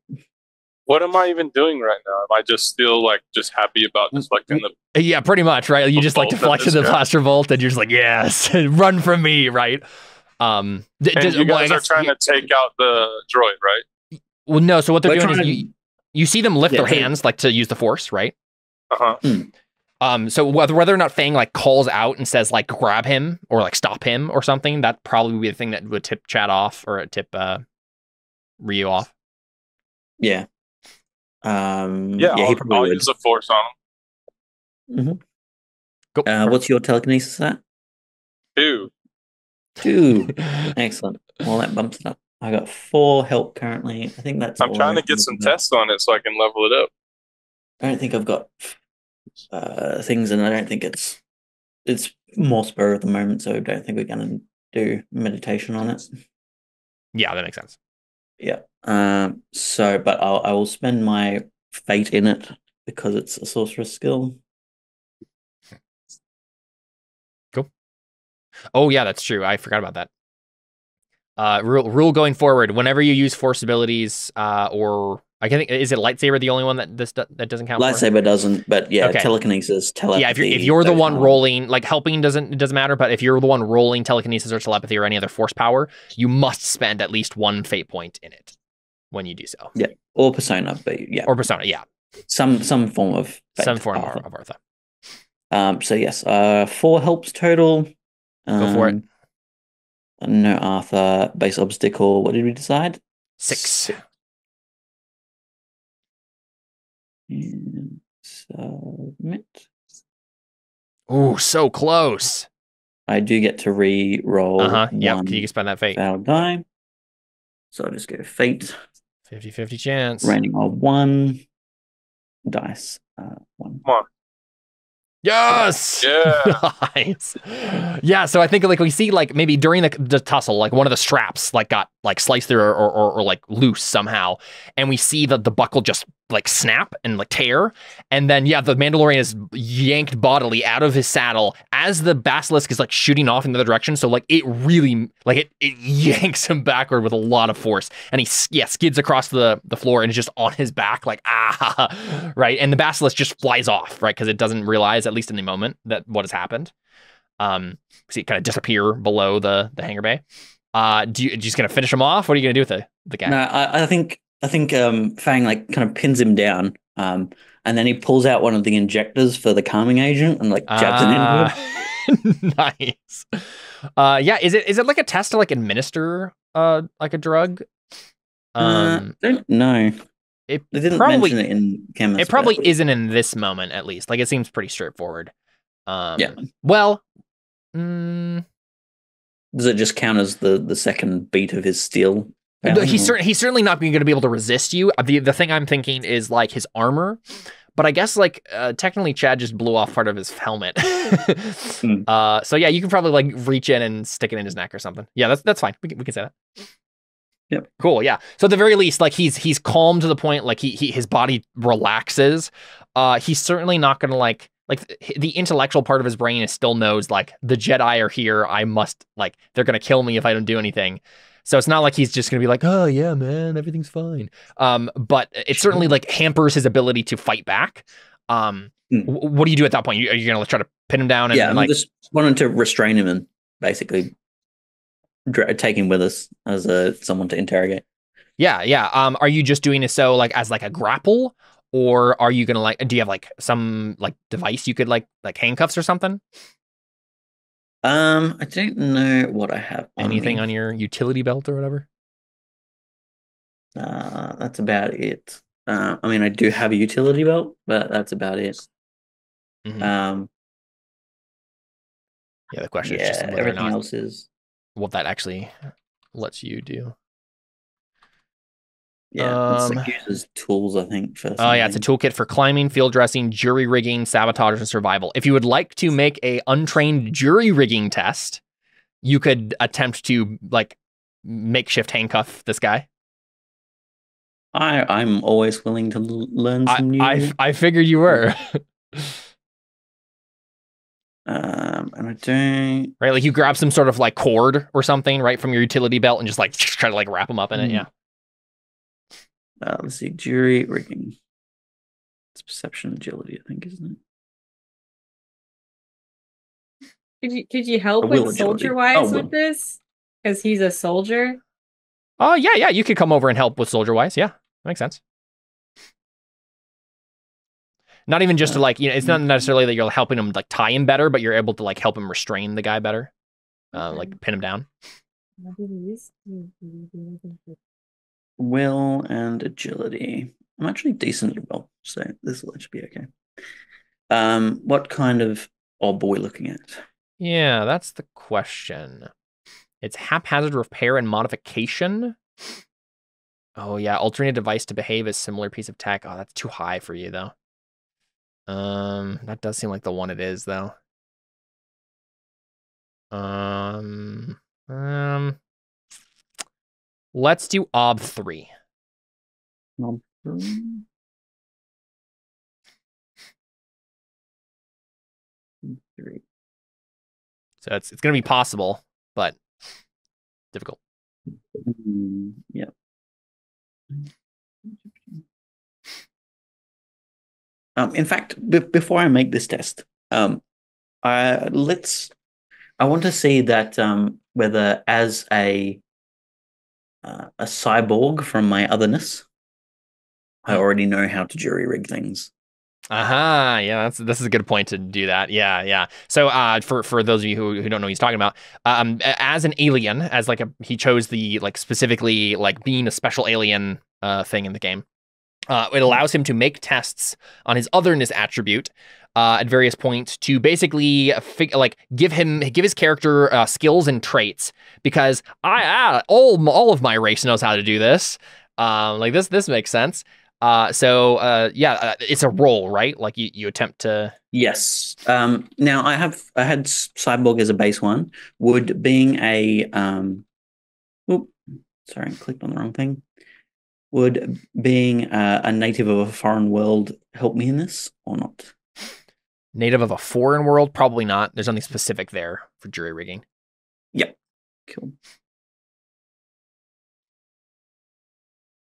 What am I even doing right now? Am I just still just happy about deflecting the? Yeah, pretty much, right? You just like deflected the blaster bolt, and you're just like, yes, run from me, right? And you guys are trying to take out the droid, right? Well, no. So what they're doing is you see them lift their hands like to use the force, right? So whether or not Fang like calls out and says like grab him or like stop him or something, that probably would be the thing that would tip Chad off or tip Ryu off. Yeah. He probably I'll would. use the force on him. Go. What's your telekinesis at? 2. 2. Excellent. Well, that bumps it up. I got 4 help currently. I think that's. I'm trying to get some tests on it so I can level it up. I don't think I've got things, and I don't think it's more spur at the moment, so I don't think we're going to do meditation on it. Yeah, that makes sense. Yeah. But I will spend my fate in it because it's a sorcerer's skill. Cool. Oh yeah, that's true. I forgot about that. Rule going forward, whenever you use force abilities, or I think is it lightsaber the only one that that doesn't count? Lightsaber doesn't, but yeah, okay. Telekinesis, telepathy. Yeah, if you're the one rolling, like helping it doesn't matter, but if you're the one rolling telekinesis or telepathy or any other force power, you must spend at least 1 fate point in it when you do so. Yeah, or persona, but yeah, or persona, yeah, some form of fate, some form of Artha. So yes, 4 helps total. Go for it. No Arthur, base obstacle. What did we decide? 6. And submit. Oh, so close. I do get to re-roll. Yep. Can you spend that fate? Failed die. So I'll just go fate. 50-50 chance. Raining on 1 dice. 1. Come on. Yes. Yeah. Nice. Yeah. So I think like we see like maybe during the tussle, like one of the straps like got like sliced through or like loose somehow, and we see the buckle just like snap and like tear, and then the Mandalorian is yanked bodily out of his saddle as the basilisk is like shooting off in the other direction. So like it really like it yanks him backward with a lot of force, and he skids across the floor and is just on his back like right, and the basilisk just flies off right because it doesn't realize, at least in the moment, that what has happened. See it kind of disappear below the hangar bay. Do you just gonna finish him off? What are you gonna do with the guy? No, I think Fang like kind of pins him down, and then he pulls out one of the injectors for the calming agent and like jabs it into him. Nice. Is it like a test to like administer like a drug? Don't know. They didn't probably mention it in Chemist. It probably isn't in this moment, at least. Like it seems pretty straightforward. Well, does it just count as the second beat of his steel? He's certainly not going to be able to resist you. The thing I'm thinking is like his armor, but I guess like technically Chad just blew off part of his helmet. So yeah, you can probably like reach in and stick it in his neck or something. Yeah, that's fine. We can say that. Yep. Cool. Yeah. So at the very least, like he's calm to the point like his body relaxes. He's certainly not going to like the intellectual part of his brain still knows like the Jedi are here. I must like they're going to kill me if I don't do anything. So it's not like he's just going to be like, oh yeah, man, everything's fine. But it certainly like hampers his ability to fight back. What do you do at that point? Are you going to try to pin him down? And, I'm just wanting to restrain him and basically take him with us as someone to interrogate. Yeah. Are you just doing it so like as like a grapple, or are you going to like? Do you have like some like device you could like handcuffs or something? I don't know what I have. Anything on your utility belt or whatever? That's about it. I mean, I do have a utility belt, but that's about it. Mm-hmm. The question is just whether everything or not else is what that actually lets you do. It's like uses tools, I think. For it's a toolkit for climbing, field dressing, jury rigging, sabotage, and survival. If you would like to make a untrained jury rigging test, you could attempt to like makeshift handcuff this guy. I'm always willing to learn some new. I figured you were. And I don't. Right, like you grab some sort of like cord or something, right, from your utility belt and just like try to like wrap him up in it. Yeah. Let's see, jury rigging. It's perception agility, I think, isn't it? Could you help with soldier wise with this? Because he's a soldier. Oh yeah, you could come over and help with soldier wise. Yeah, that makes sense. Not even just to like, it's not necessarily that you're helping him like tie him better, but you're able to like help him restrain the guy better, like pin him down. Will and agility. I'm actually decent at will, so this will actually be okay. What kind of ob are we looking at? Yeah, that's the question. It's haphazard repair and modification. Oh yeah, alternate device to behave as similar piece of tech. Oh, that's too high for you though. That does seem like the one it is though. Let's do ob 3. Ob 3. 3. So it's gonna be possible, but difficult. Yeah. In fact, before I make this test, I want to see that whether as a cyborg from my otherness, I already know how to jury rig things. Aha, yeah, this is a good point to do that. Yeah. So for those of you who don't know what he's talking about, as an alien, as like he chose the like specifically like being a special alien thing in the game. It allows him to make tests on his otherness attribute at various points to basically give his character skills and traits, because all of my race knows how to do this. Like this makes sense. It's a roll, right? Like you attempt to. Yes. Now I had cyborg as a base one. Would being a sorry, I clicked on the wrong thing. Would being a native of a foreign world help me in this or not? Native of a foreign world? Probably not. There's nothing specific there for jury rigging. Yep. Cool.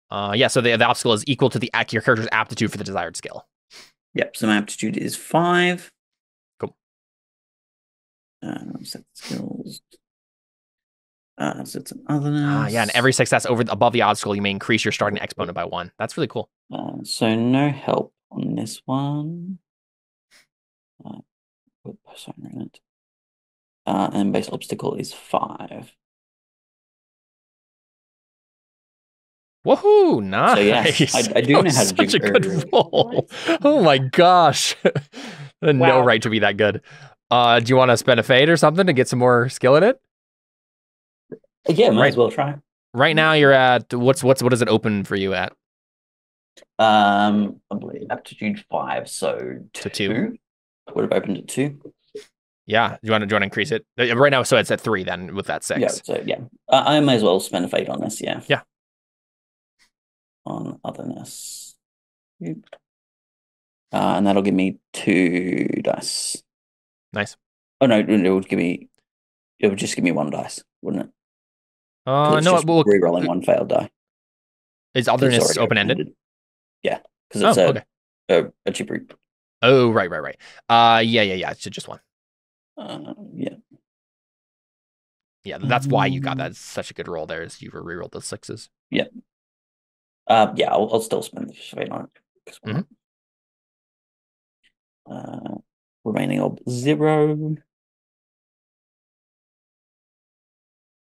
So the obstacle is equal to your character's aptitude for the desired skill. Yep. So my aptitude is 5. Cool. Set skills. So it's an otherness. And every success above the obstacle, you may increase your starting exponent by 1. That's really cool. So no help on this one. Persona in it. And base obstacle is 5. Woohoo! Nice. So yes, I do know how to do such a good roll. Oh my gosh. No right to be that good. Do you want to spend a fade or something to get some more skill in it? Yeah, might as well try. Right now you're at what does it open for you at? I believe aptitude 5, so 2. Would have opened at 2. Yeah. Do you want to increase it? Right now, so it's at 3 then with that 6. Yeah, so yeah. I may as well spend a fade on this, yeah. Yeah. On otherness. And that'll give me 2 dice. Nice. Oh no, it would just give me 1 dice, wouldn't it? No, we'll re-rolling 1 failed die. Is otherness open-ended? Yeah, because it's a cheaper. Oh, right. Yeah. It's just 1. Yeah. Yeah, that's why you got that. It's such a good roll there, is you re-rolled those 6s. Yeah. I'll still spend the fade on it. Remaining of 0.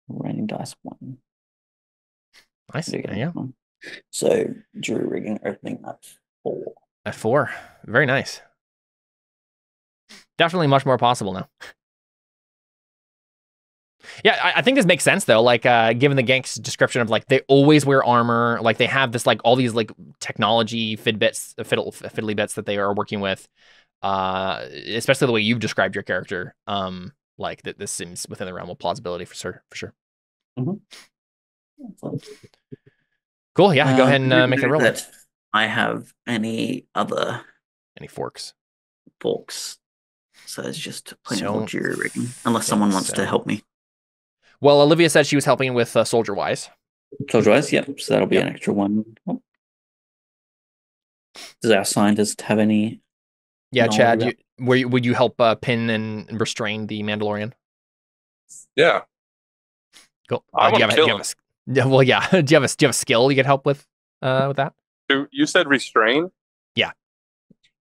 Remaining dice 1. Nice. Yeah. So jury rigging opening at 4. At 4. Very nice. Definitely much more possible now. Yeah, I think this makes sense though. Like, given the gang's description of like they always wear armor, like they have this like all these like technology fiddly bits that they are working with. Especially the way you've described your character. Like that this seems within the realm of plausibility for sure. Mm-hmm. Cool. Yeah, go ahead and make a roll. That I have any forks. So it's just plain old jury rigging, unless someone wants to help me. Well, Olivia said she was helping with Soldier Wise. Yep. So that'll be an extra 1. Does our scientist have any? Yeah, Chad, would you help pin and restrain the Mandalorian? Yeah. Cool. I want to kill him. Well, yeah. Do you have a skill you could help with that? You said restrain? Yeah.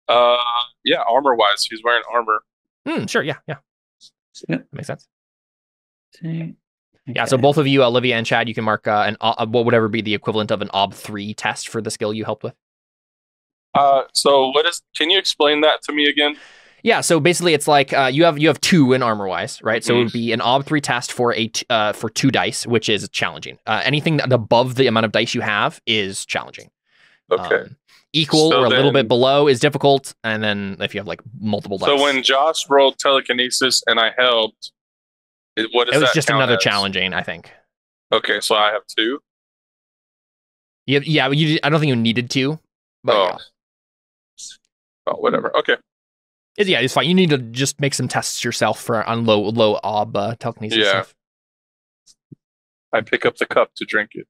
Yeah, armor wise, he's wearing armor. Sure, yeah. That makes sense. Okay. Yeah, so both of you, Olivia and Chad, you can mark what would ever be the equivalent of an OB 3 test for the skill you helped with. So can you explain that to me again? Yeah, so basically it's like you have 2 in armor wise, right? So it would be an OB 3 test for 2 dice, which is challenging. Anything above the amount of dice you have is challenging. Okay. Equal or a little bit below is difficult, and then if you have like multiple dice. So when Josh rolled telekinesis and I helped, it was just another challenging, I think. Okay, so I have 2. Yeah, I don't think you needed to. But whatever. Okay. It's fine. You need to just make some tests yourself on low ob telekinesis stuff. I pick up the cup to drink it.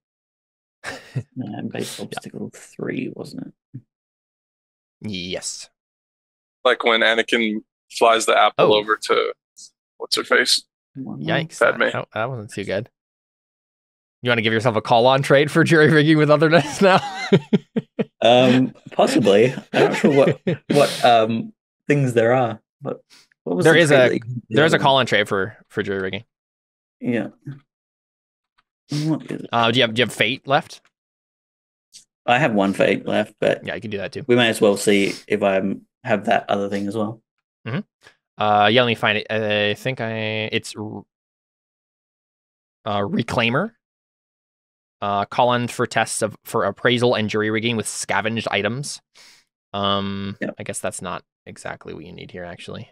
Base obstacle 3, wasn't it? Yes. Like when Anakin flies the apple over to what's her face? Yikes! That wasn't too good. You want to give yourself a call-on trade for jury rigging with otherness now? Possibly. I'm not sure what things there are, but what was there is a call-on trade for jury rigging. Yeah. What is it? Do you have fate left? I have 1 fate left, but yeah, you can do that too. We may as well see if I have that other thing as well. Mm-hmm. Let me find it. I think it's Reclaimer. Call on for tests for appraisal and jury rigging with scavenged items. I guess that's not exactly what you need here, actually.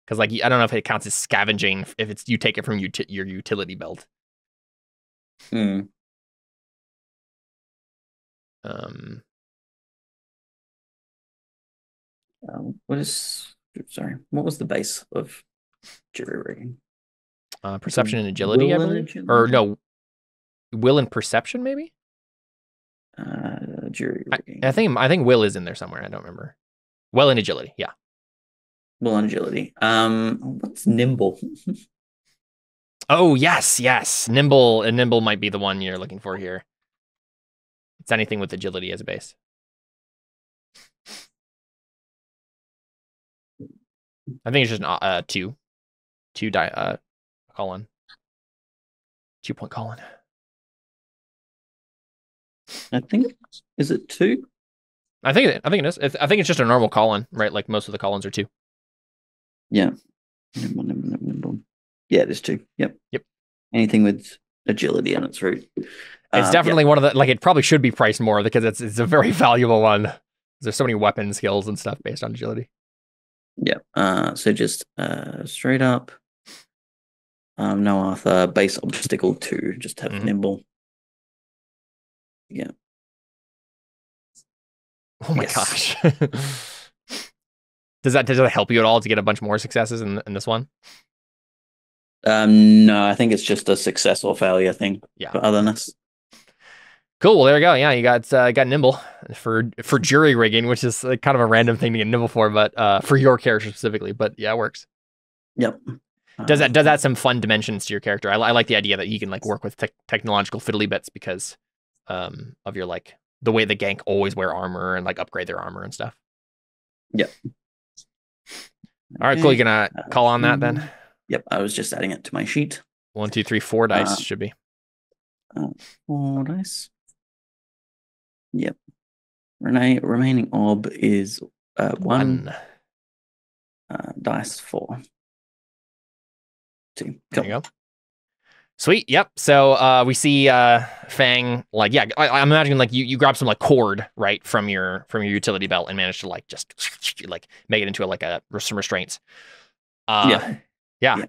Because, like, I don't know if it counts as scavenging if it's you take it from your utility belt. Mm. What was the base of jury rigging? Perception and agility, I believe. Or no, will and perception, maybe? Jury rigging. I think will is in there somewhere. I don't remember. Will and agility, yeah. Will and agility. What's nimble? Oh, yes. Nimble might be the one you're looking for here. It's anything with agility as a base. I think it's just two die colon. 2-point colon. I think is it 2? I think it is. I think it's just a normal colon, right? Like most of the colons are 2. Yeah. Nimble. Yeah, it is 2. Yep. Anything with agility on its root. It's definitely one of the, like, it probably should be priced more because it's a very valuable one. There's so many weapon skills and stuff based on agility. Yeah. So just straight up. No Arthur, base obstacle 2. Just have nimble. Yeah. Oh my gosh. Does that help you at all to get a bunch more successes in this one? No, I think it's just a success or failure thing. Yeah. For otherness. Cool. Well, there you go. Yeah, you got nimble for jury rigging, which is kind of a random thing to get nimble for, but for your character specifically. But yeah, it works. Yep. Does that add some fun dimensions to your character? I like the idea that you can like work with technological fiddly bits because of your like the way the gank always wear armor and like upgrade their armor and stuff. Yep. All right, cool. You gonna call on that then? Yep. I was just adding it to my sheet. 1, 2, 3, 4 dice should be. 4 dice. Yep. Remaining orb is 1. Dice 4. 2. Cool. There you go. Sweet. Yep. So we see Fang, like, yeah, I'm imagining like you grab some like cord, right, from your utility belt and manage to like just like make it into some restraints. Yeah.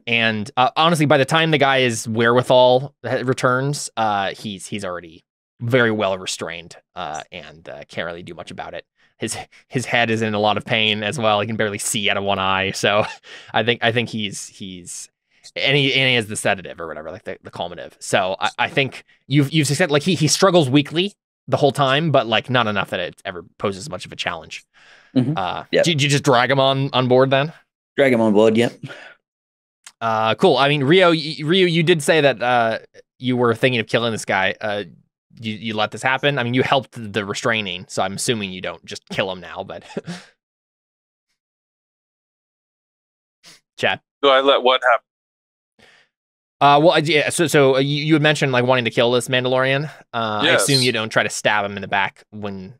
And honestly, by the time the guy's wherewithal returns, he's already very well restrained and can't really do much about it. His head is in a lot of pain as well. He can barely see out of one eye. So I think he's and he has the sedative or whatever, like the calmative. So I think you've succeeded. Like he struggles weakly the whole time, but like not enough that it ever poses much of a challenge. Did you just drag him on board then? Drag him on board. Yep. Cool. I mean, Rio, you did say that you were thinking of killing this guy. You let this happen. I mean, you helped the restraining, so I'm assuming you don't just kill him now. But Chad, Do I let what happen? well, yeah. So you had mentioned like wanting to kill this Mandalorian. Yes. I assume you don't try to stab him in the back when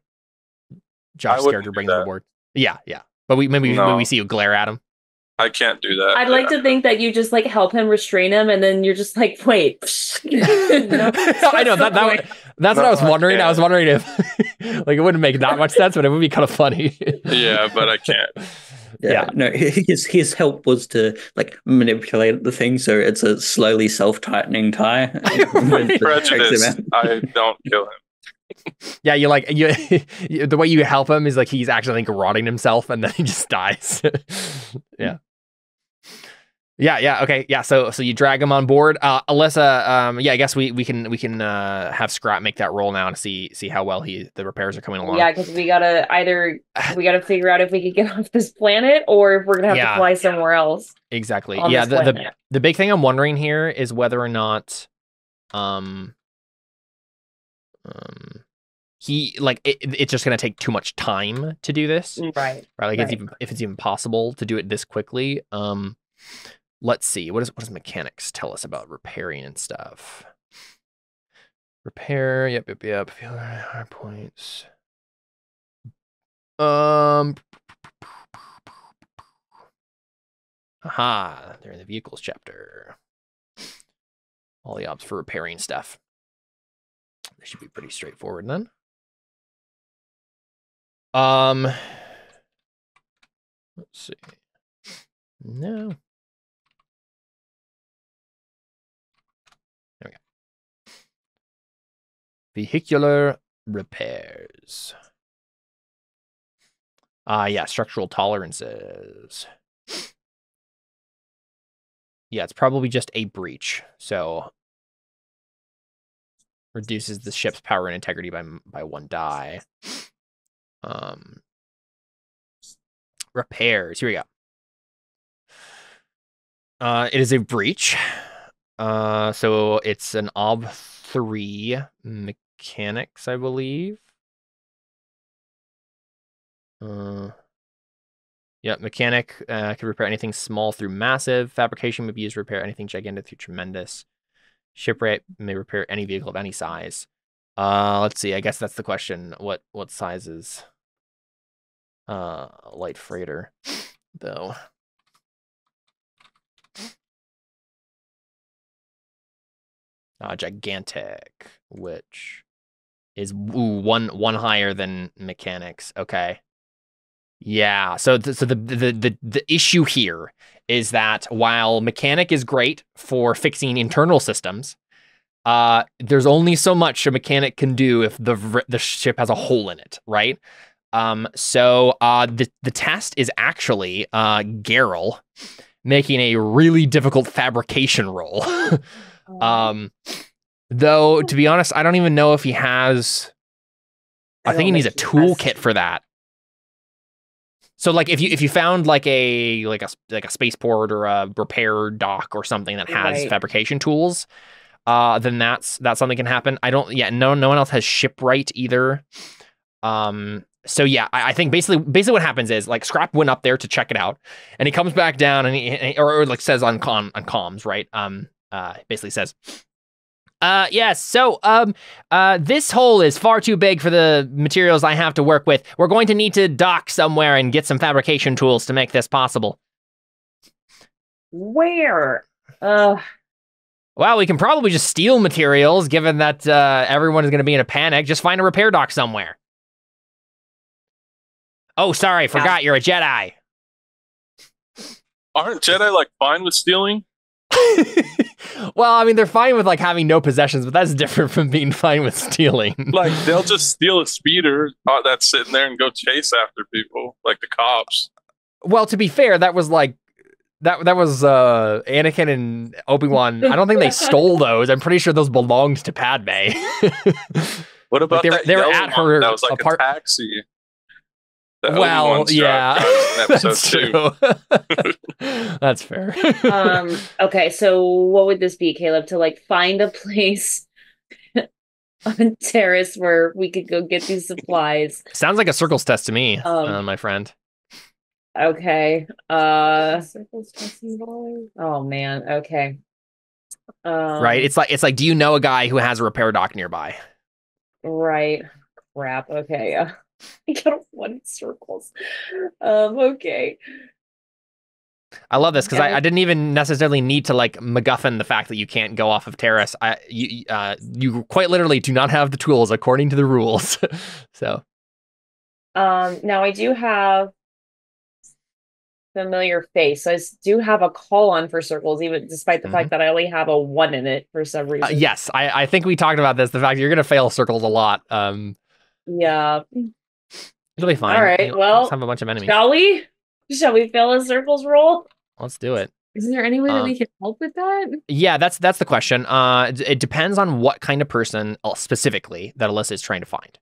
Josh's character brings him aboard. Yeah. But maybe we see you glare at him. I can't do that. I'd like to think that you just like help him restrain him, and then you're just like, wait. I know that's what I was wondering. I was wondering if like it wouldn't make that much sense, but it would be kind of funny. Yeah, but I can't. Yeah. No, his help was to like manipulate the thing so it's a slowly self-tightening tie. Prejudice. I don't kill him. Yeah, you the way you help him is like he's actually like garroting himself and then he just dies. Yeah. Okay. Yeah. So you drag him on board. Alyssa. I guess we can have Scrap make that roll now to see how well the repairs are coming along. Yeah, because we gotta figure out if we could get off this planet or if we're gonna have to fly somewhere else. Exactly. Yeah. The big thing I'm wondering here is whether or not he like it's just gonna take too much time to do this. Right. Like if it's even possible to do it this quickly. Let's see. What does mechanics tell us about repairing and stuff? Repair. Yep. Hard points. Aha. They're in the vehicles chapter. All the ops for repairing stuff. Should be pretty straightforward then. Let's see. No. There we go. Vehicular repairs. Yeah, structural tolerances. Yeah, it's probably just a breach. So reduces the ship's power and integrity by 1 die. Repairs. Here we go. It is a breach. So it's an Ob 3 mechanics, I believe. Yeah, mechanic can repair anything small through massive. Fabrication may be used to repair anything gigantic through tremendous. Shipwright may repair any vehicle of any size. Let's see. I guess that's the question. What size is light freighter, though? Gigantic, which is one higher than mechanics. Okay. Yeah. So the issue here is that while mechanic is great for fixing internal systems, there's only so much a mechanic can do if the ship has a hole in it, right? So the test is actually Geralt making a really difficult fabrication roll. Though to be honest, I don't even know if he has. I think he needs a toolkit for that. So like if you found like a spaceport or a repair dock or something that has fabrication tools, then that's something can happen. I don't. Yeah, no one else has shipwright either. So yeah, I think basically what happens is like Scrap went up there to check it out, and he comes back down and he or like says on comms, right? Basically says, yes. So this hole is far too big for the materials I have to work with. We're going to need to dock somewhere and get some fabrication tools to make this possible. Where? Well, we can probably just steal materials, given that everyone is going to be in a panic. Just find a repair dock somewhere. Oh, sorry, forgot you're a Jedi. Aren't Jedi like fine with stealing? Well, I mean, they're fine with like having no possessions, but that's different from being fine with stealing. Like they'll just steal a speeder that's sitting there and go chase after people, like the cops. Well, to be fair, that was like that was Anakin and Obi-Wan. I don't think they stole those. I'm pretty sure those belonged to Padme. What about like they were at her that was like apart- a taxi? Well, yeah, that's true. That's fair. Okay, so what would this be, Caleb? To like find a place on Taris where we could go get these supplies. Sounds like a circles test to me, my friend. Okay. Circles test involved? Oh man. Okay. Right. It's like, do you know a guy who has a repair dock nearby? Right. Crap. Okay. I don't want circles. Okay. I love this because I didn't even necessarily need to like MacGuffin the fact that you can't go off of Taris. You quite literally do not have the tools according to the rules. So. Now I do have familiar face. So I do have a call on for circles, even despite the fact that I only have a 1 in it for some reason. Yes, I think we talked about this. The fact you're going to fail circles a lot. Yeah. It'll be fine. All right. Well, let's have a bunch of enemies. Shall we fail a circles roll? Let's do it. Is there any way that we can help with that? Yeah, that's the question. It depends on what kind of person specifically that Alyssa is trying to find.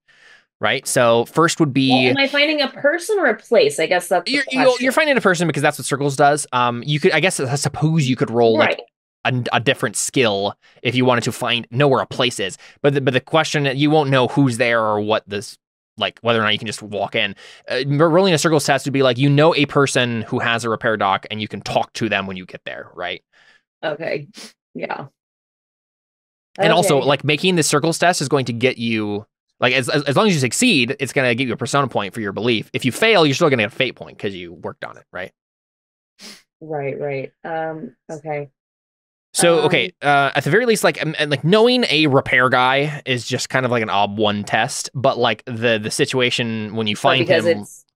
Right. So first would be. Well, am I finding a person or a place? I guess that's you're finding a person because that's what circles does. You could, I suppose you could roll like a different skill if you wanted to know where a place is. But the question, you won't know who's there or what this, like whether or not you can just walk in. Rolling a circles test would be like, a person who has a repair dock and you can talk to them when you get there. Right. Okay. Yeah. And also like making the circles test is going to get you. Like, as long as you succeed, it's going to give you a persona point for your belief. If you fail, you're still going to get a fate point because you worked on it, right? Right. Okay. So okay, at the very least, like knowing a repair guy is just kind of like an ob one test, but like the situation when you find because him, it's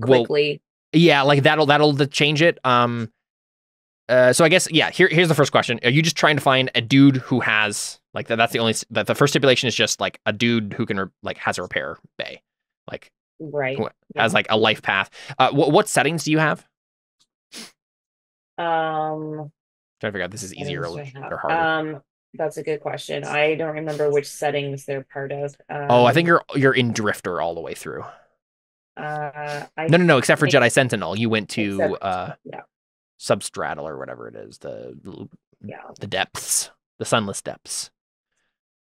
quickly. Yeah, like that'll change it. So I guess here's the first question: are you just trying to find a dude who has like that's the only the first stipulation is just like a dude who can has a repair bay, like right, who has like a life path. What settings do you have? Trying to figure out this is easier or harder. That's a good question. I don't remember which settings they're part of. I think you're in Drifter all the way through. No, except for Jedi Sentinel. You went to Substratal or whatever it is, the depths, the sunless depths.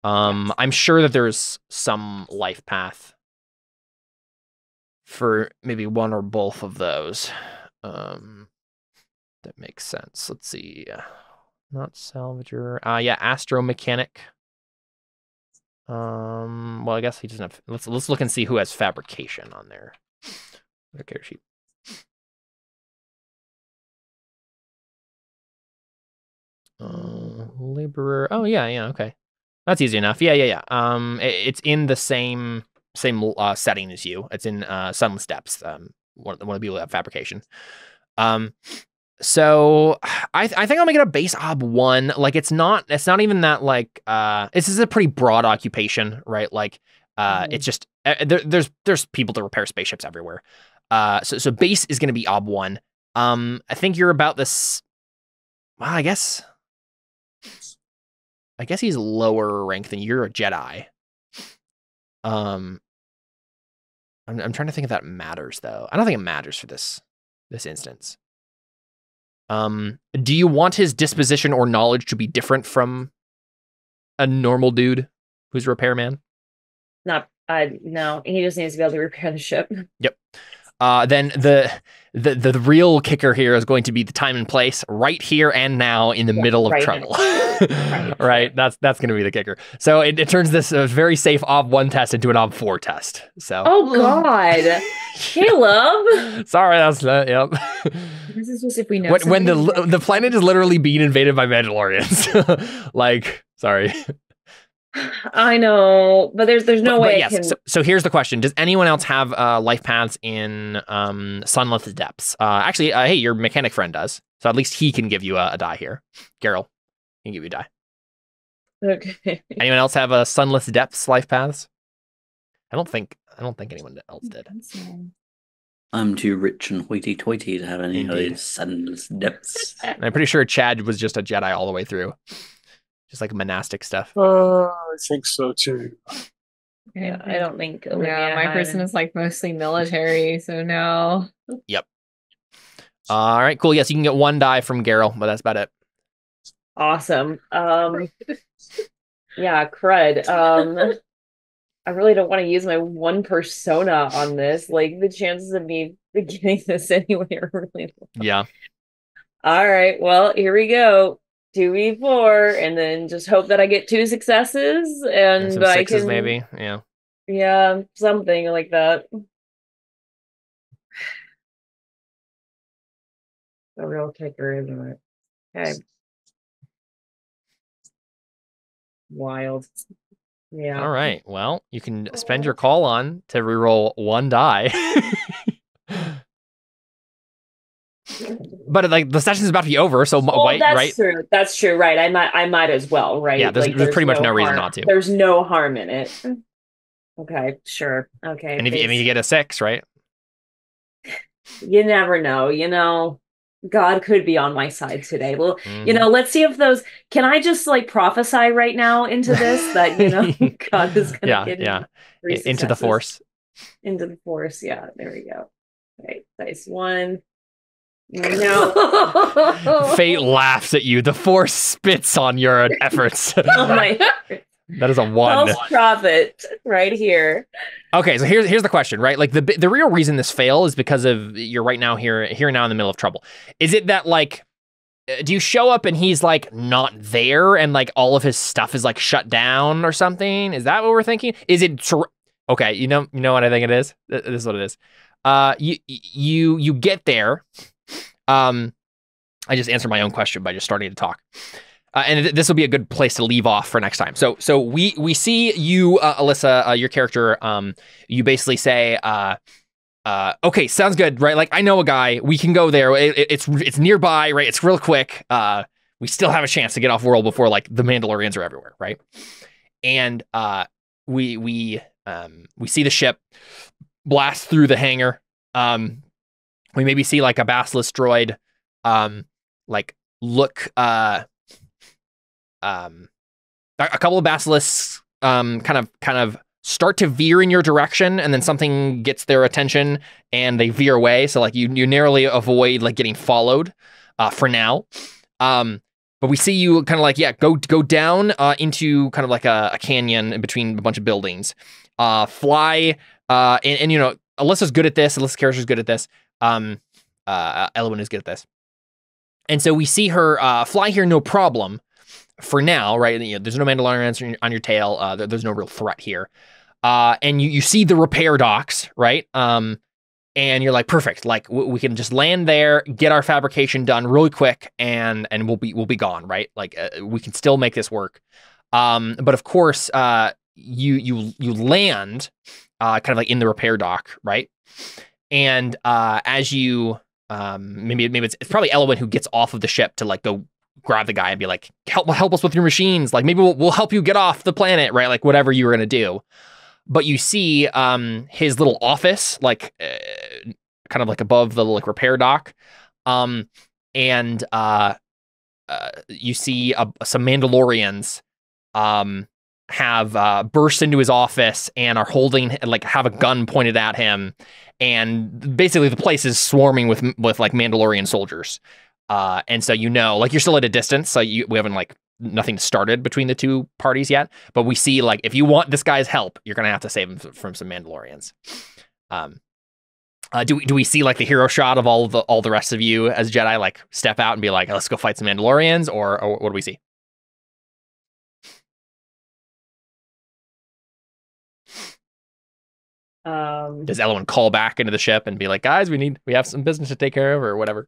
I'm sure that there's some life path for maybe one or both of those. That makes sense. Let's see. Not salvager. Astro mechanic. Well, I guess he doesn't have. Let's look and see who has fabrication on their character sheet. Laborer. Oh yeah. Okay, that's easy enough. Yeah. It's in the same setting as you. It's in Sunless Depths. One of the people that have fabrication. So I think I'll make it a base ob 1. Like it's not even that like this is a pretty broad occupation, right? Like it's just there's people to repair spaceships everywhere. So base is going to be ob 1. I think you're about this. Well, I guess he's lower rank than you're a Jedi. I'm trying to think if that matters though. I don't think it matters for this instance. Do you want his disposition or knowledge to be different from a normal dude who's a repairman? No, he just needs to be able to repair the ship. Yep. Then the real kicker here is going to be the time and place, right here and now in the middle of trouble. Right. That's going to be the kicker. So it turns this very safe ob 1 test into an ob 4 test. So. Oh God, Caleb. Sorry, that's not. Yep. This is just if we know when the planet is literally being invaded by Mandalorians. Like, sorry. I know, but there's no way. Yes. So here's the question: does anyone else have life paths in Sunless Depths? Actually, hey, your mechanic friend does. So at least he can give you a die here. Garrel can give you a die. Okay. Anyone else have a Sunless Depths life paths? I don't think anyone else did. I'm too rich and hoity-toity to have any of these Sunless Depths. And I'm pretty sure Chad was just a Jedi all the way through. Just like monastic stuff. I think so too. Yeah, I don't think. Yeah, my person is like mostly military, so no. Yep. All right, cool. Yes, you can get 1 die from Garrel, but that's about it. Awesome. Yeah, crud. I really don't want to use my 1 persona on this. Like the chances of me getting this anyway are really low. Yeah. All right. Well, here we go. 2v4, and then just hope that I get 2 successes, and some I sixes can maybe. Yeah, something like that. A real kicker, isn't it? Okay. Wild. Yeah. All right. Well, you can spend your call on to reroll 1 die. But like the session's about to be over, so that's right? True. That's true. Right. I might as well. Right. Yeah. There's pretty much no reason not to. There's no harm in it. Okay. Sure. Okay. And if you get a 6, right? You never know. You know, God could be on my side today. Well, you know, let's see if those. Can I just like prophesy right now into this that God is going to get into the Force. Into the Force. Yeah. There we go. Okay. Dice 1. No. Fate laughs at you. The Force spits on your efforts. Oh my God. That is a 1. False prophet right here. Okay, so here's the question, right? Like the real reason this fail is because of you're right now here now in the middle of trouble. Is it that like do you show up and he's like not there and like all of his stuff is like shut down or something? Is that what we're thinking? Is it okay? You know what I think it is. This is what it is. You get there. I just answered my own question by just starting to talk. And this will be a good place to leave off for next time. So we see you, Alyssa, your character. You basically say, okay, sounds good, right? Like, I know a guy. We can go there. It's nearby, right? It's real quick. We still have a chance to get off world before like the Mandalorians are everywhere, right? And we see the ship blast through the hangar. We maybe see like a basilisk droid, like look, a couple of basilisks, kind of start to veer in your direction, and then something gets their attention and they veer away. So like you narrowly avoid like getting followed, for now. But we see you kind of like, go down, into kind of like a canyon in between a bunch of buildings, fly, and you know, Alyssa's good at this. Alyssa's character's good at this. Elwyn is good at this. And so we see her fly here, no problem for now, right? You know, there's no Mandalorians on your tail. There's no real threat here. And you see the repair docks, right? And you're like, perfect. Like we can just land there, get our fabrication done really quick, and we'll be gone, right? Like we can still make this work. But of course, you land kind of like in the repair dock, right? And as you maybe it's probably Elwyn who gets off of the ship to like go grab the guy and be like, help us with your machines. Like maybe we'll help you get off the planet, right? Like whatever you were gonna do. But you see his little office, like kind of like above the like repair dock, and you see some Mandalorians have burst into his office and are holding, like, have a gun pointed at him, and basically the place is swarming with like Mandalorian soldiers. And so, you know, like, you're still at a distance, so we haven't like nothing started between the two parties yet, but we see, like, if you want this guy's help, you're gonna have to save him from some Mandalorians. Do we see like the hero shot of all the rest of you as Jedi like step out and be like, let's go fight some Mandalorians, or what do we see? Does Elwyn call back into the ship and be like, guys, we have some business to take care of, or whatever?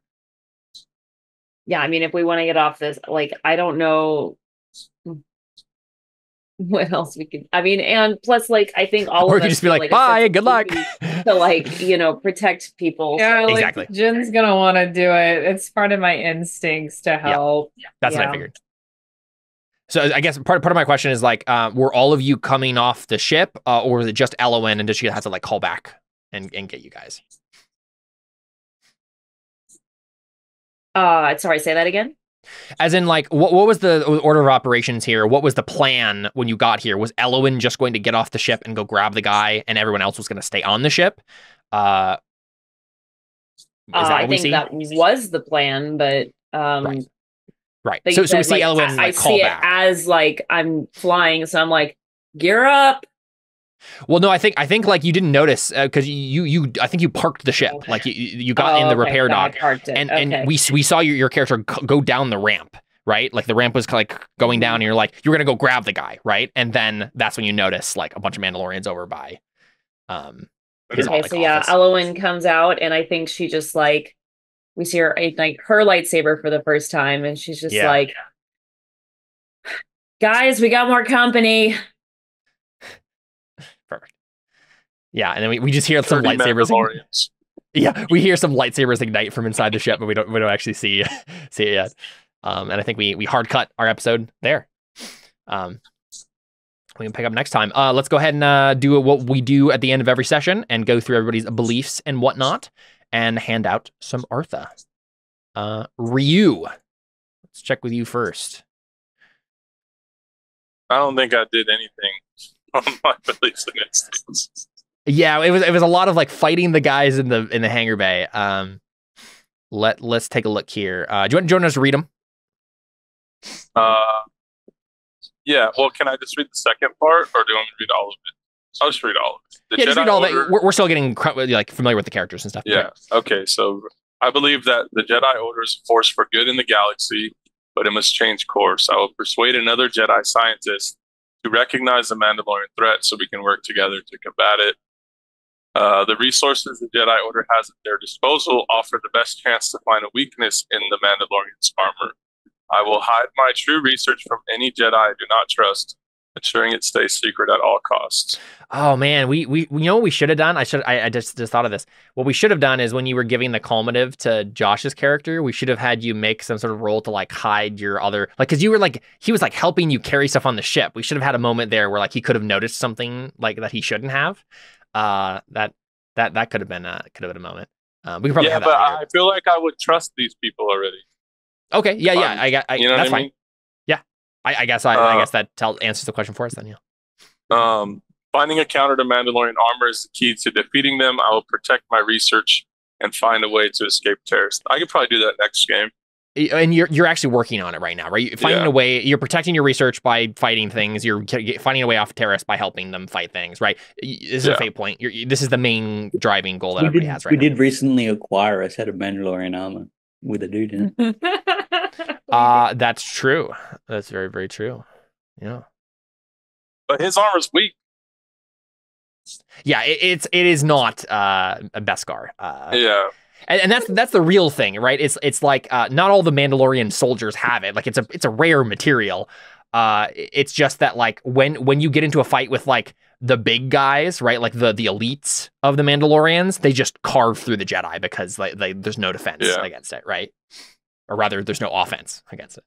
Yeah, I mean, if we want to get off this, like, I don't know what else we could. I mean, and plus, like, I think all or of you us just be like, bye, good luck, to, like, you know, protect people. Yeah, like, exactly. Jin's gonna want to do it. It's part of my instincts to help. Yeah. That's what I figured. So I guess part of my question is, like, were all of you coming off the ship, or was it just Elwyn, and did she have to like call back and get you guys? Sorry, say that again. As in, like, what was the order of operations here? What was the plan when you got here? Was Elwyn just going to get off the ship and go grab the guy, and everyone else was going to stay on the ship? I think that was the plan, but right. So we see, like, Elwyn like call back. I see it as like I'm flying, so I'm like, gear up. Well, no, I think like you didn't notice, because I think you parked the ship, like you got in the repair dock, and we saw your character go down the ramp, right? Like the ramp was like going down, and you're like, you're gonna go grab the guy, right? And then that's when you notice like a bunch of Mandalorians over by. His, okay, like, so yeah, Elwyn comes out, and I think she just like, we see her like her lightsaber for the first time, and she's just like, guys, we got more company. Perfect. Yeah, and then we just hear some lightsabers. Yeah, we hear some lightsabers ignite from inside the ship, but we don't actually see it yet. And I think we hard cut our episode there. We can pick up next time. Let's go ahead and do what we do at the end of every session and go through everybody's beliefs and whatnot, and hand out some Artha. Ryu, let's check with you first. I don't think I did anything on my beliefs and instincts. Yeah, it was a lot of like fighting the guys in the hangar bay. Let's take a look here. Do you want us to read them? Yeah. Well, can I just read the second part, or do you want me to read all of it? I'll just read all of it. Just read all of it. We're still getting like familiar with the characters and stuff. Yeah. Okay. So I believe that the Jedi Order is a force for good in the galaxy, but it must change course. I will persuade another Jedi scientist to recognize the Mandalorian threat so we can work together to combat it. The resources the Jedi Order has at their disposal offer the best chance to find a weakness in the Mandalorian's armor. I will hide my true research from any Jedi I do not trust, ensuring it stays secret at all costs. Oh man, we you know what we should have done? I just thought of this. What we should have done is when you were giving the culminative to Josh's character, we should have had you make some sort of roll to like hide your other, like, because you were like, he was like helping you carry stuff on the ship. We should have had a moment there where like he could have noticed something like that he shouldn't have. That could have been a moment. We could probably have that but later. I feel like I would trust these people already. Okay, yeah, I You know that's what I fine. mean? Yeah, I guess that answers the question for us then. Yeah. Finding a counter to Mandalorian armor is the key to defeating them. I will protect my research and find a way to escape Taris. I could probably do that next game. And you're actually working on it right now, right? Finding a way. You're protecting your research by fighting things. You're finding a way off Taris by helping them fight things, right? This is a fate point. This is the main driving goal that everybody has right now. We did recently acquire a set of Mandalorian armor with a dude in it. That's true. That's very, very true. Yeah. But his armor's weak. Yeah, it is not a Beskar. Yeah. And that's the real thing, right? It's like not all the Mandalorian soldiers have it. Like it's a rare material. It's just that like when you get into a fight with like the big guys, right? Like the elites of the Mandalorians, they just carve through the Jedi because there's no defense against it, right? Or rather, there's no offense against it.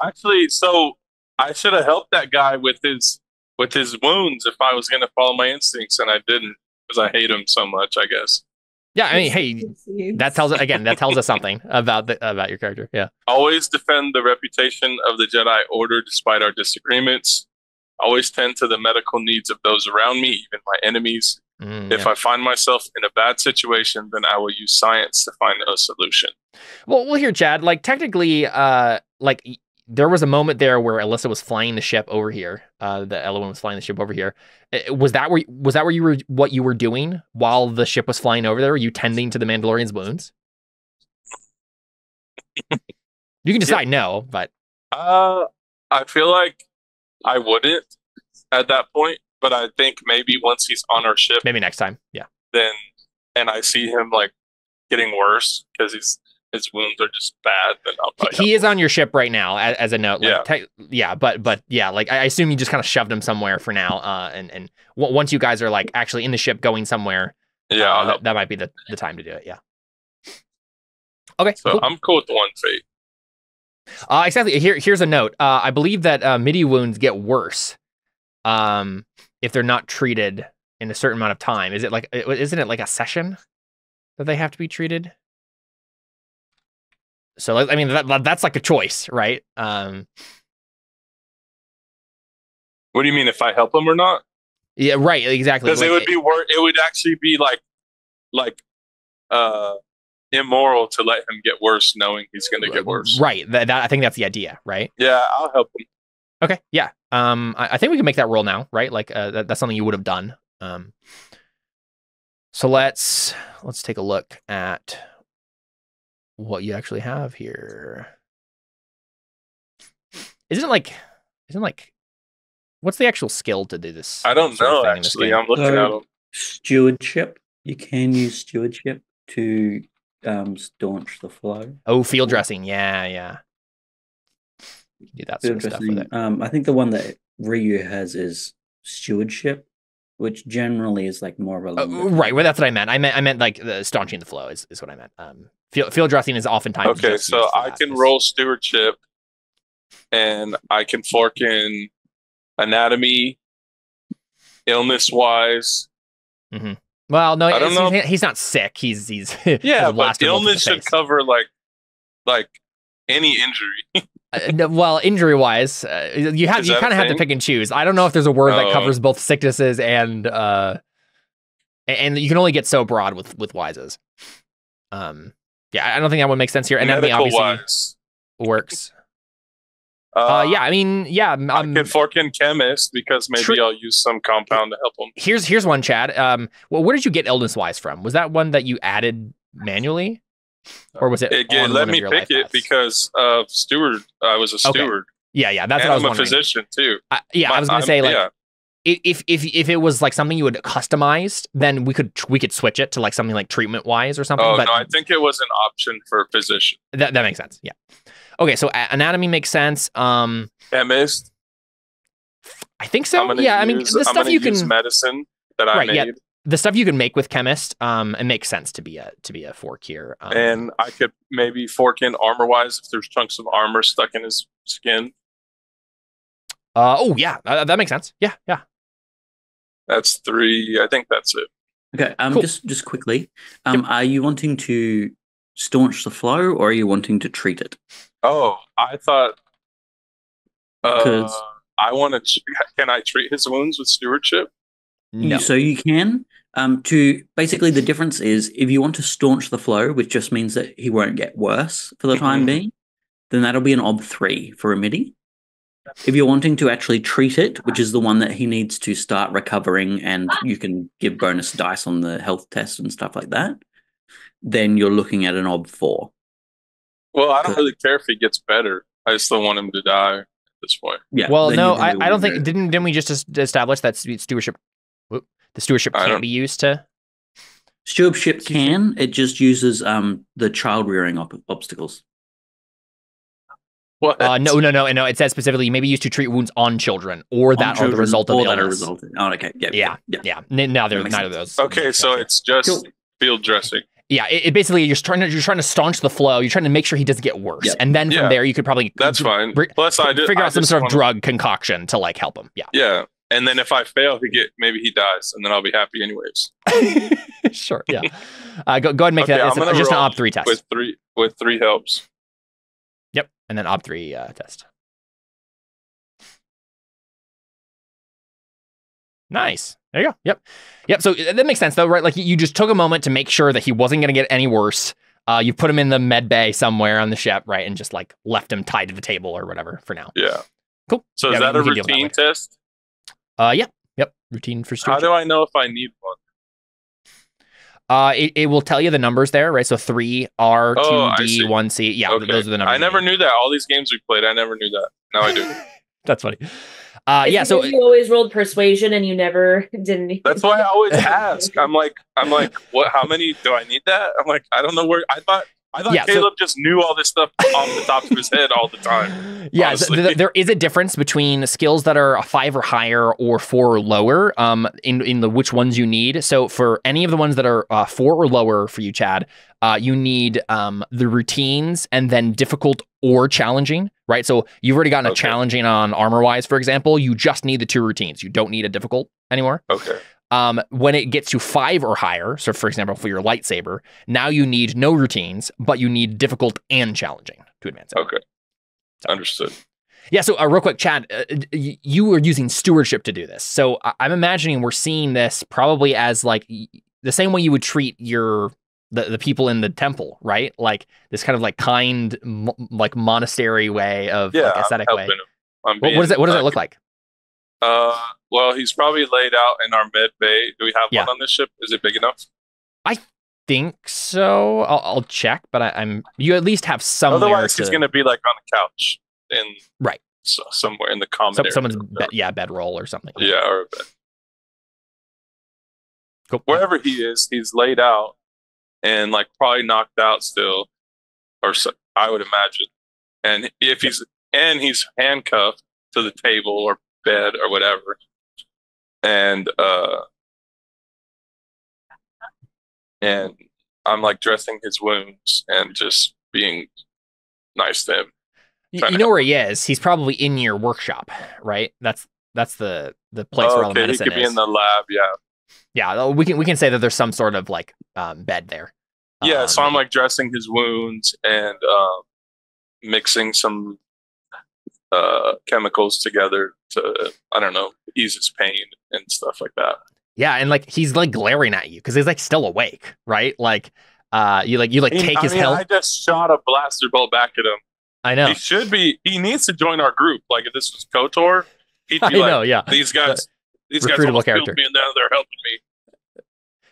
Actually, so I should have helped that guy with his wounds if I was going to follow my instincts, and I didn't because I hate him so much, I guess. Yeah, I mean, hey, that tells us something about your character. Yeah. Always defend the reputation of the Jedi Order despite our disagreements. Always tend to the medical needs of those around me, even my enemies. If I find myself in a bad situation, then I will use science to find a solution. Well, here, Chad, like technically, like there was a moment there where Alyssa was flying the ship over here. The Elohim was flying the ship over here. Was that where you were doing while the ship was flying over there? Were you tending to the Mandalorian's wounds? You can decide no, but I feel like I wouldn't at that point, but I think maybe once he's on our ship, maybe next time, yeah. Then, and I see him like getting worse because his wounds are just bad. Then he is on your ship right now. As a note, like, but yeah, like I assume you just kind of shoved him somewhere for now. And once you guys are like actually in the ship going somewhere, that might be the time to do it. Yeah. Okay. So cool. I'm cool with the one fate. Exactly. Here's a note. I believe that MIDI wounds get worse if they're not treated in a certain amount of time. Isn't it like a session that they have to be treated? So I mean that's like a choice, right? What do you mean if I help him or not? Yeah, right. Exactly. Because it would be it would actually be like immoral to let him get worse, knowing he's going to get worse. Right. That I think that's the idea, right? Yeah, I'll help him. Okay. Yeah. I think we can make that roll now, right? Like that's something you would have done. So let's take a look at what you actually have here. Isn't like what's the actual skill to do this? I don't know actually. I'm looking at them. Stewardship. You can use stewardship to staunch the flow. Oh, field dressing. Yeah. You can do that sort of stuff with it. I think the one that Ryu has is stewardship, which generally is like more of a right. Well, that's what I meant. I meant like the staunching the flow is what I meant. Field dressing is oftentimes okay. So I can roll stewardship, and I can fork in anatomy, illness wise. Mm-hmm. Well, no, I don't know. He's not sick. He's yeah, but illness should cover like any injury. Well, injury wise, you kind of have to pick and choose. I don't know if there's a word that covers both sicknesses and you can only get so broad with wises. Yeah, I don't think that would make sense here. Anatomy obviously works. Yeah, I mean, yeah. I can fork in chemist because maybe I'll use some compound to help them. Here's one, Chad. Well, where did you get illness wise from? Was that one that you added manually, or was it? Let me pick it because steward. I was a steward. Yeah. That's what I was wondering. I'm a physician too. I was going to say if it was like something you would customize, then we could switch it to like something like treatment wise or something. Oh but no, I think it was an option for physician. That makes sense. Yeah. Okay, so anatomy makes sense. Chemist. I think so. Yeah, I mean the stuff you can medicine that I made. Yeah, the stuff you can make with chemist. It makes sense to be a fork here. And I could maybe fork in armor wise if there's chunks of armor stuck in his skin. Oh yeah, that makes sense. Yeah. That's 3. I think that's it. Okay. Cool. Just quickly, are you wanting to staunch the flow or are you wanting to treat it? Oh, I thought. Because I want to. Can I treat his wounds with stewardship? No. So you can. To basically the difference is if you want to staunch the flow, which just means that he won't get worse for the time being, then that'll be an ob 3 for a MIDI. If you're wanting to actually treat it, which is the one that he needs to start recovering and you can give bonus dice on the health test and stuff like that, then you're looking at an ob 4. Well, I don't really care if he gets better. I just don't want him to die at this point. Yeah. Well, then no, you probably I don't wouldn't think do it. didn't we just establish that stewardship? The stewardship can't be used to. Stewardship can. It just uses the child rearing obstacles. What? No. It says specifically maybe used to treat wounds on children or that are the result of illness. Oh, okay. Yeah. Neither of those. Okay, so it's just field dressing. Yeah, it basically you're trying to staunch the flow. You're trying to make sure he doesn't get worse, Yep. and then from there you could probably That's fine. Plus, I figure out some sort of drug concoction to like help him. Yeah. Yeah, and then if I fail, maybe he dies, and then I'll be happy anyways. Sure. Yeah. Go ahead and make that. It's just an ob 3 test with three helps. Yep, and then ob 3 test. Nice. There you go. Yep. So that makes sense though, right? Like you just took a moment to make sure that he wasn't going to get any worse. You put him in the med bay somewhere on the ship, right? And just like left him tied to the table or whatever for now. Yeah. Cool. So is that a routine test? Yep. Routine for stewardship. How do I know if I need one? It will tell you the numbers there, right? So 3 R, 2 D, 1 C. Yeah, okay. Those are the numbers. I never knew that. All these games we played, I never knew that. Now I do. That's funny. So you always rolled persuasion and you never didn't. That's why I always ask. I'm like, what? How many do I need that? I'm like, I don't know where. I thought Caleb just knew all this stuff off the top of his head all the time. Yeah, so there is a difference between skills that are a 5 or higher or 4 or lower in the which ones you need. So for any of the ones that are 4 or lower for you, Chad, you need the routines and then difficult or challenging, right? So you've already gotten a challenging on armor-wise, for example. You just need the 2 routines. You don't need a difficult anymore. Okay. When it gets to 5 or higher, so for example, for your lightsaber, now you need no routines, but you need difficult and challenging to advance it. Okay. Understood. Yeah, so real quick, Chad, you were using stewardship to do this. So I'm imagining we're seeing this probably as like the same way you would treat the people in the temple, right? Like this kind of like kind, like monastery way of like aesthetic way. What does that look like? Well, he's probably laid out in our med bay. Do we have one on this ship? Is it big enough? I think so. I'll check, but you at least have somewhere. Otherwise, he's going to be like on a couch somewhere in the common area. Someone's bedroll or something. Yeah, or a bed. Cool. Wherever he is, he's laid out and like probably knocked out still, or so, I would imagine. And if he's handcuffed to the table or bed or whatever, and I'm like dressing his wounds and just being nice to him. You know where he is? He's probably in your workshop, right? That's the place where all the medicine he could is. be in the lab, Yeah, we can say that there's some sort of like bed there. Yeah, so I'm like dressing his wounds and mixing some chemicals together to, I don't know, ease his pain and stuff like that. Yeah, and like he's like glaring at you because he's like still awake, right? Like you take his helmet. I just shot a blaster bolt back at him. I know. He needs to join our group. Like if this was KOTOR, he'd be these guys almost killed me and now they're helping me.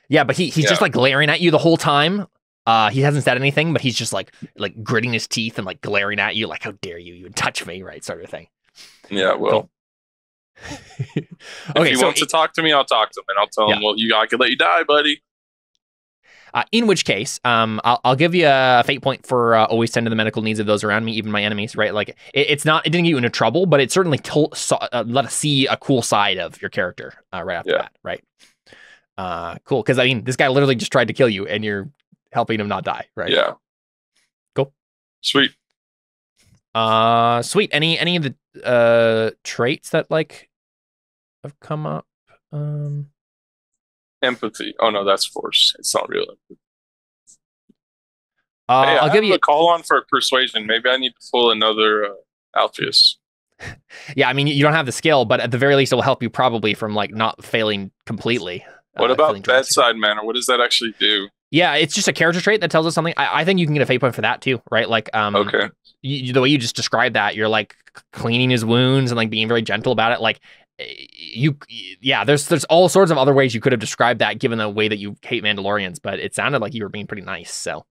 Yeah, but he's just like glaring at you the whole time. He hasn't said anything, but he's just like gritting his teeth and like glaring at you like, how dare you even touch me, right? Sort of thing. Yeah, well. Cool. Okay, if he wants to talk to me, I'll talk to him, and I'll tell him, well, I could let you die, buddy. In which case, I'll give you a fate point for always tend to the medical needs of those around me, even my enemies, right? Like, it didn't get you into trouble, but it certainly let us see a cool side of your character right after that, right? Cool, because I mean, this guy literally just tried to kill you, and you're helping him not die, right? Yeah. Cool. Sweet. Sweet. Any of the traits that like have come up? Empathy. Oh no, that's force. It's not real empathy. I'll give you a call on for persuasion. Maybe I need to pull another Alpheus. Yeah, I mean, you don't have the skill, but at the very least, it will help you probably from like not failing completely. What about bedside manner? What does that actually do? Yeah, it's just a character trait that tells us something. I think you can get a fate point for that too, right? Like, okay. The way you just described that, you're like cleaning his wounds and like being very gentle about it. Like, there's all sorts of other ways you could have described that, given the way that you hate Mandalorians. But it sounded like you were being pretty nice. So,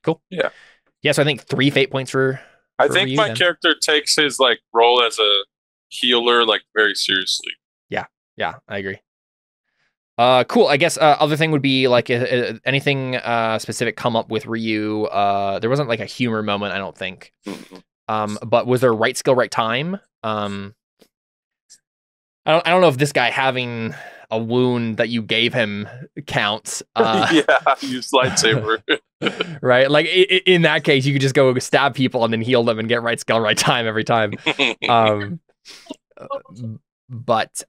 cool. Yeah. Yeah. So I think 3 fate points for. I think my character takes his like role as a healer like very seriously. Yeah, I agree. Cool. I guess other thing would be like anything specific come up with Ryu. There wasn't like a humor moment, I don't think. But was there right skill, right time? I don't know if this guy having a wound that you gave him counts. Yeah, use lightsaber. Right? Like in that case, you could just go stab people and then heal them and get right skill, right time every time. But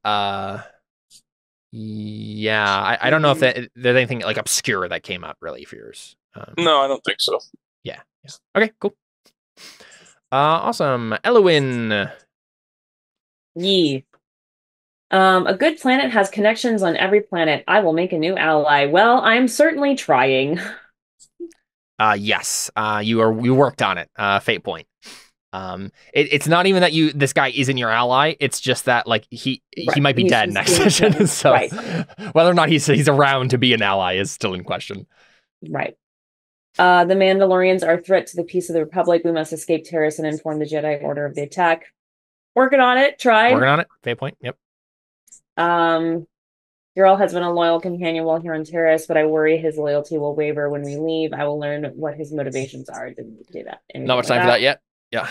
yeah, I don't know if there's anything like obscure that came up really for yours. No, I don't think so. Yeah. Okay, cool. Awesome. Elowin. Yee. A good planet has connections on every planet. I will make a new ally. Well, I'm certainly trying. Yes. You worked on it. Fate point. It's not even that this guy isn't your ally. It's just that like he might be dead next session. So whether or not he's around to be an ally is still in question. Right. The Mandalorians are a threat to the peace of the Republic. We must escape Taris and inform the Jedi Order of the attack. Working on it. Try. Working on it. Fate point. Yep. Girl has been a loyal companion while here on Taris, but I worry his loyalty will waver when we leave. I will learn what his motivations are. Didn't do that. Not much time for that yet. Yeah.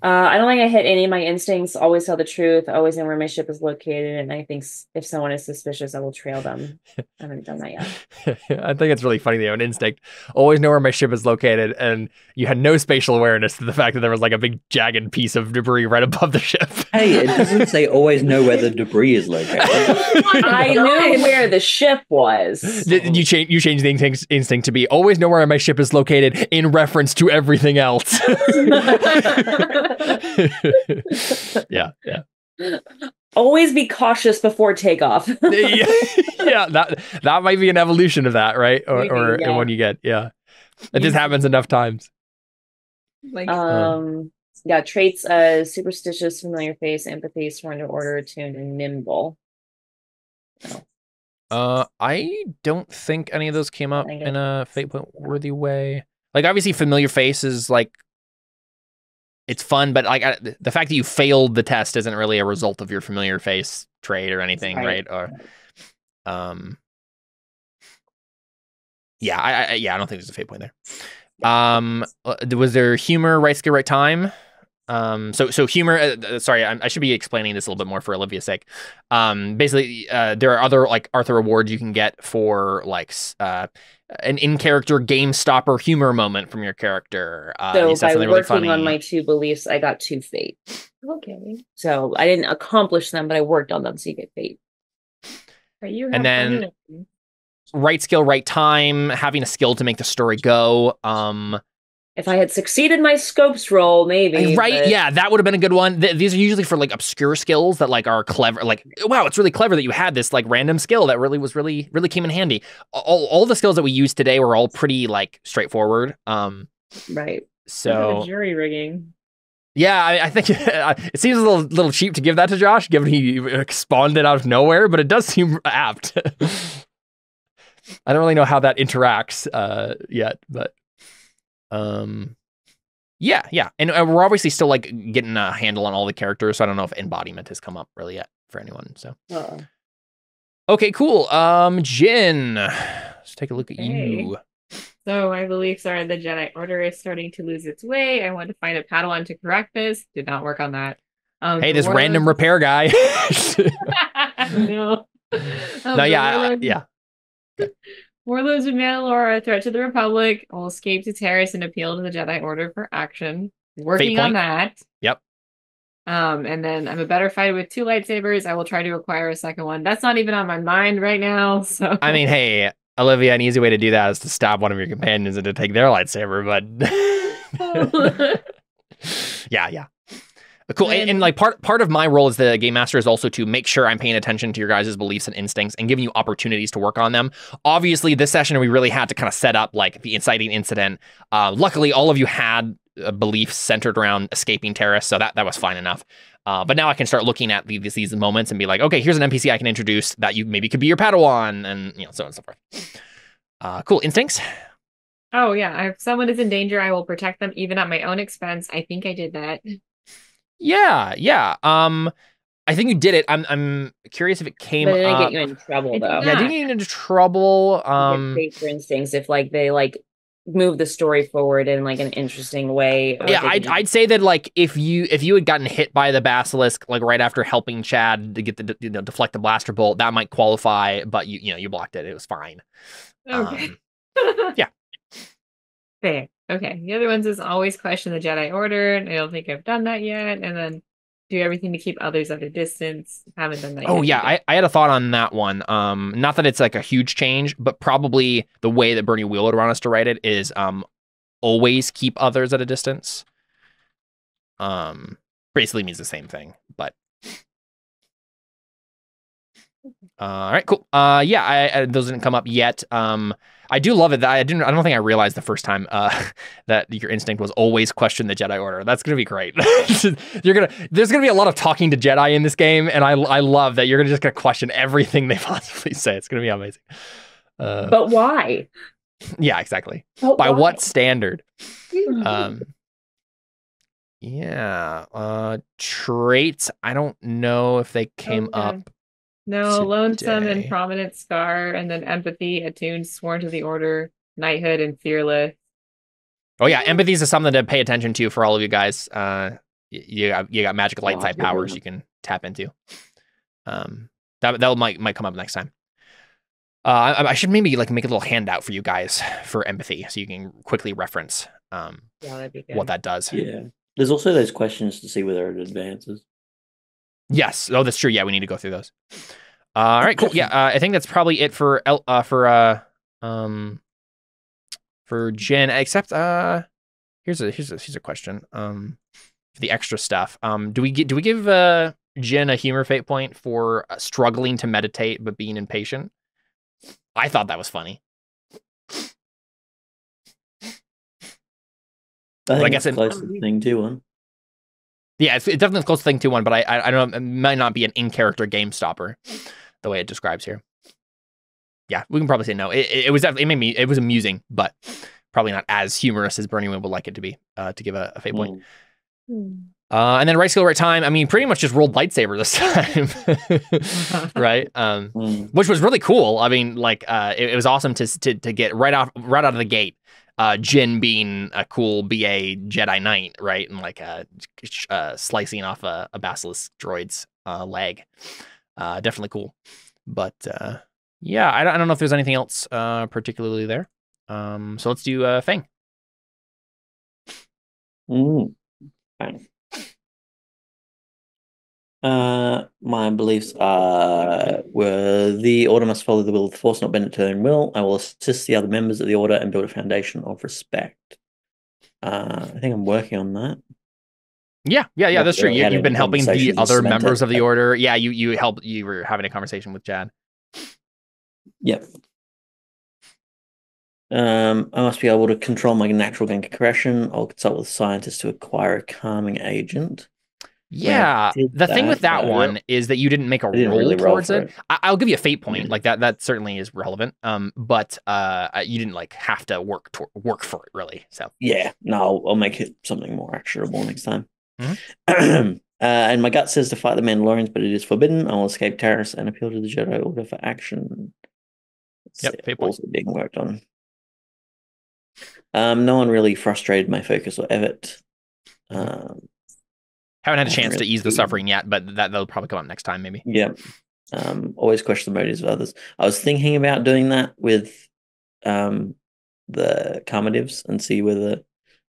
I don't think I hit any of my instincts. Always tell the truth. Always know where my ship is located. And I think if someone is suspicious, I will trail them. I haven't done that yet. I think it's really funny, though. An instinct. Always know where my ship is located. And you had no spatial awareness to the fact that there was like a big jagged piece of debris right above the ship. Hey, it doesn't say always know where the debris is located. I knew where the ship was. You change the instinct to be always know where my ship is located in reference to everything else. Yeah. Always be cautious before takeoff. Yeah, that might be an evolution of that, right? Or yeah. when you get, yeah. It just happens enough times. Like, yeah, traits: superstitious, familiar face, empathy, sworn to order, attuned, and nimble. I don't think any of those came up in a fate point worthy way. Like, obviously, familiar face is like, it's fun, but like the fact that you failed the test isn't really a result of your familiar face trait or anything, right? Or, yeah, I don't think there's a fate point there. Was there humor, right skill, right time? So humor. Sorry, I should be explaining this a little bit more for Olivia's sake. Basically, there are other like Arthur awards you can get for like an in-character game stopper humor moment from your character. So by working really funny on my 2 beliefs, I got 2 fate. Okay. So I didn't accomplish them, but I worked on them, so you get fate. And then right skill, right time, having a skill to make the story go. If I had succeeded my scopes roll, maybe. Right? But... Yeah, that would have been a good one. These are usually for like obscure skills that like are clever. Like, wow, it's really clever that you had this like random skill that really came in handy. All the skills that we used today were all pretty like straightforward. Right. So jury rigging. Yeah, I think it seems a little cheap to give that to Josh, given he spawned it out of nowhere, but it does seem apt. I don't really know how that interacts yet, but Yeah, yeah. And we're obviously still like getting a handle on all the characters, so I don't know if embodiment has come up really yet for anyone. So okay, cool. Jin, let's take a look at you. So my beliefs are the Jedi Order is starting to lose its way. I want to find a Padawan to correct this. Did not work on that. Hey, this random repair guy. No. No, yeah. Warlords of Mandalore are a threat to the Republic. I'll escape to Taris and appeal to the Jedi Order for action. Working on that. Yep. And then I'm a better fighter with 2 lightsabers. I will try to acquire a second one. That's not even on my mind right now. So I mean, hey, Olivia, an easy way to do that is to stab one of your companions and to take their lightsaber, but yeah. Cool. And like part of my role as the game master is also to make sure I'm paying attention to your guys' beliefs and instincts and giving you opportunities to work on them. Obviously, this session we really had to kind of set up like the inciting incident. Luckily, all of you had beliefs centered around escaping Taris, so that was fine enough. But now I can start looking at these moments and be like, okay, here's an NPC I can introduce that you maybe could be your Padawan, and so on and so forth. Cool. Instincts? Oh yeah, if someone is in danger, I will protect them even at my own expense. I think I did that. Yeah. I think you did it. I'm curious if it came But it didn't up. get you in trouble, though. Yeah, didn't get into trouble. For instincts, if like they like move the story forward in like an interesting way. Yeah, I'd say that like if you had gotten hit by the basilisk like right after helping Chad to get the deflect the blaster bolt, that might qualify. But you blocked it. It was fine. Okay. Yeah. Fair. Okay. The other ones is always question the Jedi Order. I don't think I've done that yet. And then do everything to keep others at a distance. Haven't done that yet. Oh, yeah. I had a thought on that one. Not that it's like a huge change, but probably the way that Bernie Wheel would want us to write it is always keep others at a distance. Basically means the same thing, but. All right, cool. Yeah, those didn't come up yet. I do love it that I don't think I realized the first time that your instinct was always question the Jedi Order. That's gonna be great. There's gonna be a lot of talking to Jedi in this game, and I love that you're just gonna question everything they possibly say. It's gonna be amazing. But why? Yeah, exactly. But By why? what standard? Yeah. Traits. I don't know if they came up. No, lonesome today. and prominent scar, and then empathy, attuned, sworn to the order, knighthood, and fearless. Oh yeah, empathy is something to pay attention to for all of you guys. You got magical light type powers you can tap into. That might come up next time. I should maybe like make a little handout for you guys for empathy, so you can quickly reference that'd be good. what that does. Yeah, there's also those questions to see whether it advances. Yes. Oh, that's true. Yeah, we need to go through those. All right, cool. Yeah, I think that's probably it for Jen. Except here's a question. For the extra stuff. Do we give Jen a humor fate point for struggling to meditate but being impatient? I thought that was funny. I guess it's close to the thing 2-1. Yeah, it's definitely close to thing 2-1, but I don't know, it might not be an in-character game stopper the way it describes here. Yeah, we can probably say no. It was definitely, it was amusing, but probably not as humorous as Bernie would like it to be to give a fate point. And then right skill, right time. I mean, pretty much just rolled lightsaber this time, right? Which was really cool. I mean, like it was awesome to get right out of the gate. Jin being a cool BA Jedi Knight, right? And like slicing off a basilisk droid's leg. Definitely cool. But yeah, I don't know if there's anything else particularly there. So let's do Fang. Fang. My beliefs were the Order must follow the will of the Force, not bend it to their own will. I will assist the other members of the Order and build a foundation of respect. I think I'm working on that. Yeah, that's true. You've been helping the other members of the Order. Yeah, you were having a conversation with Chad. Yep. I must be able to control my natural gank aggression. I'll consult with scientists to acquire a calming agent. Yeah, did the thing with that but one is that you didn't make a I didn't roll really roll towards for it. I'll give you a fate point, like that certainly is relevant. But you didn't like have to work for it really. So Yeah, no, I'll make it something more actionable next time. Mhm. And my gut says to fight the Mandalorians, but it is forbidden. I will escape Taris and appeal to the Jedi Order for action. Yep, fate point. Also being worked on. No one really frustrated my focus or Evet. Haven't had a chance to ease the suffering yet, but that'll probably come up next time, maybe. Yeah. Always question the motives of others. I was thinking about doing that with the karma divs and see whether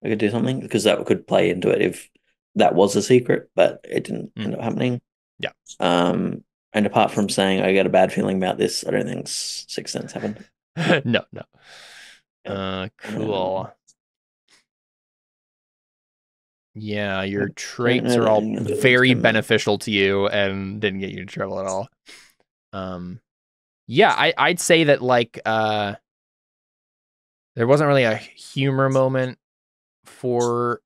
I could do something, because that could play into it if that was a secret, but it didn't end up happening. Yeah. And apart from saying I got a bad feeling about this, I don't think Sixth Sense happened. No. Yeah. Cool. Yeah, your traits are all very beneficial to you and didn't get you in trouble at all. Yeah, I'd say that like there wasn't really a humor moment for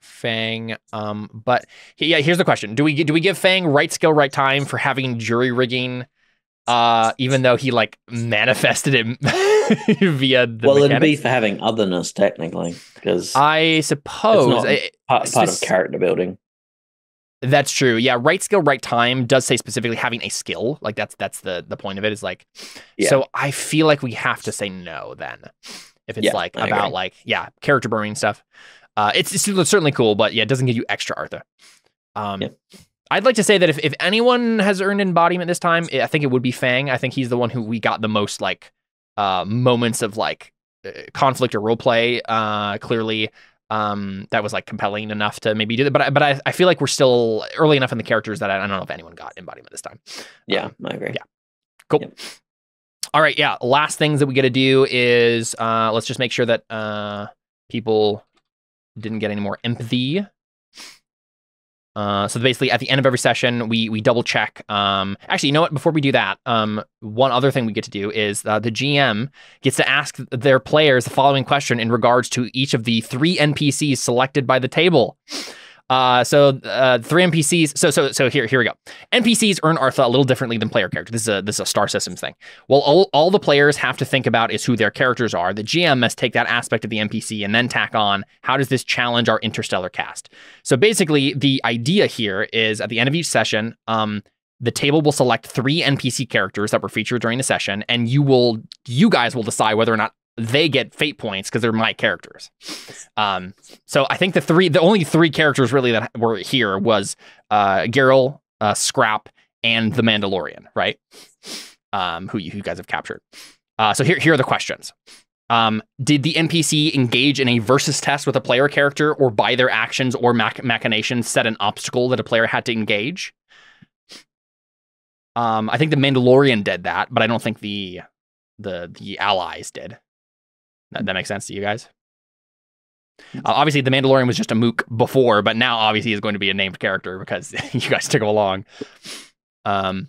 Fang. But yeah, here's the question: Do we give Fang right skill, right time for having jury rigging? Even though he like manifested it via the well, mechanics? It'd be for having otherness technically, because I suppose part of character building. That's true. Yeah, right skill, right time does say specifically having a skill. Like that's the point of it is like. Yeah. So I feel like we have to say no then, if it's like about like character burning stuff. It's certainly cool, but yeah, it doesn't give you extra Artha. I'd like to say that if anyone has earned embodiment this time, I think it would be Fang. I think he's the one who we got the most like moments of like conflict or roleplay. Clearly, that was like compelling enough to maybe do that. But I feel like we're still early enough in the characters that I don't know if anyone got embodiment this time. Yeah, I agree. Yeah, cool. Yep. All right, yeah. Last things that we got to do is let's just make sure that people didn't get any more empathy. So basically, at the end of every session, we double check. Actually, you know what? Before we do that, one other thing we get to do is the GM gets to ask their players the following question in regards to each of the 3 NPCs selected by the table. So 3 NPCs. So here we go. NPCs earn Artha a little differently than player characters. This is a star systems thing. Well, all the players have to think about is who their characters are. The GM must take that aspect of the NPC and then tack on how does this challenge our interstellar cast. So basically, the idea here is at the end of each session, the table will select 3 NPC characters that were featured during the session, and you guys will decide whether or not they get fate points because they're my characters. So I think the only 3 characters really that were here was Geralt, Scrap, and the Mandalorian, right? Who you guys have captured. So here are the questions. Did the NPC engage in a versus test with a player character, or by their actions or machinations set an obstacle that a player had to engage? I think the Mandalorian did that, but I don't think the allies did. That makes sense to you guys? Obviously, the Mandalorian was just a mook before, but now obviously he's going to be a named character because you guys took him along. So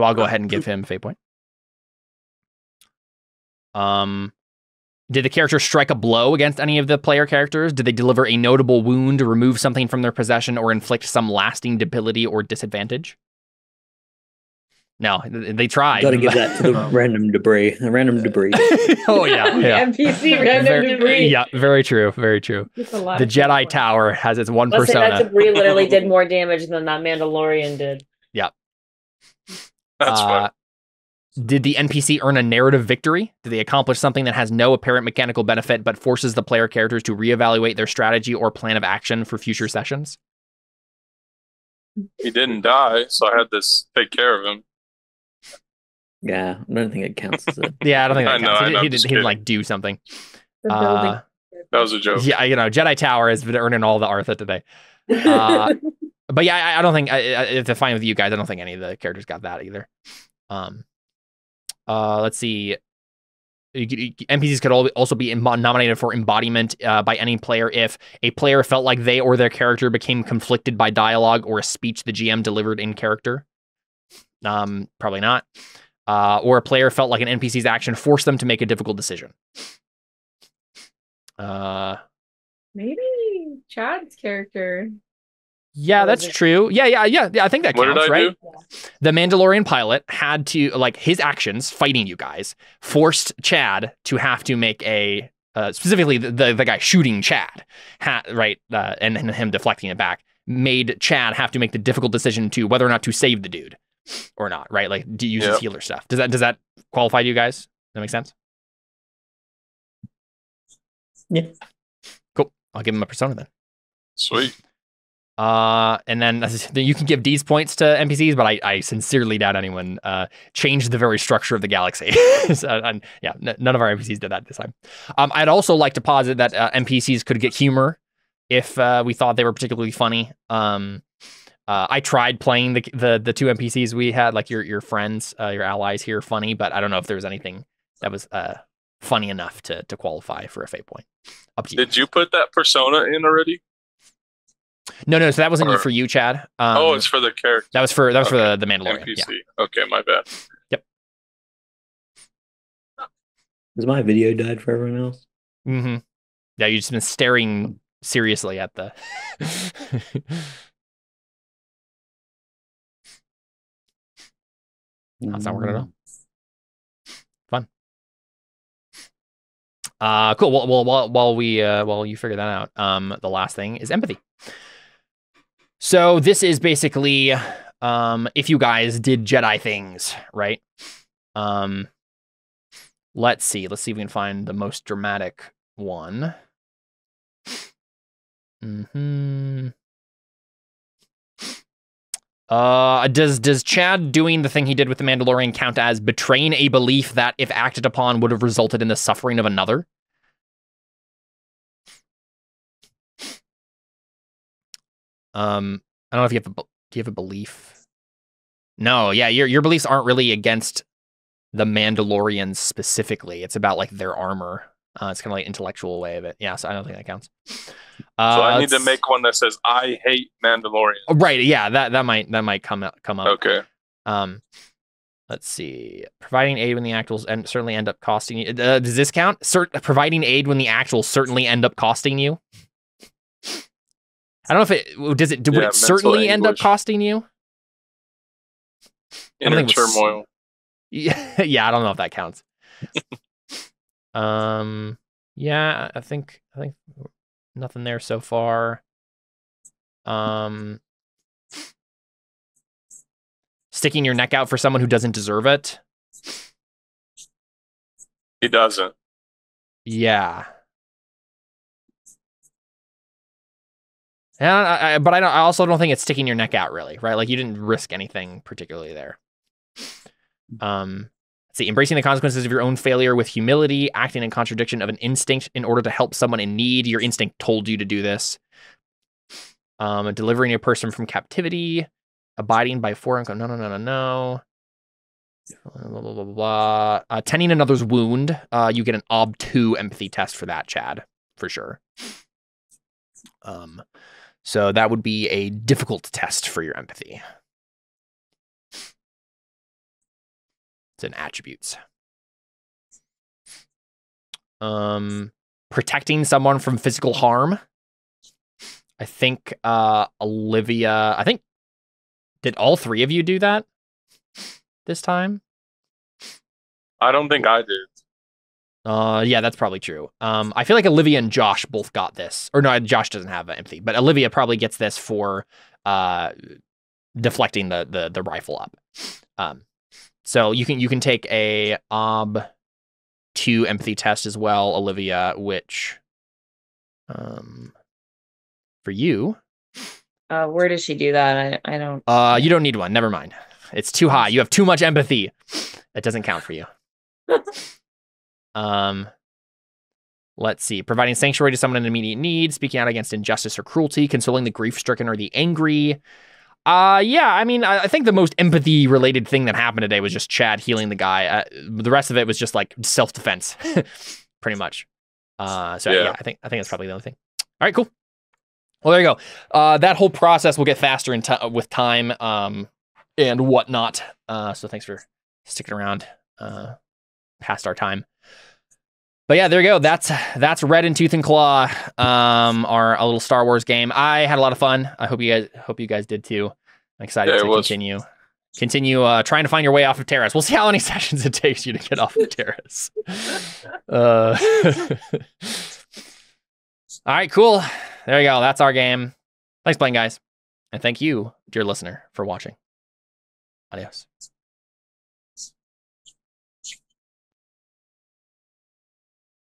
I'll go ahead and give him a fate point. Did the character strike a blow against any of the player characters? Did they deliver a notable wound, remove something from their possession, or inflict some lasting debility or disadvantage? No, they tried. Got to give that to the random debris. The random debris. Oh yeah. NPC random debris. Yeah, very true. Very true. The Jedi Tower has its one Let's persona. say that debris literally did more damage than that Mandalorian did. Yeah. That's fun. Did the NPC earn a narrative victory? Did they accomplish something that has no apparent mechanical benefit but forces the player characters to reevaluate their strategy or plan of action for future sessions? He didn't die, so I had to take care of him. Yeah, I don't think it counts as a... Yeah, I don't think that counts. I know, he didn't like do something. That was a joke. Yeah, Jedi Tower has been earning all the Artha today. But yeah, I don't think if it's fine with you guys, I don't think any of the characters got that either. Let's see. NPCs could also be nominated for embodiment by any player if a player felt like they or their character became conflicted by dialogue or a speech the GM delivered in character. Probably not. Or a player felt like an NPC's action forced them to make a difficult decision. Maybe Chad's character. Yeah, Or that's is it- true. Yeah. I think that What did counts, I right? do? The Mandalorian pilot had to, like, his actions fighting you guys forced Chad to have to make a, specifically the guy shooting Chad, right, and him deflecting it back, made Chad have to make the difficult decision to whether or not to save the dude or not, right? Like, do you use his healer stuff? Does that qualify to you guys? Does that make sense? Yeah. Cool. I'll give him a persona then. Sweet. And then you can give these points to NPCs, but I sincerely doubt anyone changed the very structure of the galaxy. And yeah, none of our NPCs did that this time. I'd also like to posit that NPCs could get humor if we thought they were particularly funny. I tried playing the two NPCs we had, like your friends, your allies here, funny, but I don't know if there was anything that was funny enough to qualify for a fate point. Up to you. Did you put that persona in already? No. So that wasn't for you, Chad. It's for the character. That was for the Okay. Mandalorian. NPC. Yeah. Okay, my bad. Has my video died for everyone else? Mm-hmm. Yeah, you've just been staring seriously at the. That's not working at all. Fun. Cool. Well, while you figure that out, the last thing is empathy. So this is basically, if you guys did Jedi things, right? Let's see if we can find the most dramatic one. Does Chad doing the thing he did with the Mandalorian count as betraying a belief that, if acted upon, would have resulted in the suffering of another? I don't know if do you have a belief? No, yeah, your beliefs aren't really against the Mandalorians specifically. It's about like their armor. It's kind of like intellectual way of it. Yeah, so I don't think that counts. So I need to make one that says I hate Mandalorian. Right, yeah, that might come up. Okay. Let's see. Providing aid when the actuals certainly end up costing you. Does this count? Providing aid when the actuals certainly end up costing you? I don't know if it does. Would it certainly end up costing you? Inner turmoil. Yeah, I don't know if that counts. Yeah, I think nothing there so far. Sticking your neck out for someone who doesn't deserve it. He doesn't. Yeah. And but I also don't think it's sticking your neck out, really, right? Like, you didn't risk anything particularly there. Let's see. Embracing the consequences of your own failure with humility, acting in contradiction of an instinct in order to help someone in need. Your instinct told you to do this. Delivering a person from captivity, abiding by No. Blah, blah, blah, blah. Tending another's wound. You get an OB2 empathy test for that, Chad, for sure. So that would be a difficult test for your empathy. It's in attributes. Protecting someone from physical harm. I think Olivia, did all three of you do that this time? I don't think I did. Yeah, that's probably true. I feel like Olivia and Josh both got this. Or no, Josh doesn't have empathy, but Olivia probably gets this for deflecting the rifle up. So you can take a OB2 empathy test as well, Olivia, which for you. Where does she do that? I don't. You don't need one. Never mind. It's too high. You have too much empathy. It doesn't count for you. Let's see. Providing sanctuary to someone in immediate need, speaking out against injustice or cruelty, consoling the grief-stricken or the angry. Yeah, I mean, I think the most empathy-related thing that happened today was just Chad healing the guy. The rest of it was just like self-defense, pretty much. Yeah, I think that's probably the only thing. All right, cool. Well, there you go. That whole process will get faster with time and whatnot. So thanks for sticking around past our time. But yeah, there you go. That's Red in Tooth and Claw, our a little Star Wars game. I had a lot of fun. I hope you guys did too. I'm excited to continue trying to find your way off of Taris. We'll see how many sessions it takes you to get off of Taris. All right, cool. There you go. That's our game. Thanks for playing, guys. And thank you, dear listener, for watching. Adios.